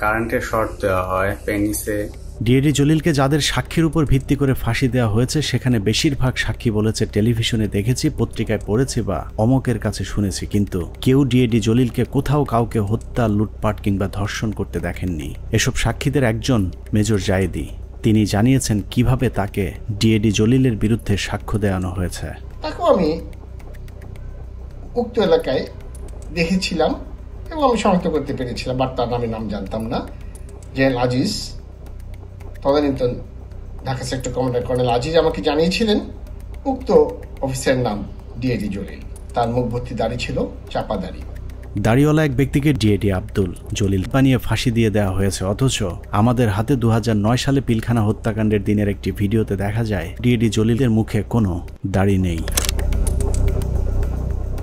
কারেন্টের শর্ট দেওয়া হয় পেনিসে। ডিএডি জলিলকে যাদের সাক্ষীর উপর ভিত্তি করে ফাঁসি দেওয়া হয়েছে সেখানে বেশিরভাগ সাক্ষী বলেছে টেলিভিশনে দেখেছি, পত্রিকায় পড়েছি বা অমকের কাছে শুনেছি, কিন্তু কেউ ডিএডি জলিলকে কোথাও কাউকে হত্যা, লুটপাট কিংবা ধর্ষণ করতে দেখেননি। এসব সাক্ষীদের একজন মেজর জায়েদি। তিনি জানিয়েছেন কিভাবে তাকে ডিএডি জলিলের বিরুদ্ধে সাক্ষ্য দেওয়ানো হয়েছে। তাকেও আমি উক্ত এলাকায় দেখেছিলাম এবং আমি শনাক্ত করতে পেরেছিলাম, বাট তার নাম জানতাম না। জেনারেল আজিজ, তদানীন্তন Dhaka sector commander colonel Aziz আমাকে জানিয়েছিলেন উক্ত অফিসারের নাম ডিএডি জলিল। তার মুখ ভর্তি দাড়ি ছিল, চাপা দাড়ি। দাড়িওয়ালা এক ব্যক্তিকে ডিএডি আব্দুল জলিল বানিয়ে ফাঁসি দিয়ে দেওয়া হয়েছে, অথচ আমাদের হাতে 2009 সালে পিলখানা হত্যাকাণ্ডের দিনের একটি ভিডিওতে দেখা যায় ডিএডি জলিলের মুখে কোনো দাড়ি নেই।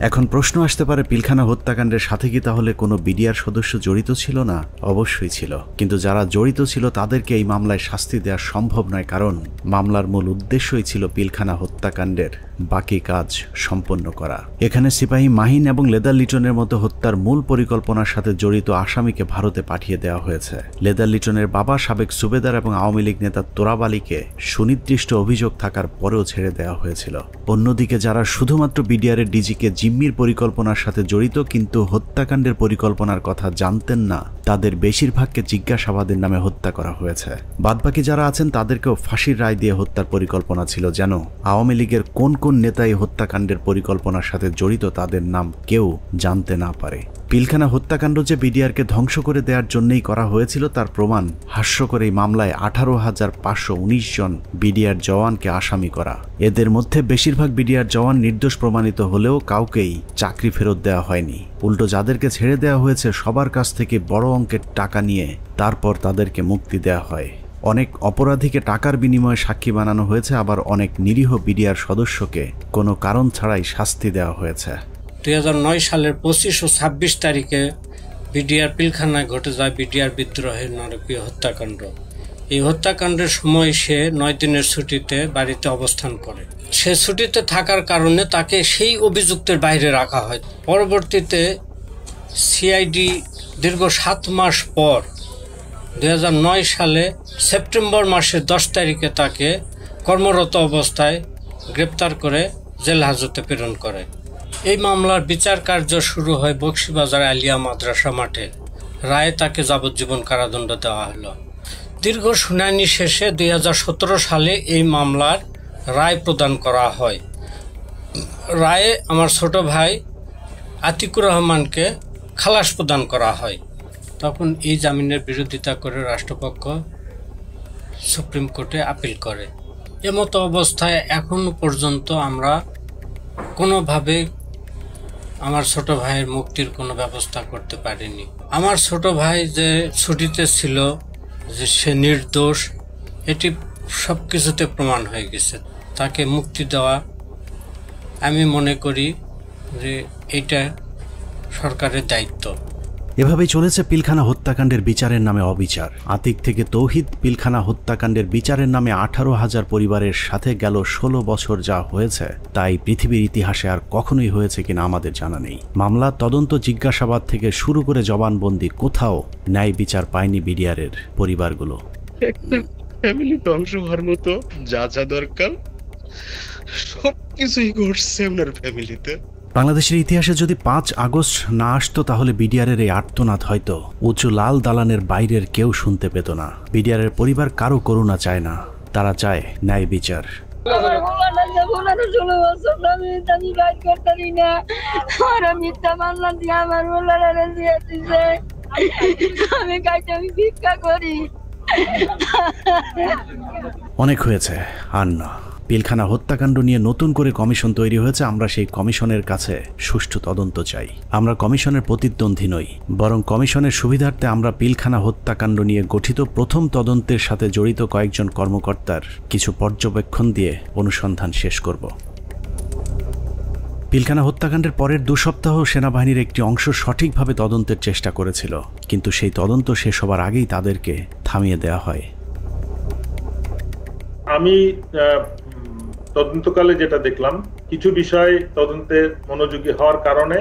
এখন প্রশ্ন আসতে পারে, পিলখানা হত্যাকাণ্ডের সাথে কি তাহলে কোনো বিডিআর সদস্য জড়িত ছিল না? অবশ্যই ছিল, কিন্তু যারা জড়িত ছিল তাদেরকে এই মামলায় শাস্তি দেওয়া সম্ভব নয়, কারণ মামলার মূল উদ্দেশ্যই ছিল পিলখানা হত্যাকাণ্ডের বাকি কাজ সম্পন্ন করা। এখানে সিপাহী মাহিন এবং লেদার লিটনের মতো হত্যার মূল পরিকল্পনার সাথে জড়িত আসামিকে ভারতে পাঠিয়ে দেওয়া হয়েছে। লেদার লিটনের বাবা সাবেক সুবেদার এবং আওয়ামী লীগ নেতা তোরাব আলীকে সুনির্দিষ্ট অভিযোগ থাকার পরেও ছেড়ে দেওয়া হয়েছিল। অন্যদিকে যারা শুধুমাত্র বিডিআরের ডিজিকে জিম্মির পরিকল্পনার সাথে জড়িত কিন্তু হত্যাকাণ্ডের পরিকল্পনার কথা জানতেন না, তাদের বেশিরভাগকে জিজ্ঞাসাবাদের নামে হত্যা করা হয়েছে। বাদবাকি যারা আছেন তাদেরকেও ফাঁসির রায় দিয়ে হত্যার পরিকল্পনা ছিল, যেন আওয়ামী লীগের কোন কোন নেতা এই হত্যাকাণ্ডের পরিকল্পনার সাথে জড়িত তাদের নাম কেউ জানতে না পারে। পিলখানা হত্যাকাণ্ড যে বিডিআরকে ধ্বংস করে দেওয়ার জন্যই করা হয়েছিল তার প্রমাণ হাস্যকর এই মামলায় 18,519 জন বিডিআর জওয়ানকে আসামি করা। এদের মধ্যে বেশিরভাগ বিডিআর জওয়ান নির্দোষ প্রমাণিত হলেও কাউকেই চাকরি ফেরত দেওয়া হয়নি। উল্টো যাদেরকে ছেড়ে দেওয়া হয়েছে সবার কাছ থেকে বড় অঙ্কের টাকা নিয়ে তারপর তাদেরকে মুক্তি দেওয়া হয়। অনেক অপরাধীকে টাকার বিনিময়ে সাক্ষী বানানো হয়েছে, আবার অনেক নিরীহ বিডিআর সদস্যকে কোনো কারণ ছাড়াই শাস্তি দেওয়া হয়েছে। 2009 সালের 25 ও 26 তারিখে বিডিআর পিলখানায় ঘটে যায় বিডিআর বিদ্রোহের নারকীয় হত্যাকাণ্ড। এই হত্যাকাণ্ডের সময় সে 9 দিনের ছুটিতে বাড়িতে অবস্থান করে। সে ছুটিতে থাকার কারণে তাকে সেই অভিযুক্তের বাইরে রাখা হয়। পরবর্তীতে সিআইডি দীর্ঘ 7 মাস পর 2009 সালে সেপ্টেম্বর মাসের 10 তারিখে তাকে কর্মরত অবস্থায় গ্রেপ্তার করে জেল হাজতে প্রেরণ করে। এই মামলার বিচার কার্য শুরু হয় বকশীবাজার আলিয়া মাদ্রাসা মাঠে। রায়ে তাকে যাবজ্জীবন কারাদণ্ড দেওয়া হলো। দীর্ঘ শুনানি শেষে 2017 সালে এই মামলার রায় প্রদান করা হয়। রায়ে আমার ছোট ভাই আতিকুর রহমানকে খালাস প্রদান করা হয়। তখন এই জামিনের বিরোধিতা করে রাষ্ট্রপক্ষ সুপ্রিম কোর্টে আপিল করে। এমতো অবস্থায় এখনো পর্যন্ত আমরা কোনোভাবে আমার ছোট ভাইয়ের মুক্তির কোনো ব্যবস্থা করতে পারিনি। আমার ছোট ভাই যে ছুটিতে ছিল, যে সে নির্দোষ, এটি সব কিছুতে প্রমাণ হয়ে গেছে। তাকে মুক্তি দেওয়া আমি মনে করি যে এটা সরকারের দায়িত্ব। এভাবেই চলেছে পিলখানা হত্যাকাণ্ডের বিচারের নামে অবিচার। আতিক থেকে তৌহিদ পিলখানা হত্যাকাণ্ডের বিচারের নামে 18,000 পরিবারের সাথে গেল 16 বছর যা হয়েছে তাই পৃথিবীর ইতিহাসে আর কখনোই হয়েছে কিনা আমাদের জানা নেই। মামলা, তদন্ত, জিজ্ঞাসাবাদ থেকে শুরু করে জবানবন্দি, কোথাও ন্যায় বিচার পায়নি বিডিআরের পরিবারগুলো। ফ্যামিলি ধ্বংস হওয়ার মতো যা যা দরকার সবকিছুই ঘটছে ওনার ফ্যামিলিতে। বাংলাদেশের ইতিহাসে যদি 5 আগস্ট না আসতো তাহলে বিডিআরের এই আর্তনাদ হয়তো উঁচু লাল দালানের বাইরের কেউ শুনতে পেত না। বিডিআরের পরিবার কারো করুণা চায় না, তারা চায় ন্যায় বিচার। অনেক হয়েছে, আর না। পিলখানা হত্যাকাণ্ড নিয়ে নতুন করে কমিশন তৈরি হয়েছে। আমরা সেই কমিশনের কাছে সুষ্ঠু তদন্ত চাই। আমরা কমিশনের প্রতিদ্বন্দ্বী নই, বরং কমিশনের সুবিধার্থে আমরা পিলখানা হত্যাকাণ্ড নিয়ে গঠিত প্রথম তদন্তের সাথে জড়িত কয়েকজন কর্মকর্তার কিছু পর্যবেক্ষণ দিয়ে অনুসন্ধান শেষ করব। পিলখানা হত্যাকাণ্ডের পরের 2 সপ্তাহ সেনাবাহিনীর একটি অংশ সঠিকভাবে তদন্তের চেষ্টা করেছিল, কিন্তু সেই তদন্ত শেষ হবার আগেই তাদেরকে থামিয়ে দেওয়া হয়। আমি তদন্তকালে যেটা দেখলাম, কিছু বিষয় তদন্তে মনোযোগী হওয়ার কারণে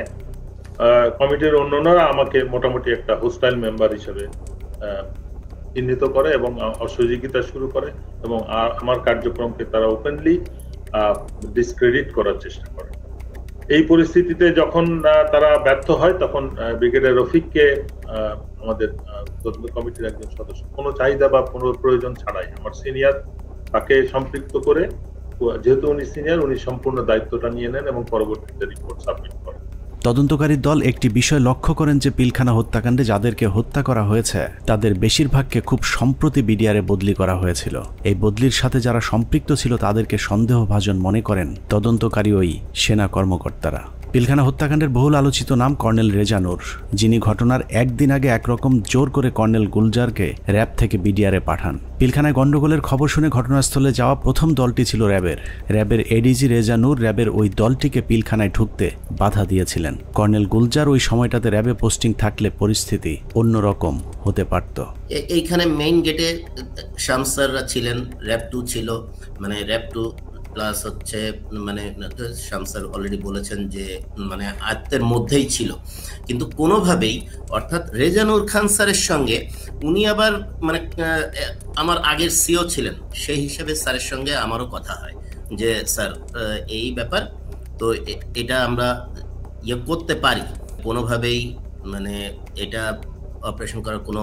কমিটির অন্যান্যরা আমাকে মোটামুটি একটা হোস্টাইল মেম্বার হিসেবে চিহ্নিত করে এবং অসহযোগিতা শুরু করে এবং আমার কার্যক্রমকে তারা ওপেনলি ডিসক্রেডিট করার চেষ্টা করে। এই পরিস্থিতিতে যখন তারা ব্যর্থ হয় তখন ব্রিগেডিয়ার রফিককে আমাদের তদন্ত কমিটির একজন সদস্য কোনো চাহিদা বা কোনো প্রয়োজন ছাড়াই আমার সিনিয়র তাকে সম্পৃক্ত করে, যেহেতু উনি সিনিয়র, উনি সম্পূর্ণ দায়িত্বটা নিয়ে নেন এবং পরবর্তীতে রিপোর্ট সাবমিট করেন। তদন্তকারী দল একটি বিষয় লক্ষ্য করেন যে পিলখানা হত্যাকাণ্ডে যাদেরকে হত্যা করা হয়েছে তাদের বেশিরভাগকে খুব সম্প্রতি বিডিআরে বদলি করা হয়েছিল। এই বদলির সাথে যারা সম্পৃক্ত ছিল তাদেরকে সন্দেহভাজন মনে করেন তদন্তকারী ওই সেনা কর্মকর্তারা। পিলখানা হত্যাকাণ্ডের বহুল আলোচিত নাম কর্নেল রেজা নূর, যিনি ঘটনার একদিন আগে একরকম জোর করে কর্নেল গুলজারকে র্যাব থেকে বিডিআরে পাঠান। পিলখানায় গন্ডগোলের খবর শুনে ঘটনাস্থলে যাওয়া প্রথম দলটি ছিল র্যাবের এডিজি রেজা নূর র্যাবের ওই দলটিকে পিলখানায় ঢুকতে বাধা দিয়েছিলেন। কর্নেল গুলজার ওই সময়টাতে র্যাবে পোস্টিং থাকলে পরিস্থিতি অন্যরকম হতে পারত। এইখানে মেইন গেটে শামসাররা ছিলেন, র্যাব 2 ছিল, মানে র্যাব 2 প্লাস হচ্ছে মানে শামসার অলরেডি বলেছেন যে মানে আয়ত্তের মধ্যেই ছিল, কিন্তু কোনোভাবেই অর্থাৎ রেজানুর খান স্যারের সঙ্গে উনি আবার মানে আমার আগের সিও ছিলেন, সেই হিসাবে স্যারের সঙ্গে আমারও কথা হয় যে স্যার এই ব্যাপার তো এটা আমরা ইয়ে করতে পারি, কোনোভাবেই মানে এটা অপারেশন করার কোনো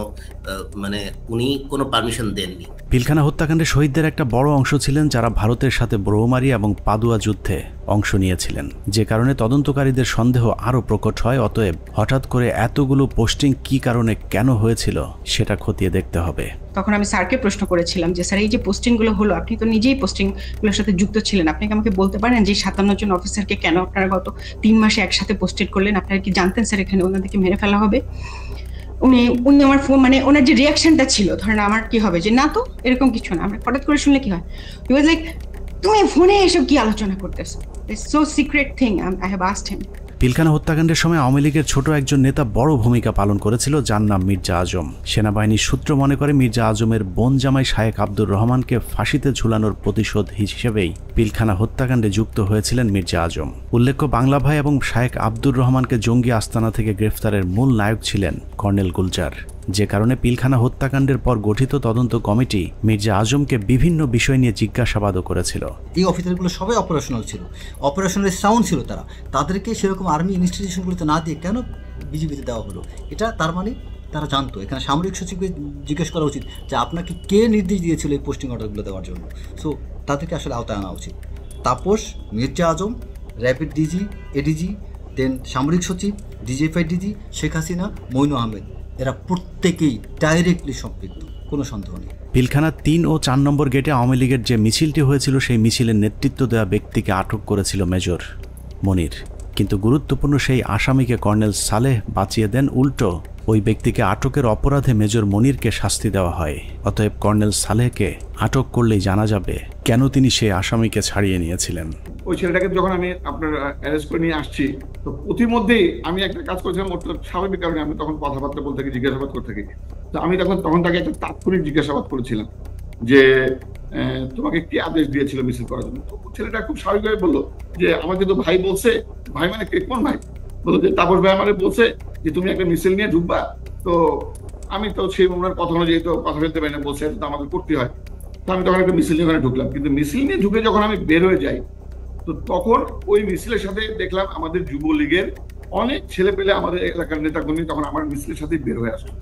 মানে উনি কোনো পারমিশন দেননি। পিলখানা হত্যাকাণ্ডে শহীদদের একটা বড় অংশ ছিলেন যারা ভারতের সাথে ব্রহ্মমারি এবং পাদুয়া যুদ্ধে অংশ নিয়েছিলেন, যে কারণে তদন্তকারীদের সন্দেহ আরও প্রকট হয়। অতএব হঠাৎ করে এতগুলো পোস্টিং কি কারণে কেন হয়েছিল সেটা খতিয়ে দেখতে হবে। তখন আমি স্যারকে প্রশ্ন করেছিলাম যে স্যার এই যে পোস্টিং গুলো হলো, আপনি তো নিজেই পোস্টিং গুলোর সাথে যুক্ত ছিলেন, আপনি কি আমাকে বলতে পারেন যে 57 জন অফিসারকে কেন আপনারা গত 3 মাসে একসাথে পোস্টেড করলেন? আপনারা কি জানতেন স্যার এখানে ওনাদেরকে মেরে ফেলা হবে? উনি আমার ফোন মানে ওনার যে রিয়াকশনটা ছিল, ধরেন আমার কি হবে যে না তো এরকম কিছু না, আমরা হঠাৎ করে শুনলে কি হয়, হি ওয়াজ লাইক তুমি ফোনে এসব কি আলোচনা করতেছো, it's so secret thing, I have asked হিম। পিলখানা হত্যাকাণ্ডের সময় আওয়ামী লীগের ছোট একজন নেতা বড় ভূমিকা পালন করেছিল, যার নাম মির্জা আজম। সেনাবাহিনীর সূত্র মনে করে মির্জা আজমের বোন জামাই শায়েখ আব্দুর রহমানকে ফাঁসিতে ঝুলানোর প্রতিশোধ হিসেবেই পিলখানা হত্যাকাণ্ডে যুক্ত হয়েছিলেন মির্জা আজম। উল্লেখ্য, বাংলা ভাই এবং শায়েখ আব্দুর রহমানকে জঙ্গি আস্তানা থেকে গ্রেফতারের মূল নায়ক ছিলেন কর্নেল গুলজার। যে কারণে পিলখানা হত্যাকাণ্ডের পর গঠিত তদন্ত কমিটি মির্জা আজমকে বিভিন্ন বিষয় নিয়ে জিজ্ঞাসাবাদও করেছিল। এই অফিসারগুলো সবাই অপারেশনাল ছিল, অপারেশনাল সাউন্ড ছিল, তাদেরকে সেরকম আর্মি ইনস্টিটিউশনগুলোতে না দিয়ে কেন বিজিবিতে দেওয়া হলো? এটা তার মানে তারা জানতো। এখানে সামরিক সচিবকে জিজ্ঞেস করা উচিত যে আপনাকে কে নির্দেশ দিয়েছিল এই পোস্টিং অর্ডারগুলো দেওয়ার জন্য। সো তাদেরকে আসলে আওতায় আনা উচিত। তাপস, মির্জা আজম, র্যাপিড ডিজি, এডিজি, দেন সামরিক সচিব, ডিজিএফআই ডিজি, শেখ হাসিনা, মইনু আহমেদ, এরা প্রত্যেকেই ডাইরেক্টলি সম্পৃক্ত, কোনো সন্দেহ নেই। পিলখানা 3 ও 4 নম্বর গেটে আওয়ামী লীগের যে মিছিলটি হয়েছিল সেই মিছিলের নেতৃত্ব দেওয়া ব্যক্তিকে আটক করেছিল মেজর মনির, কিন্তু গুরুত্বপূর্ণ সেই আসামিকে কর্নেল সালেহ বাঁচিয়ে দেন। উল্টো ওই ব্যক্তিকে আটকের অপরাধে মেজর মনিরকে শাস্তি দেওয়া হয়। অতএব কর্নেল সালেহকে আটক করলেই জানা যাবে কেন তিনি সেই আসামিকে ছাড়িয়ে নিয়েছিলেন। ওই ছেলেটাকে যখন আমি আপনার অ্যারেস্ট করে নিয়ে আসছি, তো প্রতিমধ্যেই আমি একটা কাজ করেছিলাম, স্বাভাবিক কারণে আমি তখন কথাবার্তা বলতে থাকি, জিজ্ঞাসাবাদ করতে থাকি। তো আমি তখন তাকে একটা তাৎক্ষণিক জিজ্ঞাসাবাদ করেছিলাম যে তোমাকে কি আদেশ দিয়েছিল মিছিল করার জন্য। তো ছেলেটা খুব স্বাভাবিকভাবে বললো যে আমাকে তো ভাই বলছে। ভাই মানে কোন ভাই? বললো যে তাপস ভাই আমাকে বলছে যে তুমি একটা মিছিল নিয়ে ঢুকবা। তো আমি তো সেই ওনার কথা অনুযায়ী তো কথা বলতে পারি না, বলছে তো আমাকে করতে হয়। তো আমি তখন একটা মিছিল নিয়ে ওখানে ঢুকলাম, কিন্তু মিছিল নিয়ে ঢুকে যখন আমি বের হয়ে যাই, তো তখন ওই মিছিলের সাথে দেখলাম আমাদের যুবলীগের অনেক ছেলে পেলে, আমাদের এলাকার নেতাকর্মী তখন আমার মিছিলের সাথে বের হয়ে আসলো।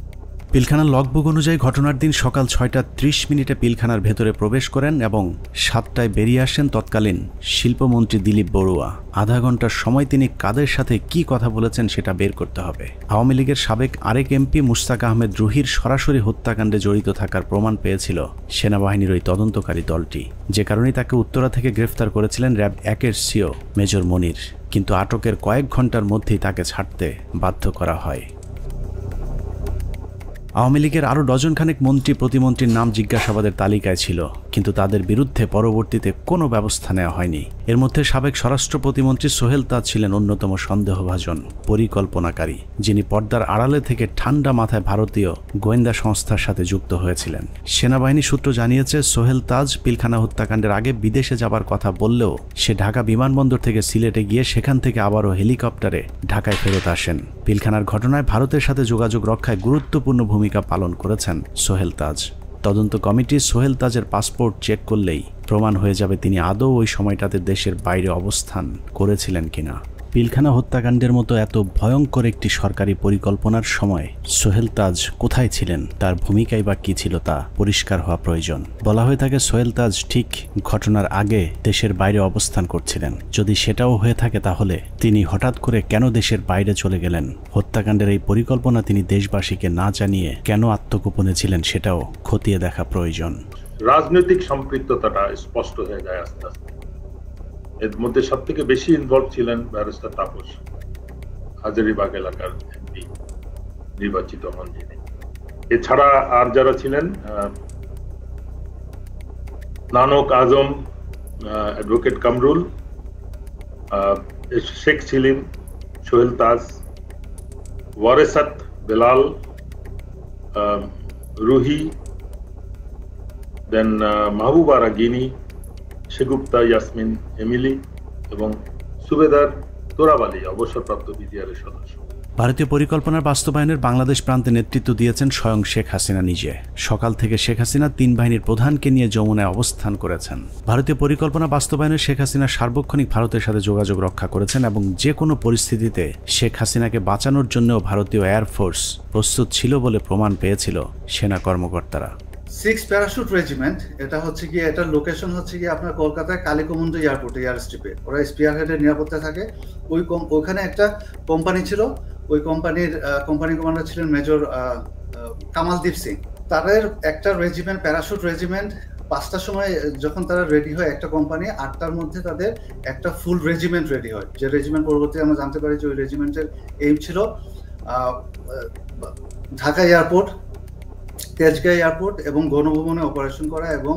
পিলখানার লগবুক অনুযায়ী ঘটনার দিন সকাল 6:30 পিলখানার ভেতরে প্রবেশ করেন এবং 7টায় বেরিয়ে আসেন তৎকালীন শিল্পমন্ত্রী দিলীপ বড়ুয়া। আধা ঘন্টার সময় তিনি কাদের সাথে কি কথা বলেছেন সেটা বের করতে হবে। আওয়ামী লীগের সাবেক আরেক এমপি মুশতাক আহমেদ রুহির সরাসরি হত্যাকাণ্ডে জড়িত থাকার প্রমাণ পেয়েছিল সেনাবাহিনীর ওই তদন্তকারী দলটি, যে কারণে তাকে উত্তরা থেকে গ্রেফতার করেছিলেন র্যাব 1-এর সিও মেজর মনির, কিন্তু আটকের কয়েক ঘন্টার মধ্যেই তাকে ছাড়তে বাধ্য করা হয়। আওয়ামী লীগের আরও ডজনখানেক মন্ত্রী প্রতিমন্ত্রীর নাম জিজ্ঞাসাবাদের তালিকায় ছিল, কিন্তু তাদের বিরুদ্ধে পরবর্তীতে কোনো ব্যবস্থা নেওয়া হয়নি। এর মধ্যে সাবেক স্বরাষ্ট্র প্রতিমন্ত্রী সোহেল তাজ ছিলেন অন্যতম সন্দেহভাজন পরিকল্পনাকারী, যিনি পর্দার আড়ালে থেকে ঠান্ডা মাথায় ভারতীয় গোয়েন্দা সংস্থার সাথে যুক্ত হয়েছিলেন। সেনাবাহিনী সূত্র জানিয়েছে সোহেল তাজ পিলখানা হত্যাকাণ্ডের আগে বিদেশে যাবার কথা বললেও সে ঢাকা বিমানবন্দর থেকে সিলেটে গিয়ে সেখান থেকে আবারও হেলিকপ্টারে ঢাকায় ফেরত আসেন। পিলখানার ঘটনায় ভারতের সাথে যোগাযোগ রক্ষায় গুরুত্বপূর্ণ ভূমিকা পালন করেছেন সোহেল তাজ। তদন্ত কমিটি সোহেল তাজের পাসপোর্ট চেক করলেই প্রমাণ হয়ে যাবে তিনি আদৌ ওই সময়টাতে দেশের বাইরে অবস্থান করেছিলেন কিনা। পিলখানা হত্যাকাণ্ডের মতো এত ভয়ঙ্কর একটি সরকারি পরিকল্পনার সময় সোহেল তাজ কোথায় ছিলেন, তার ভূমিকাই বা কী ছিল তা পরিষ্কার হওয়া প্রয়োজন। বলা হয়ে থাকে সোহেল তাজ ঠিক ঘটনার আগে দেশের বাইরে অবস্থান করছিলেন। যদি সেটাও হয়ে থাকে তাহলে তিনি হঠাৎ করে কেন দেশের বাইরে চলে গেলেন? হত্যাকাণ্ডের এই পরিকল্পনা তিনি দেশবাসীকে না জানিয়ে কেন আত্মগোপনে ছিলেন সেটাও খতিয়ে দেখা প্রয়োজন। রাজনৈতিক সম্পৃক্ততাটা স্পষ্ট হয়ে যায় আস্তে আস্তে। এর মধ্যে সব থেকে বেশি ইনভলভ ছিলেন ব্যারিস্টার তাপস, হাজারীবাগ এলাকার এমপি নির্বাচিত হন যিনি। এছাড়া আর যারা ছিলেন নানক আজম, অ্যাডভোকেট কামরুল, শেখ সেলিম, সোহেল তাজ, ওয়ারেসাত বেলাল, রুহি, দেন মাহবুবা রাগিনী, শেগুপ্তা ইয়াসমিন এমিলি এবং সুবেদার তোরাব আলী অবসরপ্রাপ্ত বিজিআরের সদস্য। ভারতীয় পরিকল্পনার বাস্তবায়নের বাংলাদেশ প্রান্তে নেতৃত্ব দিয়েছেন স্বয়ং শেখ হাসিনা নিজে। সকাল থেকে শেখ হাসিনা 3 বাহিনীর প্রধানকে নিয়ে যমুনায় অবস্থান করেছেন। ভারতীয় পরিকল্পনা বাস্তবায়নে শেখ হাসিনা সার্বক্ষণিক ভারতের সাথে যোগাযোগ রক্ষা করেছেন এবং যে কোনো পরিস্থিতিতে শেখ হাসিনাকে বাঁচানোর জন্যও ভারতীয় এয়ারফোর্স প্রস্তুত ছিল বলে প্রমাণ পেয়েছিল সেনা কর্মকর্তারা। 6 প্যারাশুট রেজিমেন্ট, এটা হচ্ছে গিয়ে এটার লোকেশন হচ্ছে গিয়ে আপনার কলকাতায় কালিকমন্দ এয়ারপোর্টে, এয়ার স্ট্রিপে। ওরা স্পিয়ার হেডের নিরাপত্তা থাকে। ওইখানে একটা কোম্পানি ছিল, ওই কোম্পানি কমান্ডার ছিলেন মেজর কামালদীপ সিং। তাদের একটা রেজিমেন্ট, প্যারাশুট রেজিমেন্ট, 5টার সময় যখন তারা রেডি হয় একটা কোম্পানি, 8টার মধ্যে তাদের একটা ফুল রেজিমেন্ট রেডি হয়। যে রেজিমেন্ট পরবর্তী আমরা জানতে পারি যে ওই রেজিমেন্টের এইম ছিল ঢাকা এয়ারপোর্ট, তেজগাঁও এয়ারপোর্ট এবং গণভবনে অপারেশন করা এবং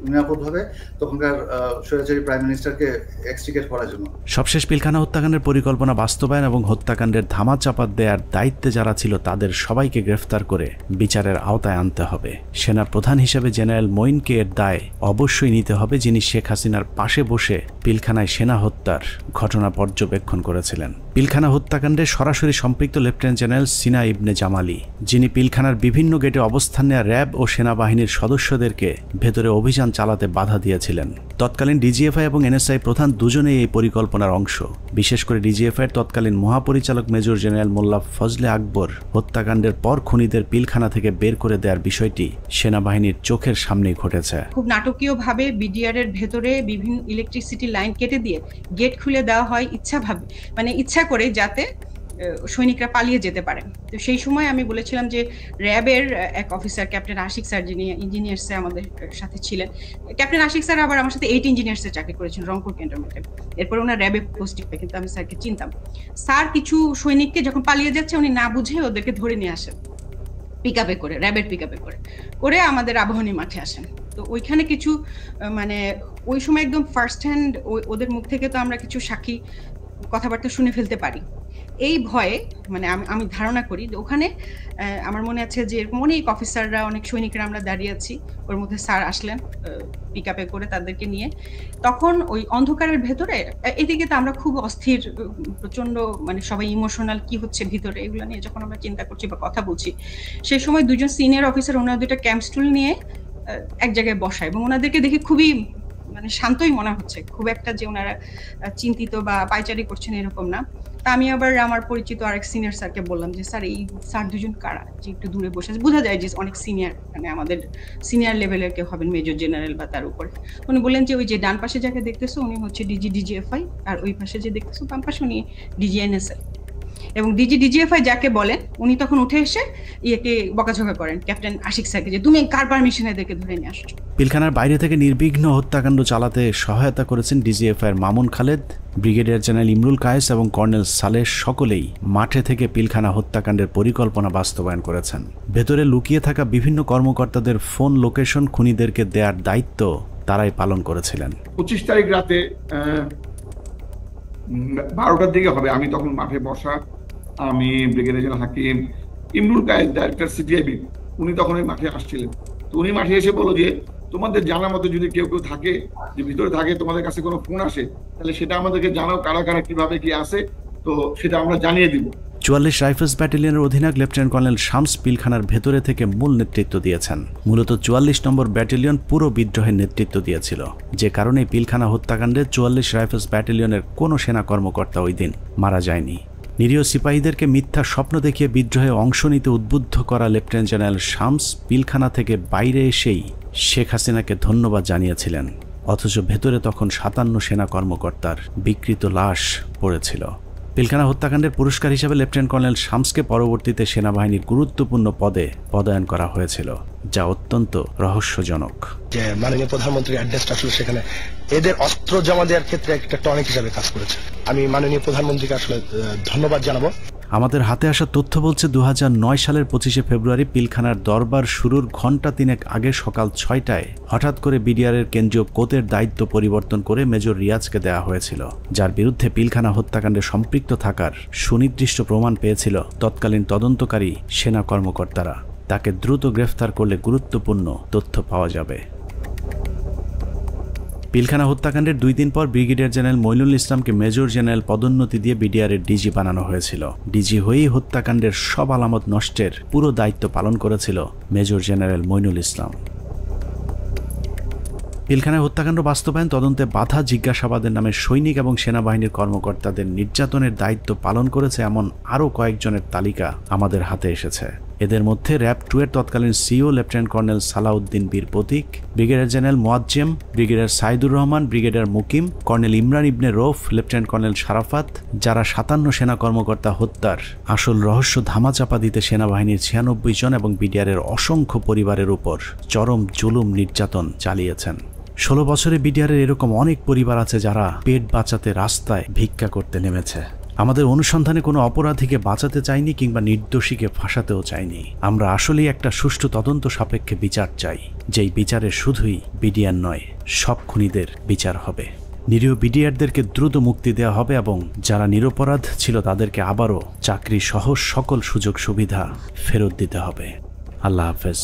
নিরাপদভাবে তখনকার স্বৈরাচারী প্রাইম মিনিস্টারকে এক্সট্রিকেট করার জন্য। সবশেষ পিলখানা হত্যাকাণ্ডের পরিকল্পনা বাস্তবায়ন এবং হত্যাকাণ্ডের ধামাচাপা দেওয়ার দায়িত্বে যারা ছিল তাদের সবাইকে গ্রেফতার করে বিচারের আওতায় আনতে হবে। সেনা প্রধান হিসেবে জেনারেল মঈনকে এর দায় অবশ্যই নিতে হবে, যিনি শেখ হাসিনার পাশে বসে পিলখানায় সেনা হত্যার ঘটনা পর্যবেক্ষণ করেছিলেন। পিলখানা হত্যাকাণ্ডে সরাসরি সম্পৃক্ত লেফটেন্যান্ট জেনারেল সিনা ইবনে জামালি, যিনি পিলখানার বিভিন্ন গেটে অবস্থান নেওয়া র্যাব ও সেনাবাহিনীর সদস্যদেরকে ভেতরে অভিযান চালাতে বাধা দিয়েছিলেন। তৎকালীন ডিজিএফআই এবং এনএসআই প্রধান দুজনেই এই পরিকল্পনার অংশ। বিশেষ করে ডিজিএফআইয়ের তৎকালীন মহাপরিচালক মেজর জেনারেল মোল্লা ফজলে আকবর হত্যাকাণ্ডের পর খুনিদের পিলখানা থেকে বের করে দেওয়ার বিষয়টি সেনাবাহিনীর চোখের সামনেই ঘটেছে। খুব নাটকীয়ভাবে বিডিআর এর ভেতরে বিভিন্ন ইলেকট্রিসিটি লাইন কেটে দিয়ে গেট খুলে দেওয়া হয় ইচ্ছাভাবে, মানে ইচ্ছা করে, যাতে সৈনিকরা পালিয়ে যেতে পারে। তো সেই সময় আমি বলেছিলাম যে র্যাবের এক অফিসার ক্যাপ্টেন আশিক স্যার, যিনি ইঞ্জিনিয়ার্সে আমাদের সাথে ছিলেন, ক্যাপ্টেন আশিক স্যার আবার আমার সাথে 8 ইঞ্জিনিয়ার্সে চাকরি করেছেন রংপুর ক্যান্টনমেন্টে। এরপর ওনার র্যাবে পোস্টিং পায়, কিন্তু আমি স্যারকে চিনতাম। স্যার কিছু সৈনিককে যখন পালিয়ে যাচ্ছে উনি না বুঝে ওদেরকে ধরে নিয়ে আসেন পিকআপে করে, র্যাবের পিকআপে করে আমাদের আবাহনী মাঠে আসেন। তো ওইখানে কিছু মানে ওই সময় একদম ফার্স্ট হ্যান্ড ওদের মুখ থেকে তো আমরা কিছু সাক্ষী কথাবার্তা শুনে ফেলতে পারি। এই ভয়ে মানে আমি ধারণা করি যে ওখানে আমার মনে আছে যে এরকম অনেক অফিসাররা, অনেক সৈনিকরা আমরা দাঁড়িয়ে আছি, ওর মধ্যে স্যার আসলেন পিকআপে করে তাদেরকে নিয়ে। তখন ওই অন্ধকারের ভেতরে এদিকে তো আমরা খুব অস্থির, প্রচন্ড মানে সবাই ইমোশনাল, কি হচ্ছে ভিতরে এগুলো নিয়ে যখন আমরা চিন্তা করছি বা কথা বলছি, সেই সময় দুজন সিনিয়র অফিসার ওনারা দুইটা ক্যাম্প স্টুল নিয়ে এক জায়গায় বসায় এবং ওনাদেরকে দেখে খুবই মানে শান্তই মনে হচ্ছে, খুব একটা যে ওনারা চিন্তিত বা পায়চারি করছেন এরকম না। তা আমি আবার আমার পরিচিত আরেক সিনিয়র স্যারকে বললাম যে স্যার এই স্যার দুজন কারা, যে একটু দূরে বসে আছে, বোঝা যায় যে অনেক সিনিয়র, মানে আমাদের সিনিয়র লেভেলের কেউ হবেন, মেজর জেনারেল বা তার উপরে। উনি বললেন যে ওই যে ডান পাশে যাকে দেখতেছো উনি হচ্ছে ডিজিএফআই, আর ওই পাশে যে দেখতেছো বাম পাশে উনি ডিজিএনএসএল। এবং ডিজিএফআই যাকে বলেন উনি তখন উঠে এসে ইয়েকে বকাঝকা করেন ক্যাপ্টেন আশিক স্যারকে যে তুমি কার পারমিশনে এদেরকে ধরে নিয়ে আসছো। পিলখানার বাইরে থেকে নির্বিঘ্ন হত্যাকাণ্ড চালাতে সহায়তা করেছেন ডিজিএফআইয়ের মামুন খালেদ, ব্রিগেডিয়ার জেনারেল ইমরুল কায়েস এবং কর্নেল সালেহ, সকলেই মাঠে থেকে পিলখানা হত্যাকাণ্ডের পরিকল্পনা বাস্তবায়ন করেছেন। ভেতরে লুকিয়ে থাকা বিভিন্ন কর্মকর্তাদের ফোন লোকেশন খুনিদেরকে দেওয়ার দায়িত্ব তারাই পালন করেছিলেন। 25 তারিখ রাতে 12টার দিকে হবে, আমি তখন মাঠে বসা, আমি ব্রিগেডিয়ার জেনারেল হাকিম, ইমরুল কায়েস ডাইরেক্টর সিটিআইবি, উনি তখন ওই মাঠে আসছিলেন। তো উনি মাঠে এসে বলল যে তোমাদের জানার মতো যদি কেউ থাকে, যে ভিতরে থাকে, তোমাদের কাছে কোনো ফোন আসে, তাহলে সেটা আমাদেরকে জানাও, কারা কারা কিভাবে কি আসে, তো সেটা আমরা জানিয়ে দিব। 44 রাইফেলস ব্যাটালিয়নের অধিনায়ক লেফটেন্যান্ট কর্নেল শামস পিলখানার ভেতরে থেকে মূল নেতৃত্ব দিয়েছেন। মূলত 44 নম্বর ব্যাটালিয়ন পুরো বিদ্রোহের নেতৃত্ব দিয়েছিল, যে কারণে পিলখানা হত্যাকাণ্ডে 44 রাইফেলস ব্যাটালিয়নের কোনো সেনা কর্মকর্তা ওই দিন মারা যায়নি। নিরীহ সিপাহীদেরকে মিথ্যা স্বপ্ন দেখিয়ে বিদ্রোহে অংশ নিতে উদ্বুদ্ধ করা লেফটেন্যান্ট জেনারেল শামস পিলখানা থেকে বাইরে এসেই শেখ হাসিনাকে ধন্যবাদ জানিয়েছিলেন, অথচ ভেতরে তখন 57 সেনা কর্মকর্তার বিকৃত লাশ পড়েছিল। পিলখানা হত্যাকাণ্ডের পুরস্কার হিসেবে লেফটেন্যান্ট কর্নেল শামসকে পরবর্তীতে সেনাবাহিনীর গুরুত্বপূর্ণ পদে পদায়ন করা হয়েছিল, যা অত্যন্ত রহস্যজনক। যে মাননীয় প্রধানমন্ত্রী অ্যাড্রেসটা আসলে সেখানে এদের অস্ত্র জমা দেওয়ার ক্ষেত্রে একটা টনিক হিসাবে কাজ করেছে। আমি মাননীয় প্রধানমন্ত্রীকে আসলে ধন্যবাদ জানাবো। আমাদের হাতে আসা তথ্য বলছে 2009 সালের 25শে ফেব্রুয়ারি পিলখানার দরবার শুরুর ঘণ্টা তিনেক আগে সকাল 6টায় হঠাৎ করে বিডিআরের কেন্দ্রীয় কোতের দায়িত্ব পরিবর্তন করে মেজর রিয়াজকে দেওয়া হয়েছিল, যার বিরুদ্ধে পিলখানা হত্যাকাণ্ডে সম্পৃক্ত থাকার সুনির্দিষ্ট প্রমাণ পেয়েছিল তৎকালীন তদন্তকারী সেনা কর্মকর্তারা। তাকে দ্রুত গ্রেফতার করলে গুরুত্বপূর্ণ তথ্য পাওয়া যাবে। পিলখানা হত্যাকাণ্ডের 2 দিন পর ব্রিগেডিয়ার জেনারেল মইনুল ইসলামকে মেজর জেনারেল পদোন্নতি দিয়ে বিডিআরের ডিজি বানানো হয়েছিল। ডিজি হয়েই হত্যাকাণ্ডের সব আলামত নষ্টের পুরো দায়িত্ব পালন করেছিল মেজর জেনারেল মইনুল ইসলাম। পিলখানায় হত্যাকাণ্ড বাস্তবায়ন, তদন্তে বাধা, জিজ্ঞাসাবাদের নামে সৈনিক এবং সেনাবাহিনীর কর্মকর্তাদের নির্যাতনের দায়িত্ব পালন করেছে এমন আরও কয়েকজনের তালিকা আমাদের হাতে এসেছে। এদের মধ্যে র্যাব 2 এর তৎকালীন CO lieutenant colonel Salauddin Bir Protik, brigadier general Moazzem, brigadier Saidur Rahman, brigadier Mukim, colonel Imran Ibne Rouf, lieutenant colonel Sharafat, যারা 57 সেনা কর্মকর্তা হত্যার আসল রহস্য ধামাচাপা দিতে সেনাবাহিনীর 96 জন এবং বিডিআরের অসংখ্য পরিবারের উপর চরম জুলুম নির্যাতন চালিয়েছেন। 16 বছরে বিডিআরের এরকম অনেক পরিবার আছে যারা পেট বাঁচাতে রাস্তায় ভিক্ষা করতে নেমেছে। আমাদের অনুসন্ধানে কোনো অপরাধীকে বাঁচাতে চাইনি কিংবা নির্দোষীকে ফাঁসাতেও চাইনি। আমরা আসলেই একটা সুষ্ঠু তদন্ত সাপেক্ষে বিচার চাই, যেই বিচারে শুধুই বিডিআর নয়, সব খুনিদের বিচার হবে। নিরীহ বিডিআরদেরকে দ্রুত মুক্তি দেওয়া হবে এবং যারা নিরপরাধ ছিল তাদেরকে আবারও চাকরি সহ সকল সুযোগ সুবিধা ফেরত দিতে হবে। আল্লাহ হাফেজ।